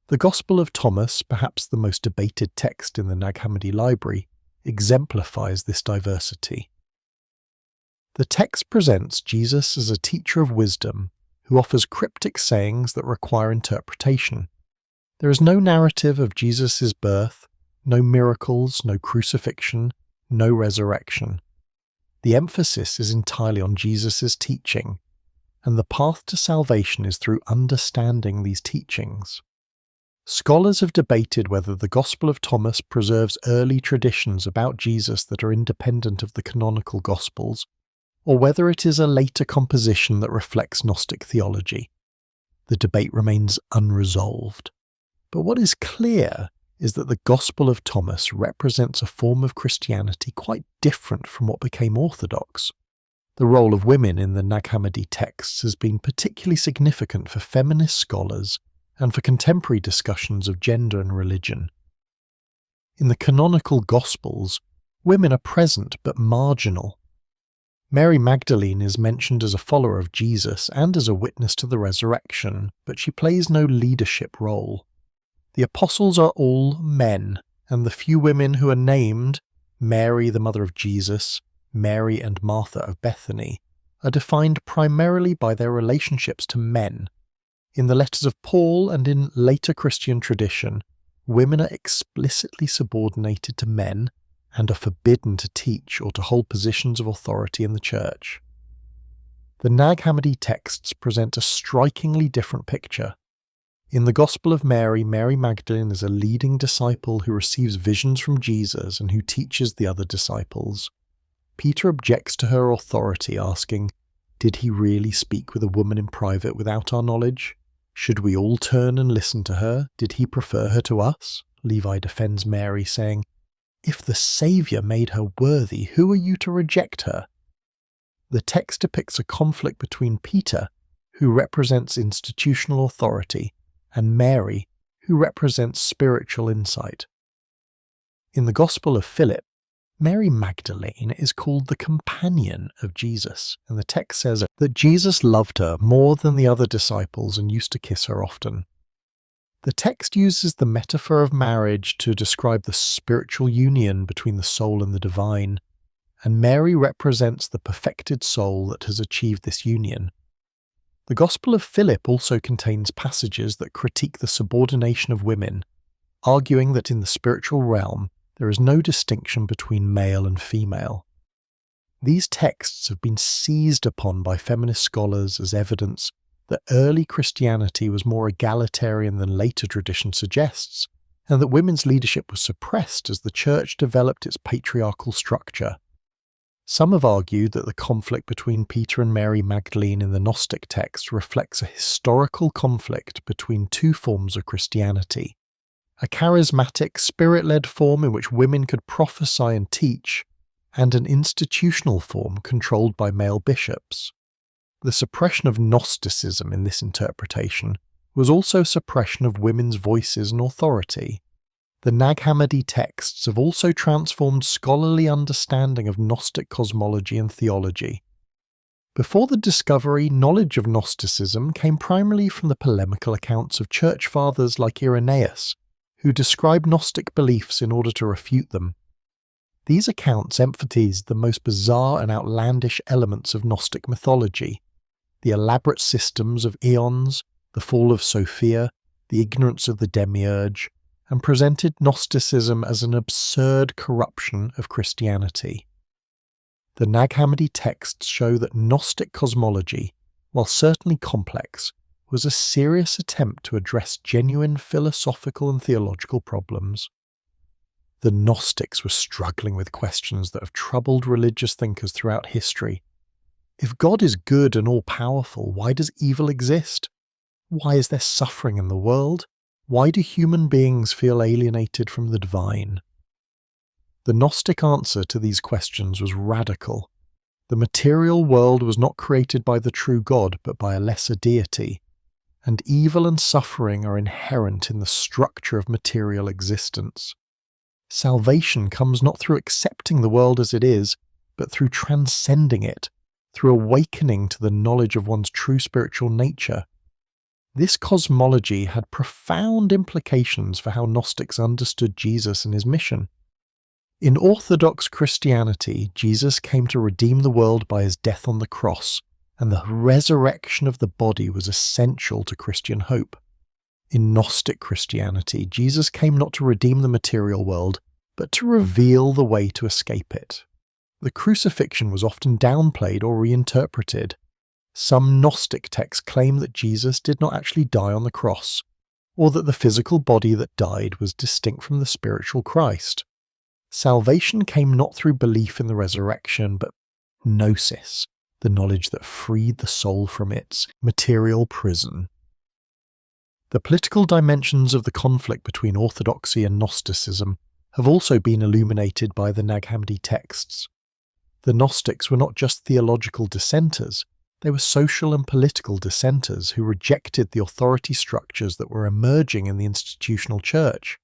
The Gospel of Thomas, perhaps the most debated text in the Nag Hammadi library, exemplifies this diversity. The text presents Jesus as a teacher of wisdom who offers cryptic sayings that require interpretation. There is no narrative of Jesus' birth, no miracles, no crucifixion, no resurrection. The emphasis is entirely on Jesus' teaching, and the path to salvation is through understanding these teachings. Scholars have debated whether the Gospel of Thomas preserves early traditions about Jesus that are independent of the canonical Gospels, or whether it is a later composition that reflects Gnostic theology. The debate remains unresolved. But what is clear is that the Gospel of Thomas represents a form of Christianity quite different from what became orthodox. The role of women in the Nag Hammadi texts has been particularly significant for feminist scholars and for contemporary discussions of gender and religion. In the canonical Gospels, women are present but marginal. Mary Magdalene is mentioned as a follower of Jesus and as a witness to the resurrection, but she plays no leadership role. The apostles are all men, and the few women who are named, Mary the mother of Jesus, Mary and Martha of Bethany, are defined primarily by their relationships to men. In the letters of Paul and in later Christian tradition, women are explicitly subordinated to men and are forbidden to teach or to hold positions of authority in the church. The Nag Hammadi texts present a strikingly different picture. In the Gospel of Mary, Mary Magdalene is a leading disciple who receives visions from Jesus and who teaches the other disciples. Peter objects to her authority, asking, "Did he really speak with a woman in private without our knowledge? Should we all turn and listen to her? Did he prefer her to us?" Levi defends Mary, saying, "If the Saviour made her worthy, who are you to reject her?" The text depicts a conflict between Peter, who represents institutional authority, and Mary, who represents spiritual insight. In the Gospel of Philip, Mary Magdalene is called the companion of Jesus, and the text says that Jesus loved her more than the other disciples and used to kiss her often. The text uses the metaphor of marriage to describe the spiritual union between the soul and the divine, and Mary represents the perfected soul that has achieved this union. The Gospel of Philip also contains passages that critique the subordination of women, arguing that in the spiritual realm there is no distinction between male and female. These texts have been seized upon by feminist scholars as evidence that early Christianity was more egalitarian than later tradition suggests, and that women's leadership was suppressed as the church developed its patriarchal structure. Some have argued that the conflict between Peter and Mary Magdalene in the Gnostic text reflects a historical conflict between two forms of Christianity: a charismatic, spirit-led form in which women could prophesy and teach, and an institutional form controlled by male bishops. The suppression of Gnosticism in this interpretation was also suppression of women's voices and authority. The Nag Hammadi texts have also transformed scholarly understanding of Gnostic cosmology and theology. Before the discovery, knowledge of Gnosticism came primarily from the polemical accounts of church fathers like Irenaeus, who described Gnostic beliefs in order to refute them. These accounts emphasized the most bizarre and outlandish elements of Gnostic mythology: the elaborate systems of eons, the fall of Sophia, the ignorance of the demiurge, and presented Gnosticism as an absurd corruption of Christianity. The Nag Hammadi texts show that Gnostic cosmology, while certainly complex, was a serious attempt to address genuine philosophical and theological problems. The Gnostics were struggling with questions that have troubled religious thinkers throughout history. If God is good and all-powerful, why does evil exist? Why is there suffering in the world? Why do human beings feel alienated from the divine? The Gnostic answer to these questions was radical. The material world was not created by the true God, but by a lesser deity, and evil and suffering are inherent in the structure of material existence. Salvation comes not through accepting the world as it is, but through transcending it, through awakening to the knowledge of one's true spiritual nature. This cosmology had profound implications for how Gnostics understood Jesus and his mission. In Orthodox Christianity, Jesus came to redeem the world by his death on the cross, and the resurrection of the body was essential to Christian hope. In Gnostic Christianity, Jesus came not to redeem the material world, but to reveal the way to escape it. The crucifixion was often downplayed or reinterpreted. Some Gnostic texts claim that Jesus did not actually die on the cross, or that the physical body that died was distinct from the spiritual Christ. Salvation came not through belief in the resurrection, but gnosis, the knowledge that freed the soul from its material prison. The political dimensions of the conflict between orthodoxy and Gnosticism have also been illuminated by the Nag Hammadi texts. The Gnostics were not just theological dissenters, they were social and political dissenters who rejected the authority structures that were emerging in the institutional church.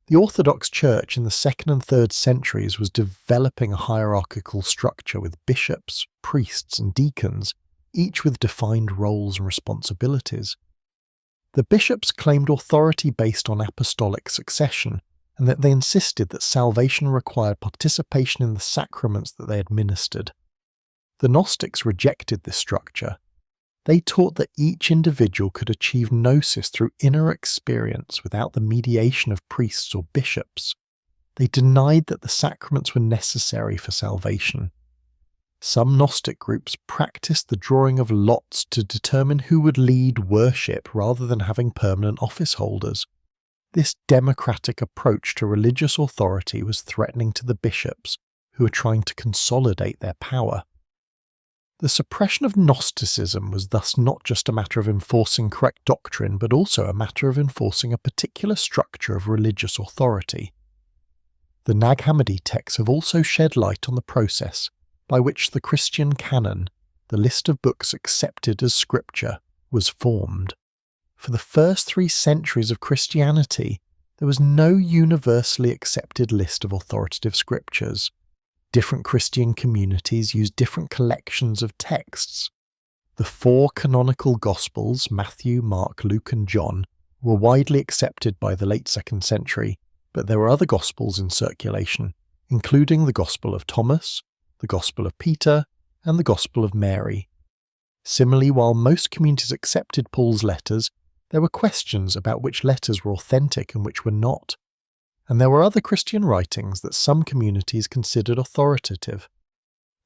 The Orthodox Church in the 2nd and 3rd centuries was developing a hierarchical structure with bishops, priests, and deacons, each with defined roles and responsibilities. The bishops claimed authority based on apostolic succession, and that they insisted that salvation required participation in the sacraments that they administered. The Gnostics rejected this structure. They taught that each individual could achieve gnosis through inner experience without the mediation of priests or bishops. They denied that the sacraments were necessary for salvation. Some Gnostic groups practiced the drawing of lots to determine who would lead worship rather than having permanent office holders. This democratic approach to religious authority was threatening to the bishops, who were trying to consolidate their power. The suppression of Gnosticism was thus not just a matter of enforcing correct doctrine, but also a matter of enforcing a particular structure of religious authority. The Nag Hammadi texts have also shed light on the process by which the Christian canon, the list of books accepted as scripture, was formed. For the first 3 centuries of Christianity, there was no universally accepted list of authoritative scriptures. Different Christian communities used different collections of texts. The 4 canonical Gospels, Matthew, Mark, Luke, and John, were widely accepted by the late 2nd century, but there were other Gospels in circulation, including the Gospel of Thomas, the Gospel of Peter, and the Gospel of Mary. Similarly, while most communities accepted Paul's letters, there were questions about which letters were authentic and which were not. And there were other Christian writings that some communities considered authoritative.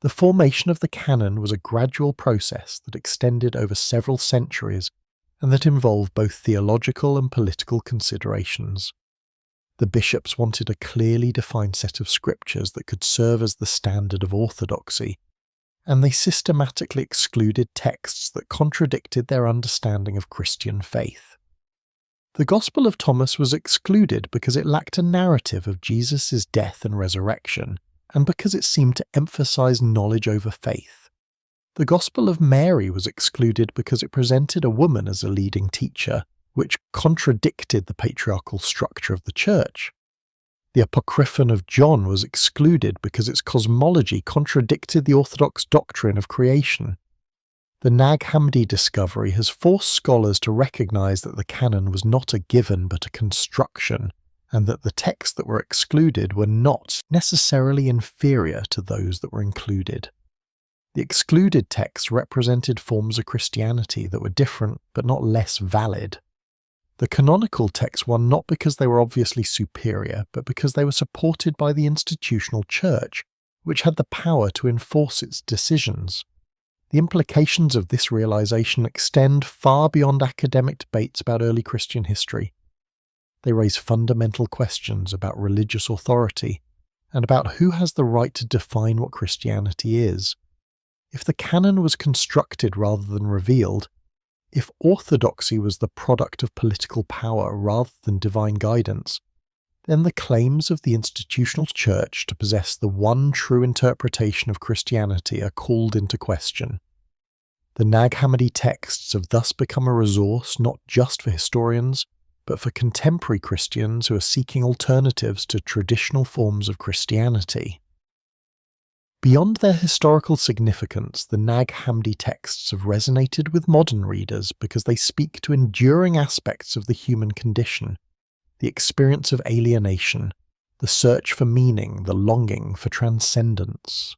The formation of the canon was a gradual process that extended over several centuries and that involved both theological and political considerations. The bishops wanted a clearly defined set of scriptures that could serve as the standard of orthodoxy, and they systematically excluded texts that contradicted their understanding of Christian faith. The Gospel of Thomas was excluded because it lacked a narrative of Jesus' death and resurrection, and because it seemed to emphasize knowledge over faith. The Gospel of Mary was excluded because it presented a woman as a leading teacher, which contradicted the patriarchal structure of the church. The Apocryphon of John was excluded because its cosmology contradicted the orthodox doctrine of creation. The Nag Hammadi discovery has forced scholars to recognize that the canon was not a given but a construction, and that the texts that were excluded were not necessarily inferior to those that were included. The excluded texts represented forms of Christianity that were different but not less valid. The canonical texts won not because they were obviously superior, but because they were supported by the institutional church, which had the power to enforce its decisions. The implications of this realization extend far beyond academic debates about early Christian history. They raise fundamental questions about religious authority and about who has the right to define what Christianity is. If the canon was constructed rather than revealed, if orthodoxy was the product of political power rather than divine guidance, then the claims of the institutional church to possess the one true interpretation of Christianity are called into question. The Nag Hammadi texts have thus become a resource not just for historians, but for contemporary Christians who are seeking alternatives to traditional forms of Christianity. Beyond their historical significance, the Nag Hammadi texts have resonated with modern readers because they speak to enduring aspects of the human condition, the experience of alienation, the search for meaning, the longing for transcendence.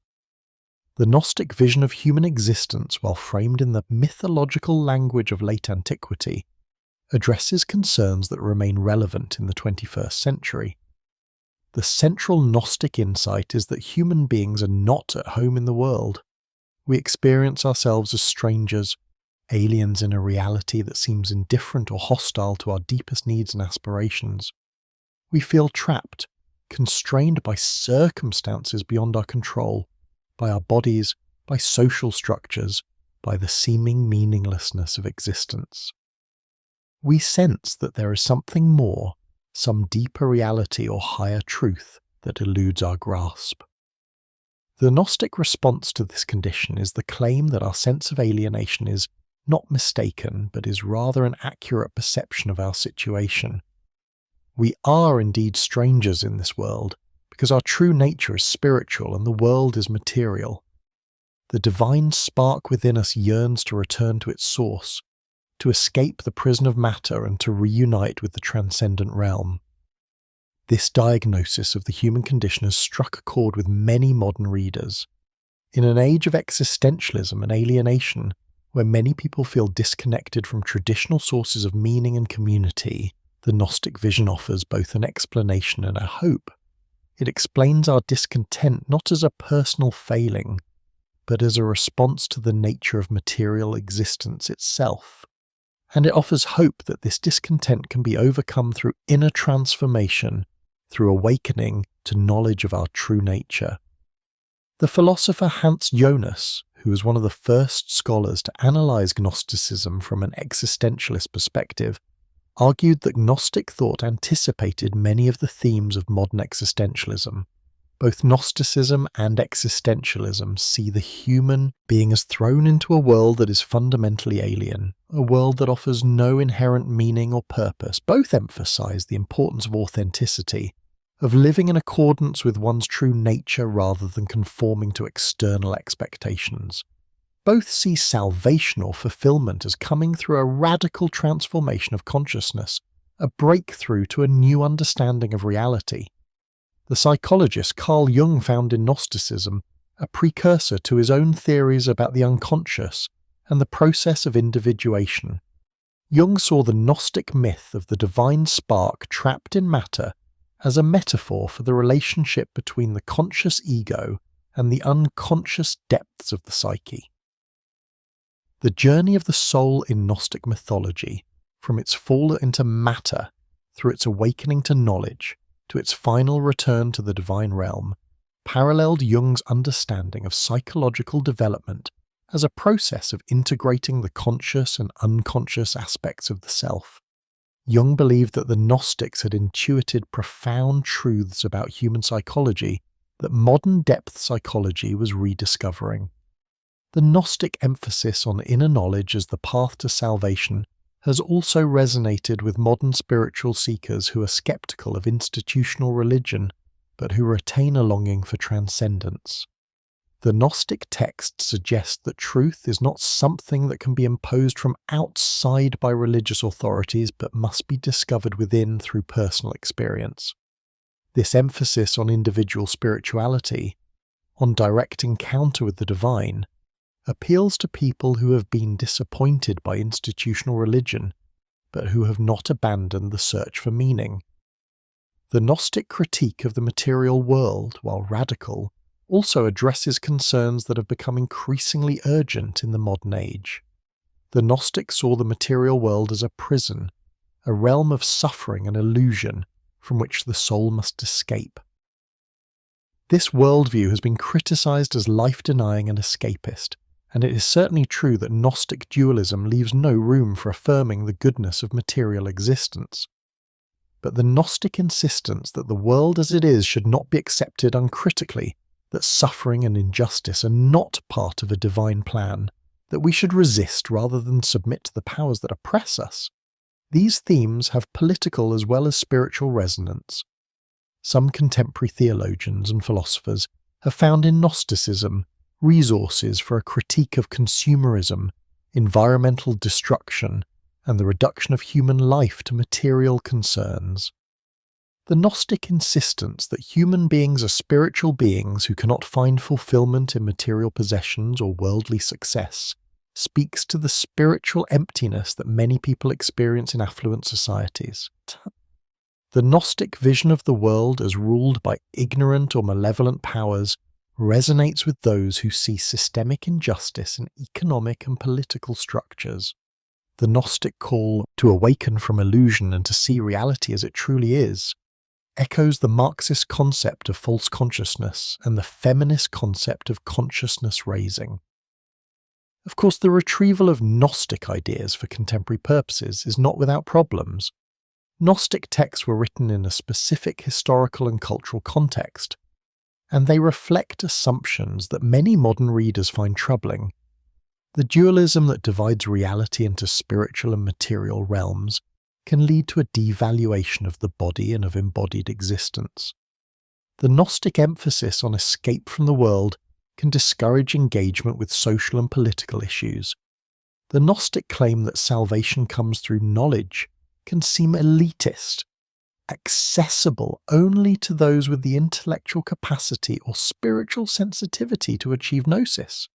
The Gnostic vision of human existence, while framed in the mythological language of late antiquity, addresses concerns that remain relevant in the 21st century. the central Gnostic insight is that human beings are not at home in the world. We experience ourselves as strangers, aliens in a reality that seems indifferent or hostile to our deepest needs and aspirations. We feel trapped, constrained by circumstances beyond our control, by our bodies, by social structures, by the seeming meaninglessness of existence. We sense that there is something more, some deeper reality or higher truth that eludes our grasp. The Gnostic response to this condition is the claim that our sense of alienation is not mistaken, but is rather an accurate perception of our situation. We are indeed strangers in this world, because our true nature is spiritual and the world is material. The divine spark within us yearns to return to its source, to escape the prison of matter and to reunite with the transcendent realm. This diagnosis of the human condition has struck a chord with many modern readers. In an age of existentialism and alienation, where many people feel disconnected from traditional sources of meaning and community, the Gnostic vision offers both an explanation and a hope. It explains our discontent not as a personal failing, but as a response to the nature of material existence itself. And it offers hope that this discontent can be overcome through inner transformation, through awakening to knowledge of our true nature. The philosopher Hans Jonas, who was one of the first scholars to analyze Gnosticism from an existentialist perspective, argued that Gnostic thought anticipated many of the themes of modern existentialism. Both Gnosticism and existentialism see the human being as thrown into a world that is fundamentally alien, a world that offers no inherent meaning or purpose. Both emphasize the importance of authenticity, of living in accordance with one's true nature rather than conforming to external expectations. Both see salvation or fulfillment as coming through a radical transformation of consciousness, a breakthrough to a new understanding of reality. The psychologist Carl Jung found in Gnosticism a precursor to his own theories about the unconscious and the process of individuation. Jung saw the Gnostic myth of the divine spark trapped in matter as a metaphor for the relationship between the conscious ego and the unconscious depths of the psyche. The journey of the soul in Gnostic mythology, from its fall into matter through its awakening to knowledge, to its final return to the divine realm, paralleled Jung's understanding of psychological development as a process of integrating the conscious and unconscious aspects of the self. Jung believed that the Gnostics had intuited profound truths about human psychology that modern depth psychology was rediscovering. The Gnostic emphasis on inner knowledge as the path to salvation has also resonated with modern spiritual seekers who are skeptical of institutional religion, but who retain a longing for transcendence. The Gnostic text suggests that truth is not something that can be imposed from outside by religious authorities, but must be discovered within through personal experience. This emphasis on individual spirituality, on direct encounter with the divine, appeals to people who have been disappointed by institutional religion, but who have not abandoned the search for meaning. The Gnostic critique of the material world, while radical, also addresses concerns that have become increasingly urgent in the modern age. The Gnostic saw the material world as a prison, a realm of suffering and illusion from which the soul must escape. This worldview has been criticized as life-denying and escapist, and it is certainly true that Gnostic dualism leaves no room for affirming the goodness of material existence. But the Gnostic insistence that the world as it is should not be accepted uncritically, that suffering and injustice are not part of a divine plan, that we should resist rather than submit to the powers that oppress us. These themes have political as well as spiritual resonance. Some contemporary theologians and philosophers have found in Gnosticism resources for a critique of consumerism, environmental destruction, and the reduction of human life to material concerns. The Gnostic insistence that human beings are spiritual beings who cannot find fulfillment in material possessions or worldly success speaks to the spiritual emptiness that many people experience in affluent societies. The Gnostic vision of the world as ruled by ignorant or malevolent powers resonates with those who see systemic injustice in economic and political structures. The Gnostic call to awaken from illusion and to see reality as it truly is echoes the Marxist concept of false consciousness and the feminist concept of consciousness raising. Of course, the retrieval of Gnostic ideas for contemporary purposes is not without problems. Gnostic texts were written in a specific historical and cultural context, and they reflect assumptions that many modern readers find troubling. The dualism that divides reality into spiritual and material realms can lead to a devaluation of the body and of embodied existence. The Gnostic emphasis on escape from the world can discourage engagement with social and political issues. The Gnostic claim that salvation comes through knowledge can seem elitist, accessible only to those with the intellectual capacity or spiritual sensitivity to achieve gnosis.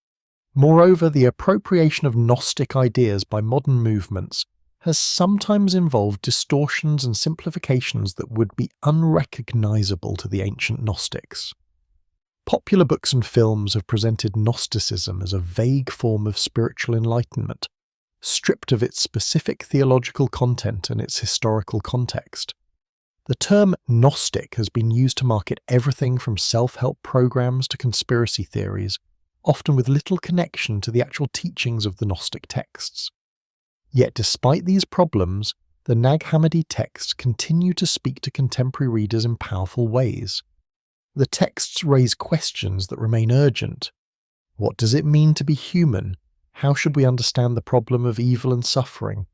Moreover, the appropriation of Gnostic ideas by modern movements has sometimes involved distortions and simplifications that would be unrecognizable to the ancient Gnostics. Popular books and films have presented Gnosticism as a vague form of spiritual enlightenment, stripped of its specific theological content and its historical context. The term Gnostic has been used to market everything from self-help programs to conspiracy theories, often with little connection to the actual teachings of the Gnostic texts. Yet despite these problems, the Nag Hammadi texts continue to speak to contemporary readers in powerful ways. The texts raise questions that remain urgent. What does it mean to be human? How should we understand the problem of evil and suffering?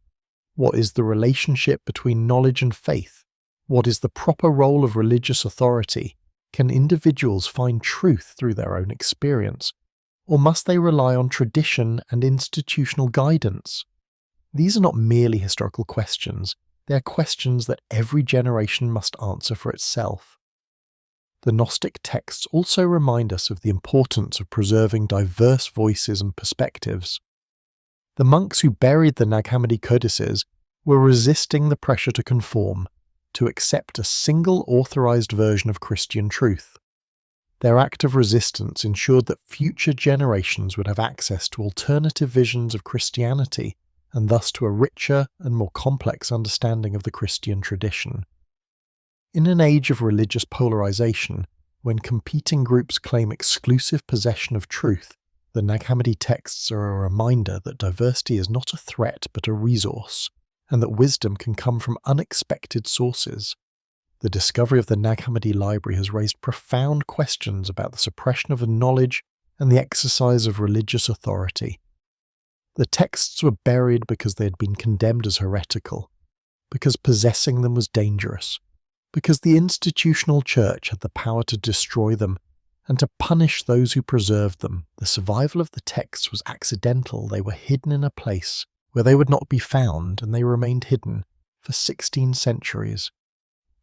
What is the relationship between knowledge and faith? What is the proper role of religious authority? Can individuals find truth through their own experience? Or must they rely on tradition and institutional guidance? These are not merely historical questions, they are questions that every generation must answer for itself. The Gnostic texts also remind us of the importance of preserving diverse voices and perspectives. The monks who buried the Nag Hammadi codices were resisting the pressure to conform, to accept a single authorized version of Christian truth. Their act of resistance ensured that future generations would have access to alternative visions of Christianity and thus to a richer and more complex understanding of the Christian tradition. In an age of religious polarization, when competing groups claim exclusive possession of truth, the Nag Hammadi texts are a reminder that diversity is not a threat but a resource, and that wisdom can come from unexpected sources. The discovery of the Nag Hammadi library has raised profound questions about the suppression of knowledge and the exercise of religious authority. The texts were buried because they had been condemned as heretical, because possessing them was dangerous, because the institutional church had the power to destroy them and to punish those who preserved them. The survival of the texts was accidental. They were hidden in a place where they would not be found, and they remained hidden for 16 centuries.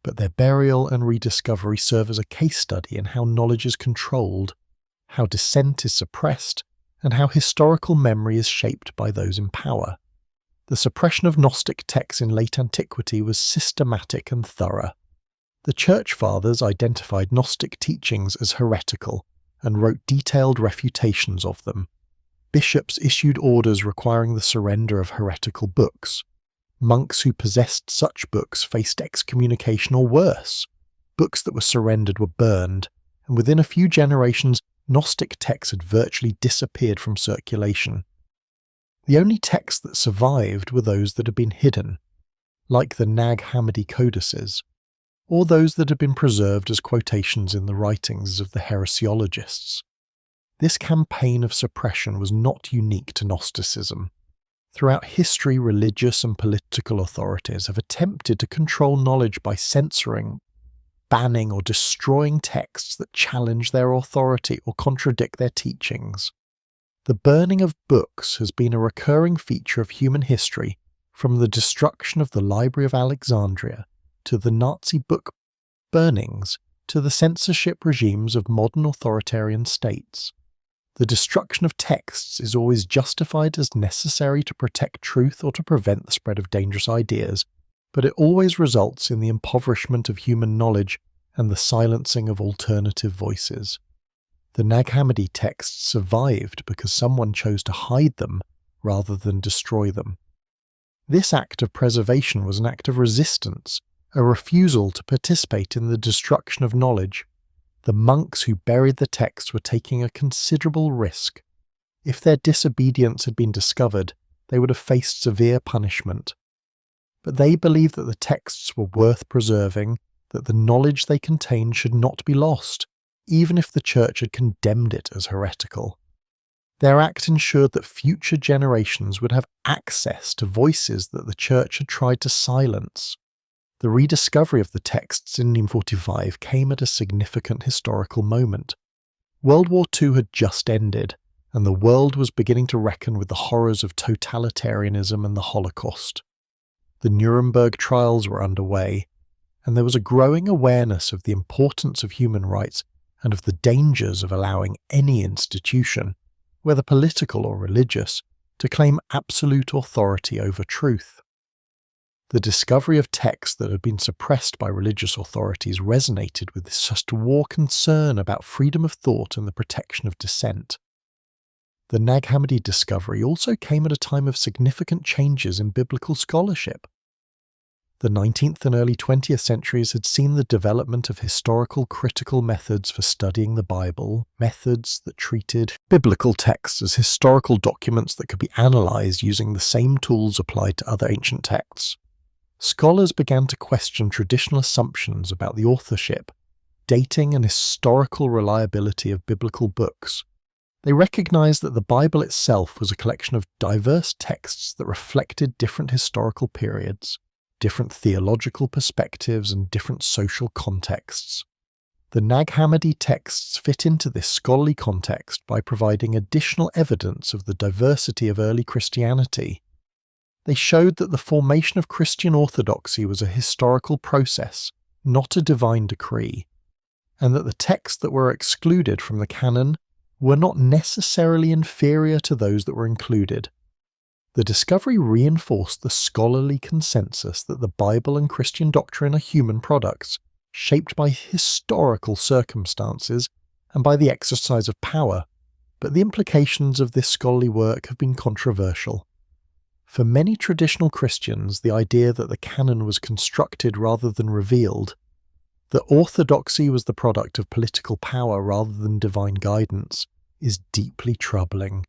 But their burial and rediscovery serve as a case study in how knowledge is controlled, how dissent is suppressed, and how historical memory is shaped by those in power. The suppression of Gnostic texts in late antiquity was systematic and thorough. The Church Fathers identified Gnostic teachings as heretical and wrote detailed refutations of them. Bishops issued orders requiring the surrender of heretical books. Monks who possessed such books faced excommunication or worse. Books that were surrendered were burned, and within a few generations, Gnostic texts had virtually disappeared from circulation. The only texts that survived were those that had been hidden, like the Nag Hammadi codices, or those that had been preserved as quotations in the writings of the heresiologists. This campaign of suppression was not unique to Gnosticism. Throughout history, religious and political authorities have attempted to control knowledge by censoring, banning or destroying texts that challenge their authority or contradict their teachings. The burning of books has been a recurring feature of human history, from the destruction of the Library of Alexandria to the Nazi book burnings to the censorship regimes of modern authoritarian states. The destruction of texts is always justified as necessary to protect truth or to prevent the spread of dangerous ideas, but it always results in the impoverishment of human knowledge and the silencing of alternative voices. The Nag Hammadi texts survived because someone chose to hide them rather than destroy them. This act of preservation was an act of resistance, a refusal to participate in the destruction of knowledge. The monks who buried the texts were taking a considerable risk. If their disobedience had been discovered, they would have faced severe punishment. But they believed that the texts were worth preserving, that the knowledge they contained should not be lost, even if the Church had condemned it as heretical. Their act ensured that future generations would have access to voices that the Church had tried to silence. The rediscovery of the texts in 1945 came at a significant historical moment. World War II had just ended, and the world was beginning to reckon with the horrors of totalitarianism and the Holocaust. The Nuremberg trials were underway, and there was a growing awareness of the importance of human rights and of the dangers of allowing any institution, whether political or religious, to claim absolute authority over truth. The discovery of texts that had been suppressed by religious authorities resonated with this just-war concern about freedom of thought and the protection of dissent. The Nag Hammadi discovery also came at a time of significant changes in biblical scholarship. The 19th and early 20th centuries had seen the development of historical critical methods for studying the Bible, methods that treated biblical texts as historical documents that could be analysed using the same tools applied to other ancient texts. Scholars began to question traditional assumptions about the authorship, dating and historical reliability of biblical books. They recognized that the Bible itself was a collection of diverse texts that reflected different historical periods, different theological perspectives, and different social contexts. The Nag Hammadi texts fit into this scholarly context by providing additional evidence of the diversity of early Christianity. They showed that the formation of Christian orthodoxy was a historical process, not a divine decree, and that the texts that were excluded from the canon were not necessarily inferior to those that were included. The discovery reinforced the scholarly consensus that the Bible and Christian doctrine are human products, shaped by historical circumstances and by the exercise of power, but the implications of this scholarly work have been controversial. For many traditional Christians, the idea that the canon was constructed rather than revealed, that orthodoxy was the product of political power rather than divine guidance, is deeply troubling.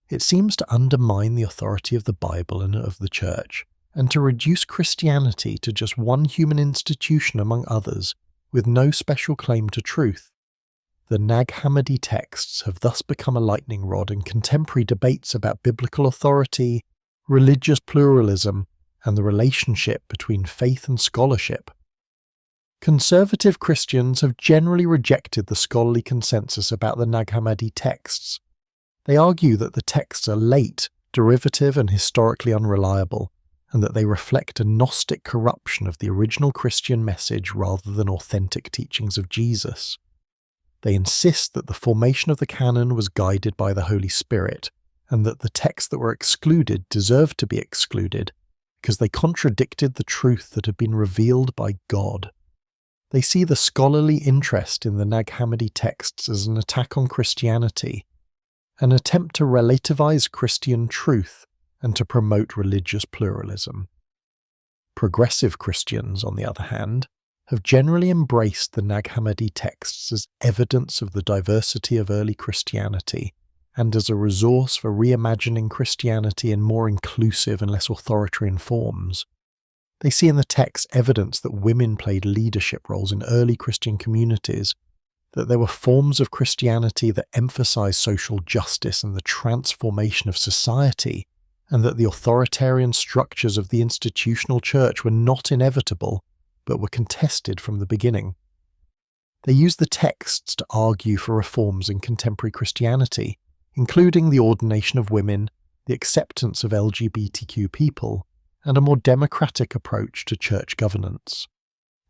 It seems to undermine the authority of the Bible and of the Church, and to reduce Christianity to just one human institution among others, with no special claim to truth. The Nag Hammadi texts have thus become a lightning rod in contemporary debates about biblical authority, religious pluralism, and the relationship between faith and scholarship. Conservative Christians have generally rejected the scholarly consensus about the Nag Hammadi texts. They argue that the texts are late, derivative, and historically unreliable, and that they reflect a Gnostic corruption of the original Christian message rather than authentic teachings of Jesus. They insist that the formation of the canon was guided by the Holy Spirit, and that the texts that were excluded deserved to be excluded because they contradicted the truth that had been revealed by God. They see the scholarly interest in the Nag Hammadi texts as an attack on Christianity, an attempt to relativize Christian truth and to promote religious pluralism. Progressive Christians, on the other hand, have generally embraced the Nag Hammadi texts as evidence of the diversity of early Christianity and as a resource for reimagining Christianity in more inclusive and less authoritarian forms. They see in the text evidence that women played leadership roles in early Christian communities, that there were forms of Christianity that emphasized social justice and the transformation of society, and that the authoritarian structures of the institutional church were not inevitable, but were contested from the beginning. They use the texts to argue for reforms in contemporary Christianity, including the ordination of women, the acceptance of LGBTQ people, and a more democratic approach to church governance.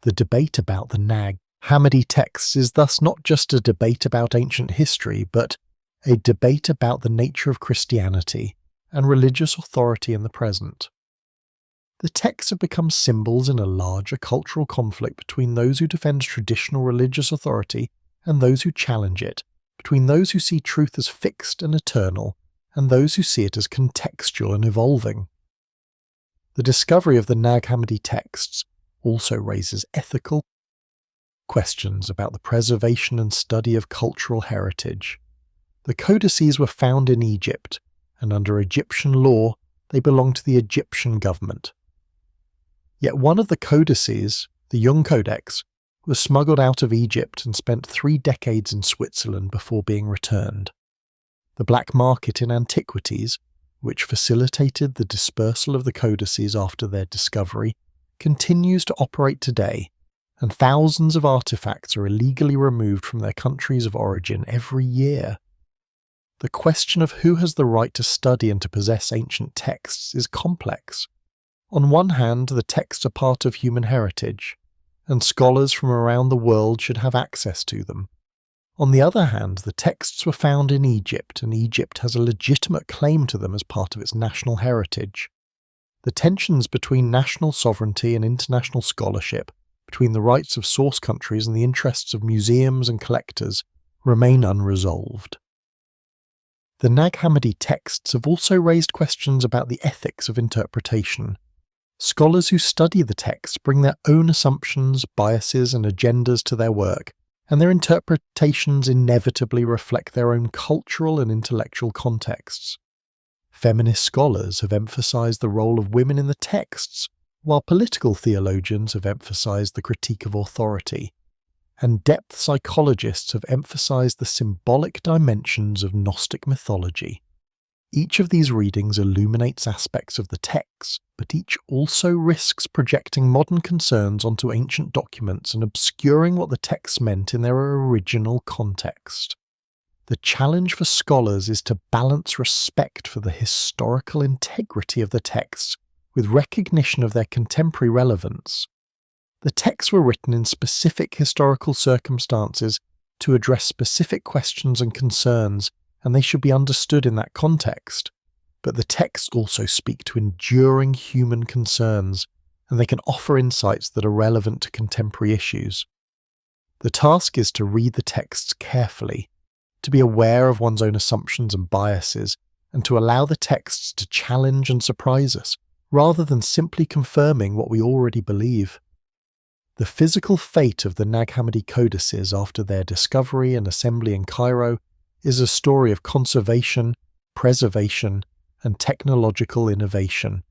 The debate about the Nag Hammadi texts is thus not just a debate about ancient history, but a debate about the nature of Christianity and religious authority in the present. The texts have become symbols in a larger cultural conflict between those who defend traditional religious authority and those who challenge it, between those who see truth as fixed and eternal and those who see it as contextual and evolving. The discovery of the Nag Hammadi texts also raises ethical questions about the preservation and study of cultural heritage. The codices were found in Egypt, and under Egyptian law, they belong to the Egyptian government. Yet one of the codices, the Young Codex, was smuggled out of Egypt and spent 3 decades in Switzerland before being returned. The black market in antiquities, which facilitated the dispersal of the codices after their discovery, continues to operate today, and thousands of artifacts are illegally removed from their countries of origin every year. The question of who has the right to study and to possess ancient texts is complex. On one hand, the texts are part of human heritage, and scholars from around the world should have access to them. On the other hand, the texts were found in Egypt, and Egypt has a legitimate claim to them as part of its national heritage. The tensions between national sovereignty and international scholarship, between the rights of source countries and the interests of museums and collectors, remain unresolved. The Nag Hammadi texts have also raised questions about the ethics of interpretation. Scholars who study the texts bring their own assumptions, biases, and agendas to their work, and their interpretations inevitably reflect their own cultural and intellectual contexts. Feminist scholars have emphasized the role of women in the texts, while political theologians have emphasized the critique of authority, and depth psychologists have emphasized the symbolic dimensions of Gnostic mythology. Each of these readings illuminates aspects of the text, but each also risks projecting modern concerns onto ancient documents and obscuring what the texts meant in their original context. The challenge for scholars is to balance respect for the historical integrity of the texts with recognition of their contemporary relevance. The texts were written in specific historical circumstances to address specific questions and concerns, and they should be understood in that context. But the texts also speak to enduring human concerns, and they can offer insights that are relevant to contemporary issues. The task is to read the texts carefully, to be aware of one's own assumptions and biases, and to allow the texts to challenge and surprise us, rather than simply confirming what we already believe. The physical fate of the Nag Hammadi codices after their discovery and assembly in Cairo is a story of conservation, preservation, and technological innovation.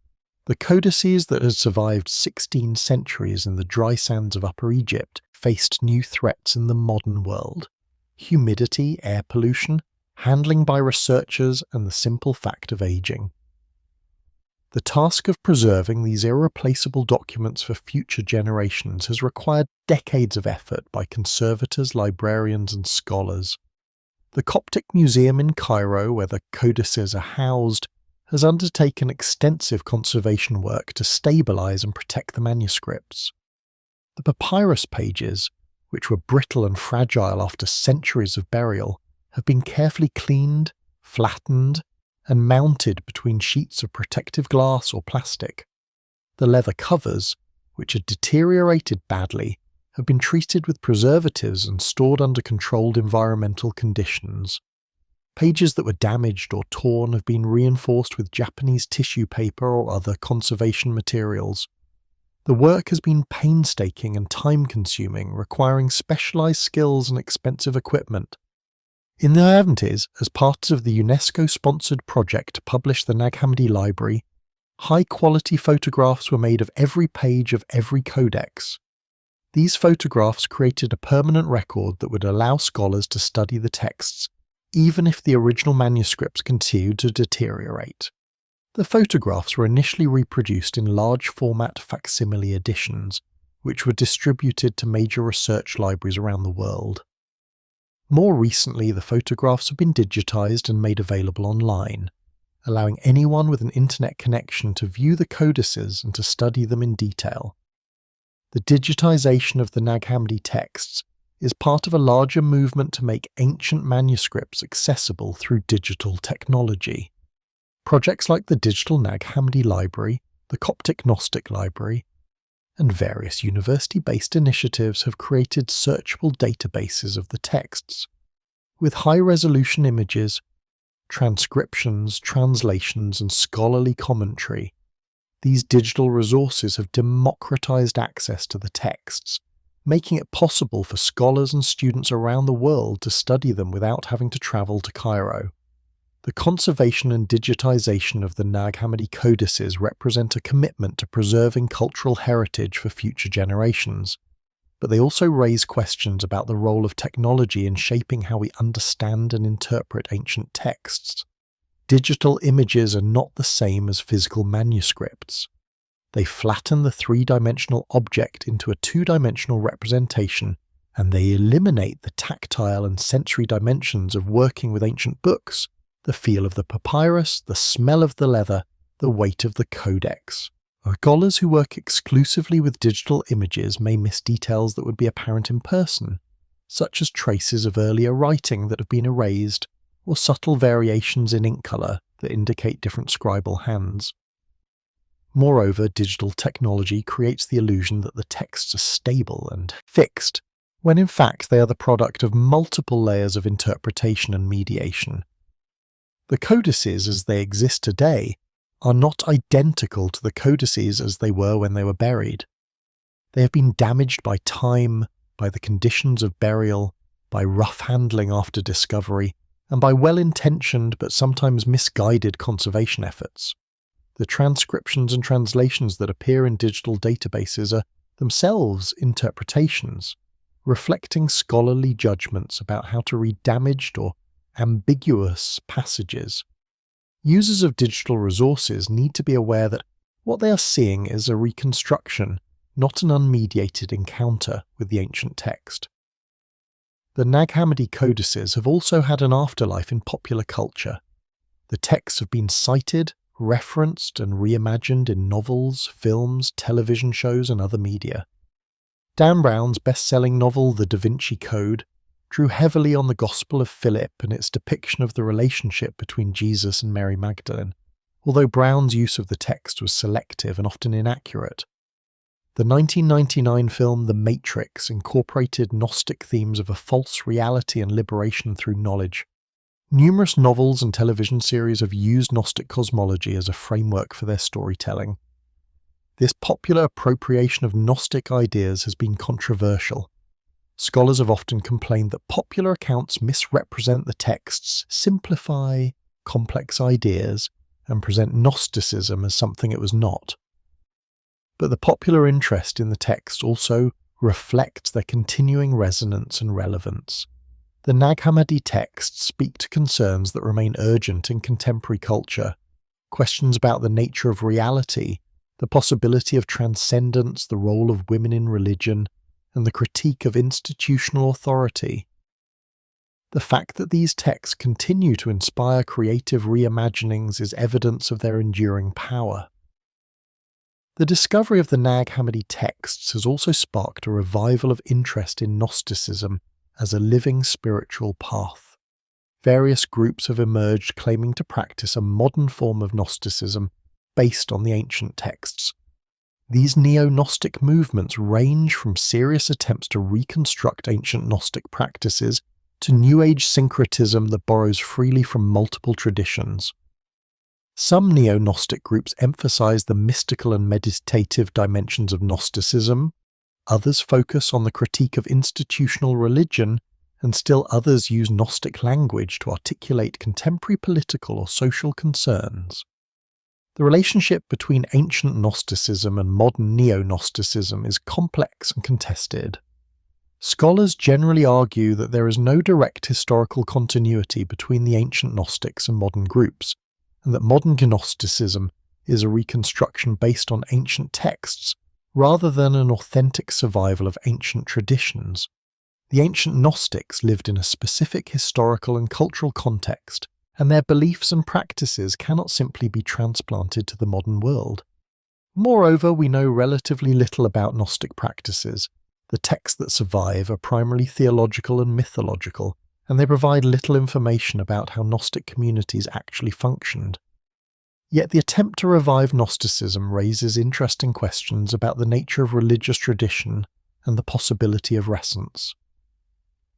The codices that had survived 16 centuries in the dry sands of Upper Egypt faced new threats in the modern world: humidity, air pollution, handling by researchers, and the simple fact of aging. The task of preserving these irreplaceable documents for future generations has required decades of effort by conservators, librarians, and scholars. The Coptic Museum in Cairo, where the codices are housed, has undertaken extensive conservation work to stabilize and protect the manuscripts. The papyrus pages, which were brittle and fragile after centuries of burial, have been carefully cleaned, flattened, and mounted between sheets of protective glass or plastic. The leather covers, which had deteriorated badly, have been treated with preservatives and stored under controlled environmental conditions. Pages that were damaged or torn have been reinforced with Japanese tissue paper or other conservation materials. The work has been painstaking and time-consuming, requiring specialized skills and expensive equipment. In the 70s, as part of the UNESCO-sponsored project to publish the Nag Hammadi Library, high-quality photographs were made of every page of every codex. These photographs created a permanent record that would allow scholars to study the texts, even if the original manuscripts continued to deteriorate. The photographs were initially reproduced in large-format facsimile editions, which were distributed to major research libraries around the world. More recently, the photographs have been digitized and made available online, allowing anyone with an internet connection to view the codices and to study them in detail. The digitization of the Nag Hammadi texts is part of a larger movement to make ancient manuscripts accessible through digital technology. Projects like the Digital Nag Hammadi Library the Coptic Gnostic Library, and various university-based initiatives have created searchable databases of the texts, with high-resolution images, transcriptions, translations, and scholarly commentary. These digital resources have democratized access to the texts, making it possible for scholars and students around the world to study them without having to travel to Cairo. The conservation and digitization of the Nag Hammadi codices represent a commitment to preserving cultural heritage for future generations, but they also raise questions about the role of technology in shaping how we understand and interpret ancient texts. Digital images are not the same as physical manuscripts. They flatten the three-dimensional object into a two-dimensional representation, and they eliminate the tactile and sensory dimensions of working with ancient books, the feel of the papyrus, the smell of the leather, the weight of the codex. Scholars who work exclusively with digital images may miss details that would be apparent in person, such as traces of earlier writing that have been erased, or subtle variations in ink colour that indicate different scribal hands. Moreover, digital technology creates the illusion that the texts are stable and fixed, when in fact they are the product of multiple layers of interpretation and mediation. The codices as they exist today are not identical to the codices as they were when they were buried. They have been damaged by time, by the conditions of burial, by rough handling after discovery, and by well-intentioned but sometimes misguided conservation efforts. The transcriptions and translations that appear in digital databases are themselves interpretations, reflecting scholarly judgments about how to read damaged or ambiguous passages. Users of digital resources need to be aware that what they are seeing is a reconstruction, not an unmediated encounter with the ancient text. The Nag Hammadi codices have also had an afterlife in popular culture. The texts have been cited, referenced, and reimagined in novels, films, television shows, and other media. Dan Brown's best-selling novel The Da Vinci Code drew heavily on the Gospel of Philip and its depiction of the relationship between Jesus and Mary Magdalene, although Brown's use of the text was selective and often inaccurate. The 1999 film The Matrix incorporated Gnostic themes of a false reality and liberation through knowledge. Numerous novels and television series have used Gnostic cosmology as a framework for their storytelling. This popular appropriation of Gnostic ideas has been controversial. Scholars have often complained that popular accounts misrepresent the texts, simplify complex ideas, and present Gnosticism as something it was not. But the popular interest in the text also reflects their continuing resonance and relevance. The Nag Hammadi texts speak to concerns that remain urgent in contemporary culture, questions about the nature of reality, the possibility of transcendence, the role of women in religion, and the critique of institutional authority. The fact that these texts continue to inspire creative reimaginings is evidence of their enduring power. The discovery of the Nag Hammadi texts has also sparked a revival of interest in Gnosticism as a living spiritual path. Various groups have emerged claiming to practice a modern form of Gnosticism based on the ancient texts. These neo-Gnostic movements range from serious attempts to reconstruct ancient Gnostic practices to New Age syncretism that borrows freely from multiple traditions. Some neo-Gnostic groups emphasize the mystical and meditative dimensions of Gnosticism, others focus on the critique of institutional religion, and still others use Gnostic language to articulate contemporary political or social concerns. The relationship between ancient Gnosticism and modern neo-Gnosticism is complex and contested. Scholars generally argue that there is no direct historical continuity between the ancient Gnostics and modern groups, and that modern Gnosticism is a reconstruction based on ancient texts rather than an authentic survival of ancient traditions. The ancient Gnostics lived in a specific historical and cultural context, and their beliefs and practices cannot simply be transplanted to the modern world. Moreover, we know relatively little about Gnostic practices. The texts that survive are primarily theological and mythological, and they provide little information about how Gnostic communities actually functioned. Yet the attempt to revive Gnosticism raises interesting questions about the nature of religious tradition and the possibility of recence.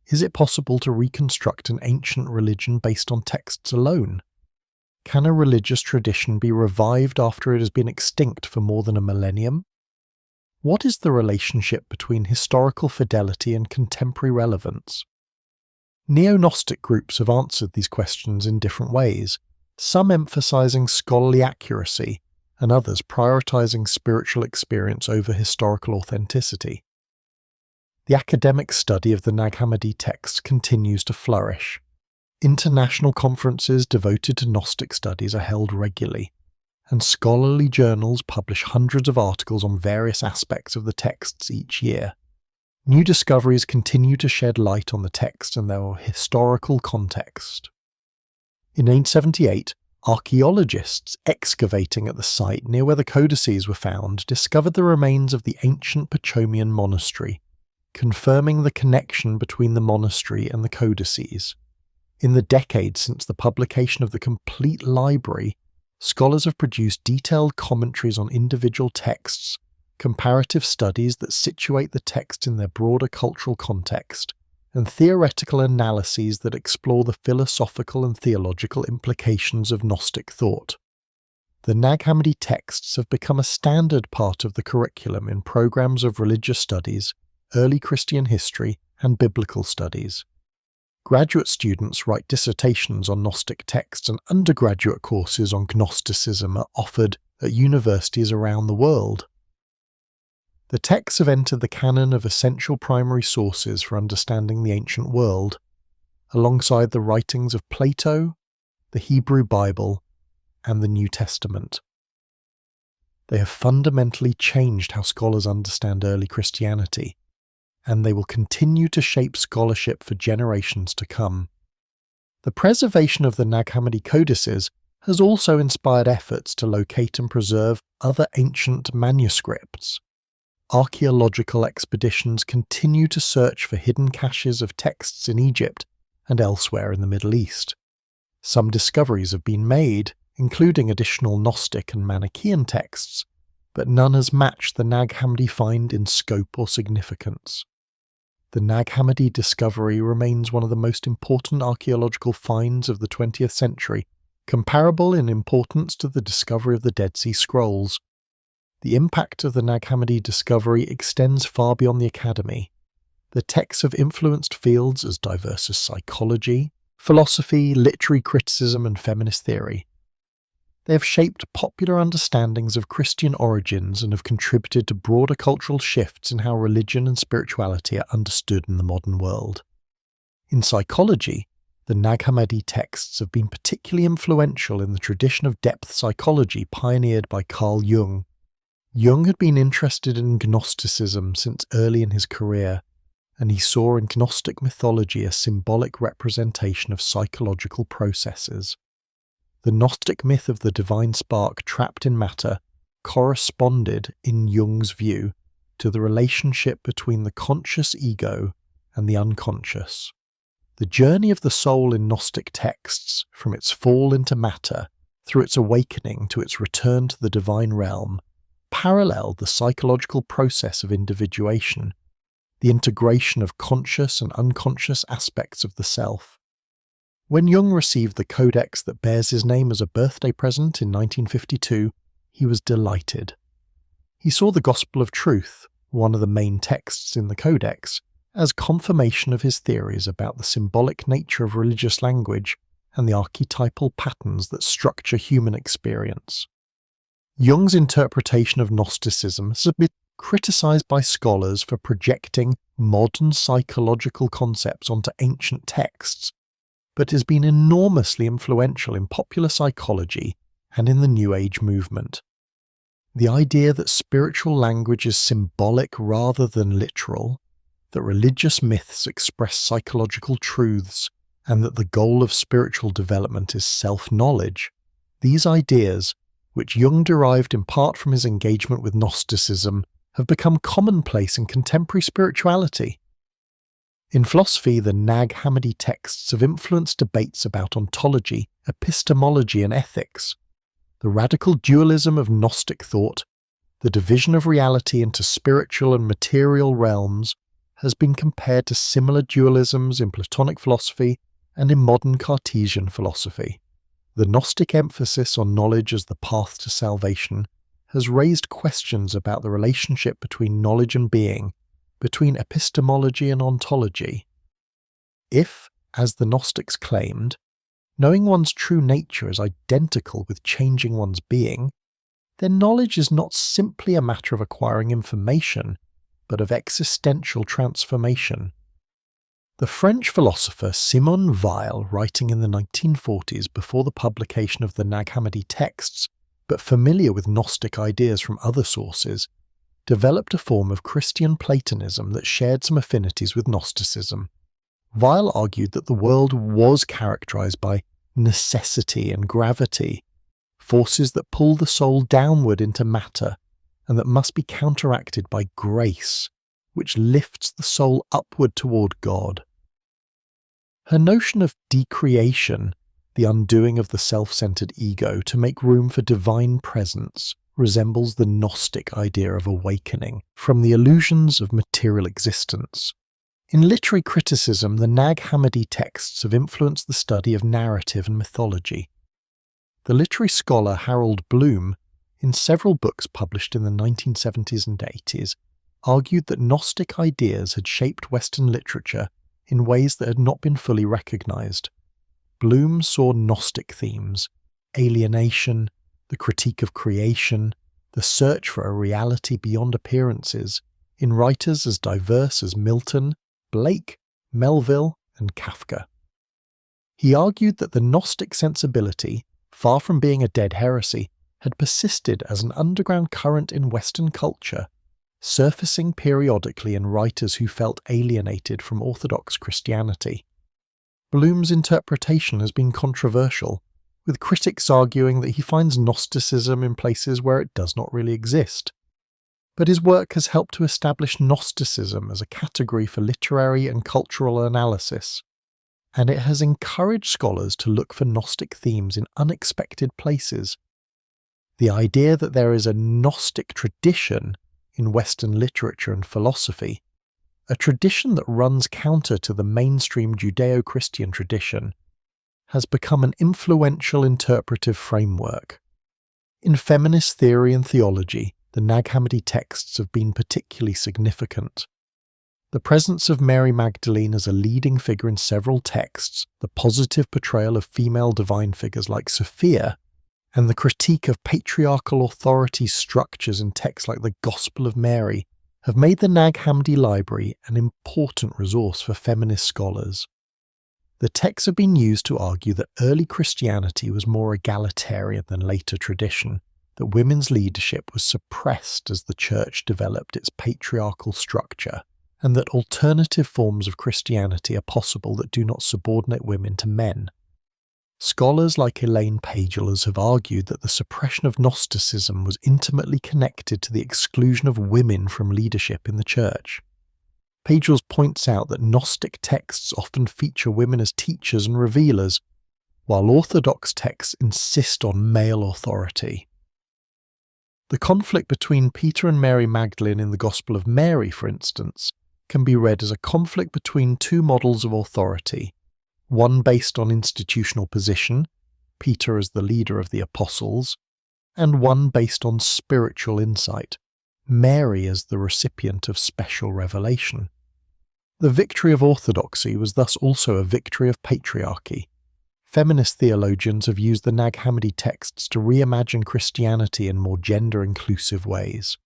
Is it possible to reconstruct an ancient religion based on texts alone? Can a religious tradition be revived after it has been extinct for more than a millennium? What is the relationship between historical fidelity and contemporary relevance? Neo-Gnostic groups have answered these questions in different ways, some emphasizing scholarly accuracy and others prioritizing spiritual experience over historical authenticity. The academic study of the Nag Hammadi text continues to flourish. International conferences devoted to Gnostic studies are held regularly, and scholarly journals publish hundreds of articles on various aspects of the texts each year. New discoveries continue to shed light on the text and their historical context. In 1878, archaeologists excavating at the site near where the codices were found discovered the remains of the ancient Pachomian monastery, confirming the connection between the monastery and the codices. In the decades since the publication of the complete library, scholars have produced detailed commentaries on individual texts, comparative studies that situate the text in their broader cultural context, and theoretical analyses that explore the philosophical and theological implications of Gnostic thought. The Nag Hammadi texts have become a standard part of the curriculum in programs of religious studies, early Christian history, and biblical studies. Graduate students write dissertations on Gnostic texts, and undergraduate courses on Gnosticism are offered at universities around the world. The texts have entered the canon of essential primary sources for understanding the ancient world, alongside the writings of Plato, the Hebrew Bible, and the New Testament. They have fundamentally changed how scholars understand early Christianity, and they will continue to shape scholarship for generations to come. The preservation of the Nag Hammadi codices has also inspired efforts to locate and preserve other ancient manuscripts. Archaeological expeditions continue to search for hidden caches of texts in Egypt and elsewhere in the Middle East. Some discoveries have been made, including additional Gnostic and Manichaean texts, but none has matched the Nag Hammadi find in scope or significance. The Nag Hammadi discovery remains one of the most important archaeological finds of the 20th century, comparable in importance to the discovery of the Dead Sea Scrolls. The impact of the Nag Hammadi discovery extends far beyond the academy. The texts have influenced fields as diverse as psychology, philosophy, literary criticism, and feminist theory. They have shaped popular understandings of Christian origins and have contributed to broader cultural shifts in how religion and spirituality are understood in the modern world. In psychology, the Nag Hammadi texts have been particularly influential in the tradition of depth psychology pioneered by Carl Jung. Jung had been interested in Gnosticism since early in his career, and he saw in Gnostic mythology a symbolic representation of psychological processes. The Gnostic myth of the divine spark trapped in matter corresponded, in Jung's view, to the relationship between the conscious ego and the unconscious. The journey of the soul in Gnostic texts, from its fall into matter through its awakening to its return to the divine realm, paralleled the psychological process of individuation, the integration of conscious and unconscious aspects of the self. When Jung received the codex that bears his name as a birthday present in 1952, he was delighted. He saw the Gospel of Truth, one of the main texts in the codex, as confirmation of his theories about the symbolic nature of religious language and the archetypal patterns that structure human experience. Jung's interpretation of Gnosticism has been criticized by scholars for projecting modern psychological concepts onto ancient texts, but has been enormously influential in popular psychology and in the New Age movement. The idea that spiritual language is symbolic rather than literal, that religious myths express psychological truths, and that the goal of spiritual development is self-knowledge, these ideas, which Jung derived in part from his engagement with Gnosticism, have become commonplace in contemporary spirituality. In philosophy, the Nag Hammadi texts have influenced debates about ontology, epistemology, and ethics. The radical dualism of Gnostic thought, the division of reality into spiritual and material realms, has been compared to similar dualisms in Platonic philosophy and in modern Cartesian philosophy. The Gnostic emphasis on knowledge as the path to salvation has raised questions about the relationship between knowledge and being, between epistemology and ontology. If, as the Gnostics claimed, knowing one's true nature is identical with changing one's being, then knowledge is not simply a matter of acquiring information, but of existential transformation. The French philosopher Simone Weil, writing in the 1940s before the publication of the Nag Hammadi texts, but familiar with Gnostic ideas from other sources, developed a form of Christian Platonism that shared some affinities with Gnosticism. Weil argued that the world was characterized by necessity and gravity, forces that pull the soul downward into matter, and that must be counteracted by grace, which lifts the soul upward toward God. Her notion of decreation, the undoing of the self-centered ego to make room for divine presence, resembles the Gnostic idea of awakening from the illusions of material existence. In literary criticism, the Nag Hammadi texts have influenced the study of narrative and mythology. The literary scholar Harold Bloom, in several books published in the 1970s and 80s, argued that Gnostic ideas had shaped Western literature in ways that had not been fully recognized. Bloom saw Gnostic themes, alienation, the critique of creation, the search for a reality beyond appearances, in writers as diverse as Milton, Blake, Melville, and Kafka. He argued that the Gnostic sensibility, far from being a dead heresy, had persisted as an underground current in Western culture, surfacing periodically in writers who felt alienated from Orthodox Christianity. Bloom's interpretation has been controversial, with critics arguing that he finds Gnosticism in places where it does not really exist. But his work has helped to establish Gnosticism as a category for literary and cultural analysis, and it has encouraged scholars to look for Gnostic themes in unexpected places. The idea that there is a Gnostic tradition in Western literature and philosophy, a tradition that runs counter to the mainstream Judeo-Christian tradition, has become an influential interpretive framework. In feminist theory and theology, the Nag Hammadi texts have been particularly significant. The presence of Mary Magdalene as a leading figure in several texts, the positive portrayal of female divine figures like Sophia, and the critique of patriarchal authority structures in texts like the Gospel of Mary have made the Nag Hammadi library an important resource for feminist scholars. The texts have been used to argue that early Christianity was more egalitarian than later tradition, that women's leadership was suppressed as the church developed its patriarchal structure, and that alternative forms of Christianity are possible that do not subordinate women to men. Scholars like Elaine Pagels have argued that the suppression of Gnosticism was intimately connected to the exclusion of women from leadership in the church. Pagels points out that Gnostic texts often feature women as teachers and revealers, while Orthodox texts insist on male authority. The conflict between Peter and Mary Magdalene in the Gospel of Mary, for instance, can be read as a conflict between two models of authority, one based on institutional position, Peter as the leader of the apostles, and one based on spiritual insight, Mary as the recipient of special revelation. The victory of orthodoxy was thus also a victory of patriarchy. Feminist theologians have used the Nag Hammadi texts to reimagine Christianity in more gender-inclusive ways.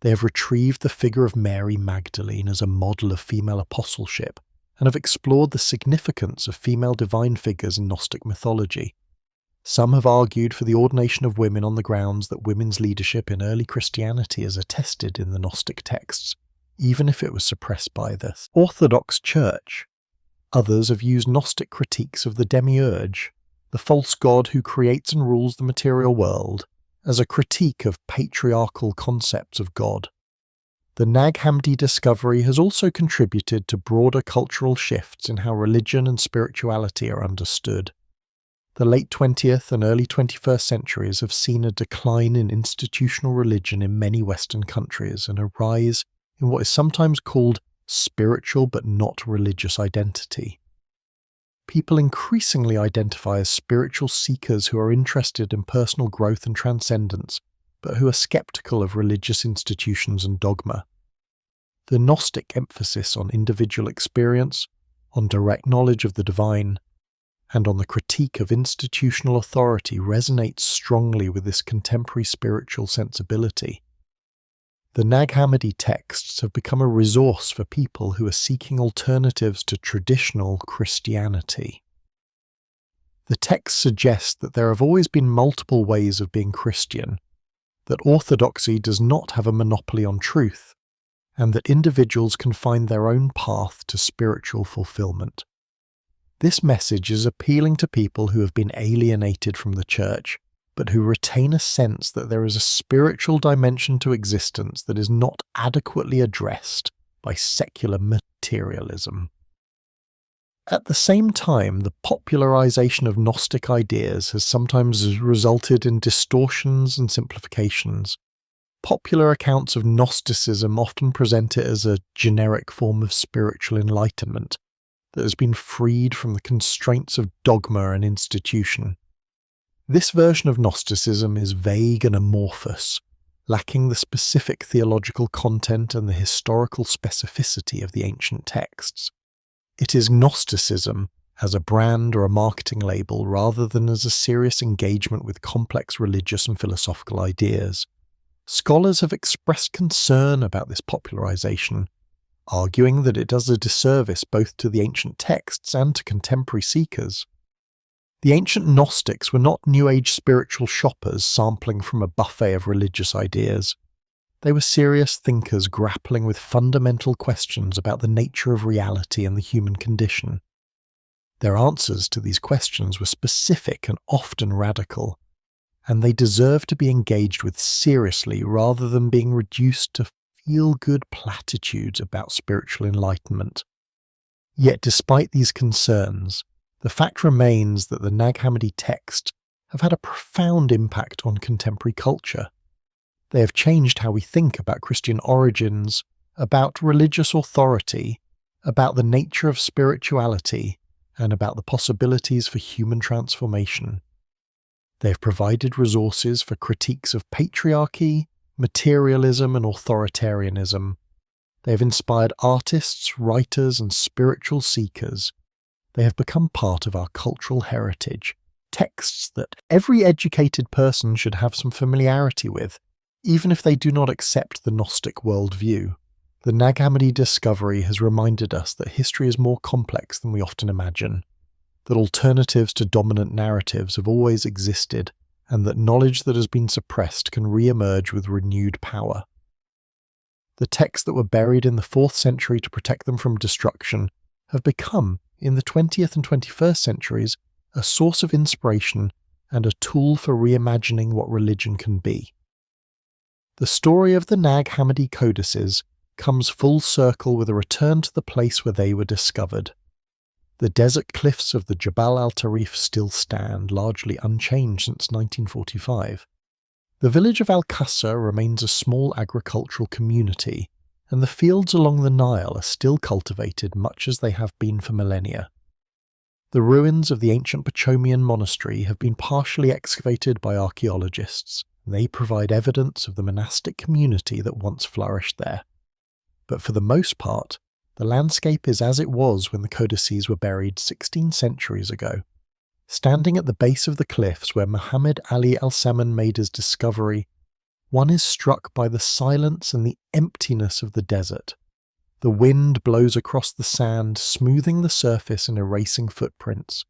They have retrieved the figure of Mary Magdalene as a model of female apostleship, and have explored the significance of female divine figures in Gnostic mythology. Some have argued for the ordination of women on the grounds that women's leadership in early Christianity is attested in the Gnostic texts, even if it was suppressed by the Orthodox Church. Others have used Gnostic critiques of the demiurge, the false god who creates and rules the material world, as a critique of patriarchal concepts of God. The Nag Hammadi discovery has also contributed to broader cultural shifts in how religion and spirituality are understood. The late 20th and early 21st centuries have seen a decline in institutional religion in many Western countries and a rise in what is sometimes called spiritual but not religious identity. People increasingly identify as spiritual seekers who are interested in personal growth and transcendence, but who are skeptical of religious institutions and dogma. The Gnostic emphasis on individual experience, on direct knowledge of the divine, and on the critique of institutional authority resonates strongly with this contemporary spiritual sensibility. The Nag Hammadi texts have become a resource for people who are seeking alternatives to traditional Christianity. The texts suggest that there have always been multiple ways of being Christian, that orthodoxy does not have a monopoly on truth, and that individuals can find their own path to spiritual fulfillment. This message is appealing to people who have been alienated from the church, but who retain a sense that there is a spiritual dimension to existence that is not adequately addressed by secular materialism. At the same time, the popularization of Gnostic ideas has sometimes resulted in distortions and simplifications. Popular accounts of Gnosticism often present it as a generic form of spiritual enlightenment that has been freed from the constraints of dogma and institution. This version of Gnosticism is vague and amorphous, lacking the specific theological content and the historical specificity of the ancient texts. It is Gnosticism as a brand or a marketing label rather than as a serious engagement with complex religious and philosophical ideas. Scholars have expressed concern about this popularization, arguing that it does a disservice both to the ancient texts and to contemporary seekers. The ancient Gnostics were not New Age spiritual shoppers sampling from a buffet of religious ideas. They were serious thinkers grappling with fundamental questions about the nature of reality and the human condition. Their answers to these questions were specific and often radical, and they deserve to be engaged with seriously rather than being reduced to feel-good platitudes about spiritual enlightenment. Yet despite these concerns, the fact remains that the Nag Hammadi texts have had a profound impact on contemporary culture. They have changed how we think about Christian origins, about religious authority, about the nature of spirituality, and about the possibilities for human transformation. They have provided resources for critiques of patriarchy, materialism, and authoritarianism. They have inspired artists, writers, and spiritual seekers. They have become part of our cultural heritage, texts that every educated person should have some familiarity with, even if they do not accept the Gnostic worldview. The Nag Hammadi discovery has reminded us that history is more complex than we often imagine, that alternatives to dominant narratives have always existed, and that knowledge that has been suppressed can re-emerge with renewed power. The texts that were buried in the 4th century to protect them from destruction have become, in the 20th and 21st centuries, a source of inspiration and a tool for reimagining what religion can be. The story of the Nag Hammadi codices comes full circle with a return to the place where they were discovered. The desert cliffs of the Jabal al-Tarif still stand, largely unchanged since 1945. The village of Al-Qasr remains a small agricultural community, and the fields along the Nile are still cultivated much as they have been for millennia. The ruins of the ancient Pachomian monastery have been partially excavated by archaeologists. They provide evidence of the monastic community that once flourished there. But for the most part, the landscape is as it was when the codices were buried 16 centuries ago. Standing at the base of the cliffs where Muhammad Ali al-Saman made his discovery, one is struck by the silence and the emptiness of the desert. The wind blows across the sand, smoothing the surface and erasing footprints.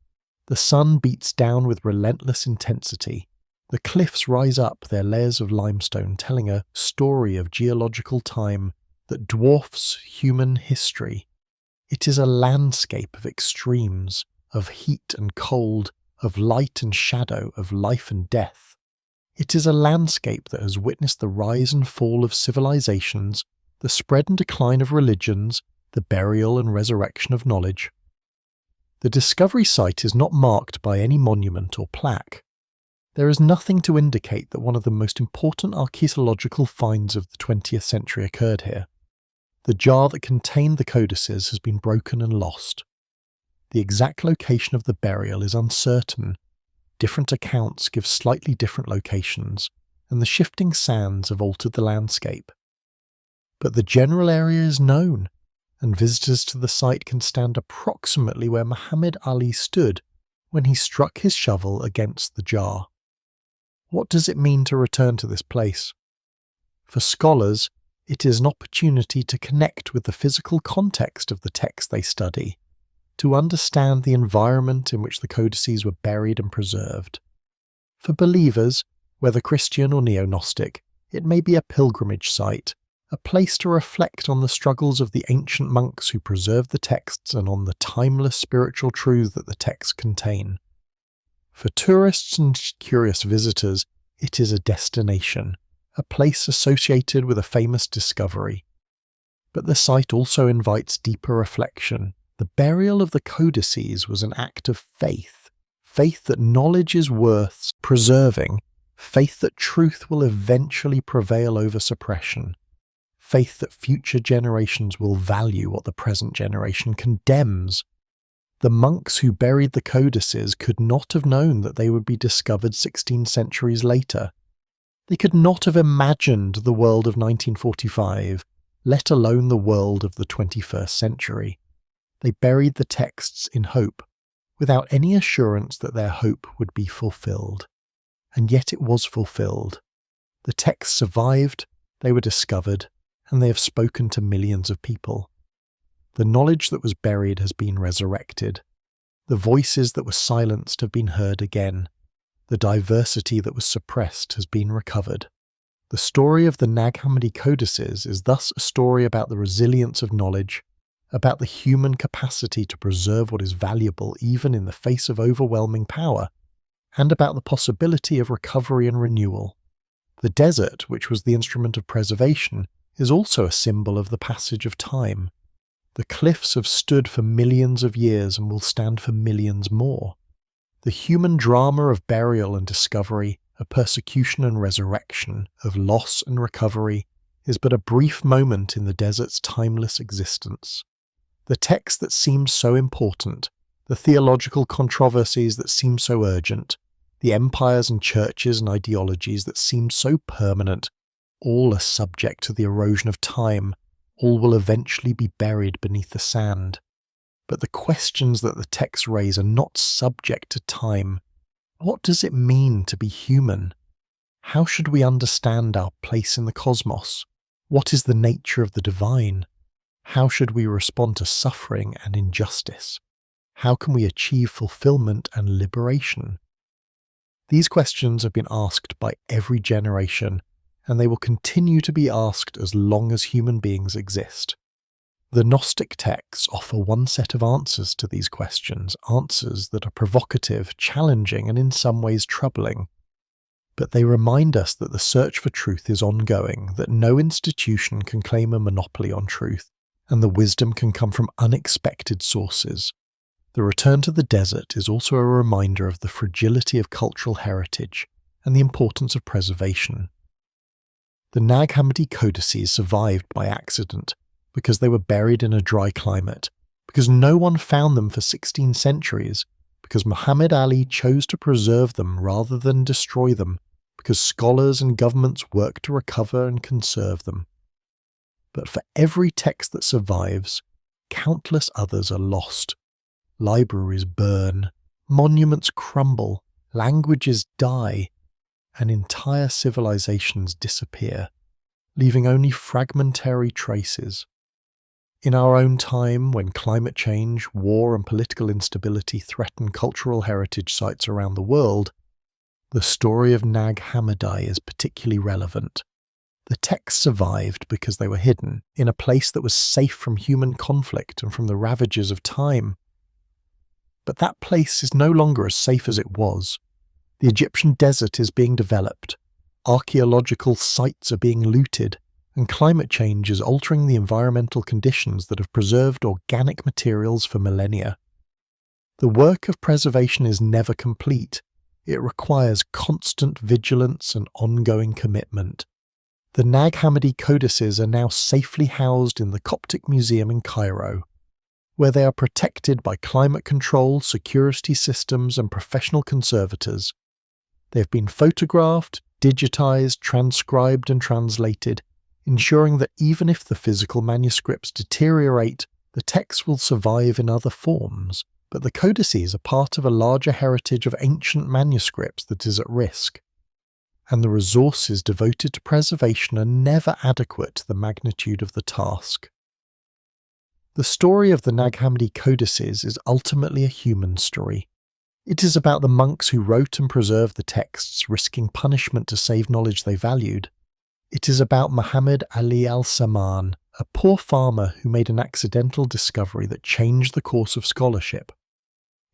The sun beats down with relentless intensity. The cliffs rise up, their layers of limestone telling a story of geological time that dwarfs human history. It is a landscape of extremes, of heat and cold, of light and shadow, of life and death. It is a landscape that has witnessed the rise and fall of civilizations, the spread and decline of religions, the burial and resurrection of knowledge. The discovery site is not marked by any monument or plaque. There is nothing to indicate that one of the most important archaeological finds of the 20th century occurred here. The jar that contained the codices has been broken and lost. The exact location of the burial is uncertain. Different accounts give slightly different locations, and the shifting sands have altered the landscape. But the general area is known, and visitors to the site can stand approximately where Muhammad Ali stood when he struck his shovel against the jar. What does it mean to return to this place? For scholars, it is an opportunity to connect with the physical context of the text they study, to understand the environment in which the codices were buried and preserved. For believers, whether Christian or neo-Gnostic, it may be a pilgrimage site, a place to reflect on the struggles of the ancient monks who preserved the texts and on the timeless spiritual truths that the texts contain. For tourists and curious visitors, it is a destination, a place associated with a famous discovery. But the site also invites deeper reflection. The burial of the codices was an act of faith, faith that knowledge is worth preserving, faith that truth will eventually prevail over suppression, faith that future generations will value what the present generation condemns. The monks who buried the codices could not have known that they would be discovered 16 centuries later. They could not have imagined the world of 1945, let alone the world of the 21st century. They buried the texts in hope, without any assurance that their hope would be fulfilled. And yet it was fulfilled. The texts survived, they were discovered, and they have spoken to millions of people. The knowledge that was buried has been resurrected. The voices that were silenced have been heard again. The diversity that was suppressed has been recovered. The story of the Nag Hammadi codices is thus a story about the resilience of knowledge, about the human capacity to preserve what is valuable even in the face of overwhelming power, and about the possibility of recovery and renewal. The desert, which was the instrument of preservation, is also a symbol of the passage of time. The cliffs have stood for millions of years and will stand for millions more. The human drama of burial and discovery, of persecution and resurrection, of loss and recovery, is but a brief moment in the desert's timeless existence. The text that seems so important, the theological controversies that seem so urgent, the empires and churches and ideologies that seem so permanent, all are subject to the erosion of time, all will eventually be buried beneath the sand. But the questions that the texts raise are not subject to time. What does it mean to be human? How should we understand our place in the cosmos? What is the nature of the divine? How should we respond to suffering and injustice? How can we achieve fulfillment and liberation? These questions have been asked by every generation, and they will continue to be asked as long as human beings exist. The Gnostic texts offer one set of answers to these questions, answers that are provocative, challenging, and in some ways troubling. But they remind us that the search for truth is ongoing, that no institution can claim a monopoly on truth, and the wisdom can come from unexpected sources. The return to the desert is also a reminder of the fragility of cultural heritage and the importance of preservation. The Nag Hammadi codices survived by accident because they were buried in a dry climate, because no one found them for 16 centuries, because Muhammad Ali chose to preserve them rather than destroy them, because scholars and governments worked to recover and conserve them. But for every text that survives, countless others are lost. Libraries burn, monuments crumble, languages die, and entire civilizations disappear, leaving only fragmentary traces. In our own time, when climate change, war, and political instability threaten cultural heritage sites around the world, the story of Nag Hammadi is particularly relevant. The texts survived because they were hidden in a place that was safe from human conflict and from the ravages of time. But that place is no longer as safe as it was. The Egyptian desert is being developed, archaeological sites are being looted, and climate change is altering the environmental conditions that have preserved organic materials for millennia. The work of preservation is never complete. It requires constant vigilance and ongoing commitment. The Nag Hammadi codices are now safely housed in the Coptic Museum in Cairo, where they are protected by climate control, security systems, and professional conservators. They have been photographed, digitized, transcribed, and translated, ensuring that even if the physical manuscripts deteriorate, the texts will survive in other forms. But the codices are part of a larger heritage of ancient manuscripts that is at risk, and the resources devoted to preservation are never adequate to the magnitude of the task. The story of the Nag Hammadi codices is ultimately a human story. It is about the monks who wrote and preserved the texts, risking punishment to save knowledge they valued. It is about Muhammad Ali al-Saman, a poor farmer who made an accidental discovery that changed the course of scholarship.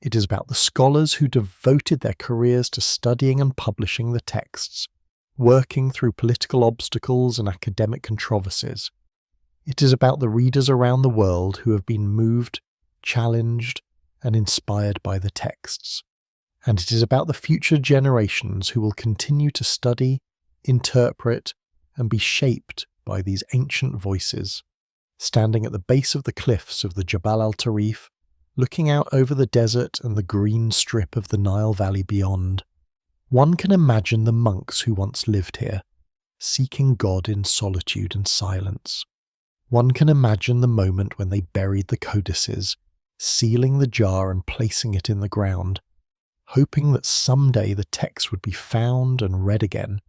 It is about the scholars who devoted their careers to studying and publishing the texts, working through political obstacles and academic controversies. It is about the readers around the world who have been moved, challenged, and inspired by the texts. And it is about the future generations who will continue to study, interpret, and be shaped by these ancient voices. Standing at the base of the cliffs of the Jabal al-Tarif, looking out over the desert and the green strip of the Nile Valley beyond, one can imagine the monks who once lived here, seeking God in solitude and silence. One can imagine the moment when they buried the codices, sealing the jar and placing it in the ground, hoping that someday the text would be found and read again.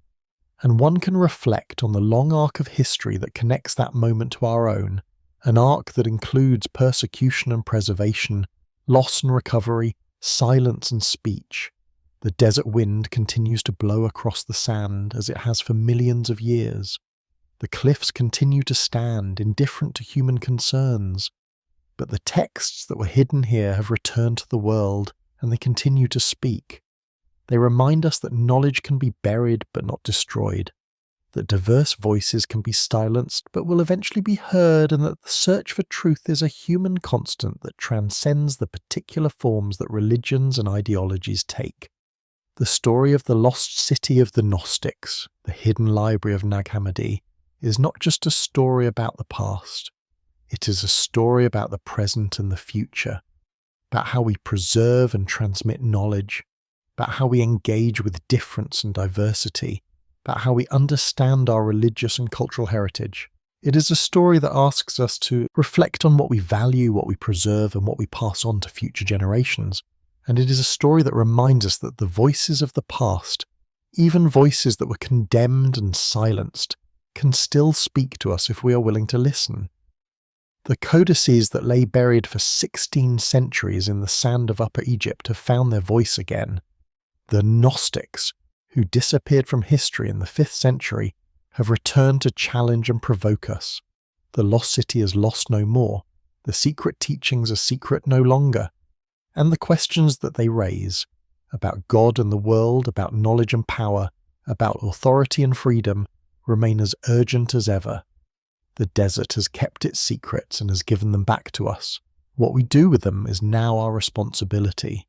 And one can reflect on the long arc of history that connects that moment to our own, an arc that includes persecution and preservation, loss and recovery, silence and speech. The desert wind continues to blow across the sand as it has for millions of years. The cliffs continue to stand, indifferent to human concerns. But the texts that were hidden here have returned to the world, and they continue to speak. They remind us that knowledge can be buried but not destroyed, that diverse voices can be silenced but will eventually be heard, and that the search for truth is a human constant that transcends the particular forms that religions and ideologies take. The story of the lost city of the Gnostics, the hidden library of Nag Hammadi, is not just a story about the past. It is a story about the present and the future, about how we preserve and transmit knowledge, about how we engage with difference and diversity, about how we understand our religious and cultural heritage. It is a story that asks us to reflect on what we value, what we preserve, and what we pass on to future generations. And it is a story that reminds us that the voices of the past, even voices that were condemned and silenced, can still speak to us if we are willing to listen. The codices that lay buried for 16 centuries in the sand of Upper Egypt have found their voice again. The Gnostics, who disappeared from history in the 5th century, have returned to challenge and provoke us. The lost city is lost no more. The secret teachings are secret no longer. And the questions that they raise, about God and the world, about knowledge and power, about authority and freedom, remain as urgent as ever. The desert has kept its secrets and has given them back to us. What we do with them is now our responsibility.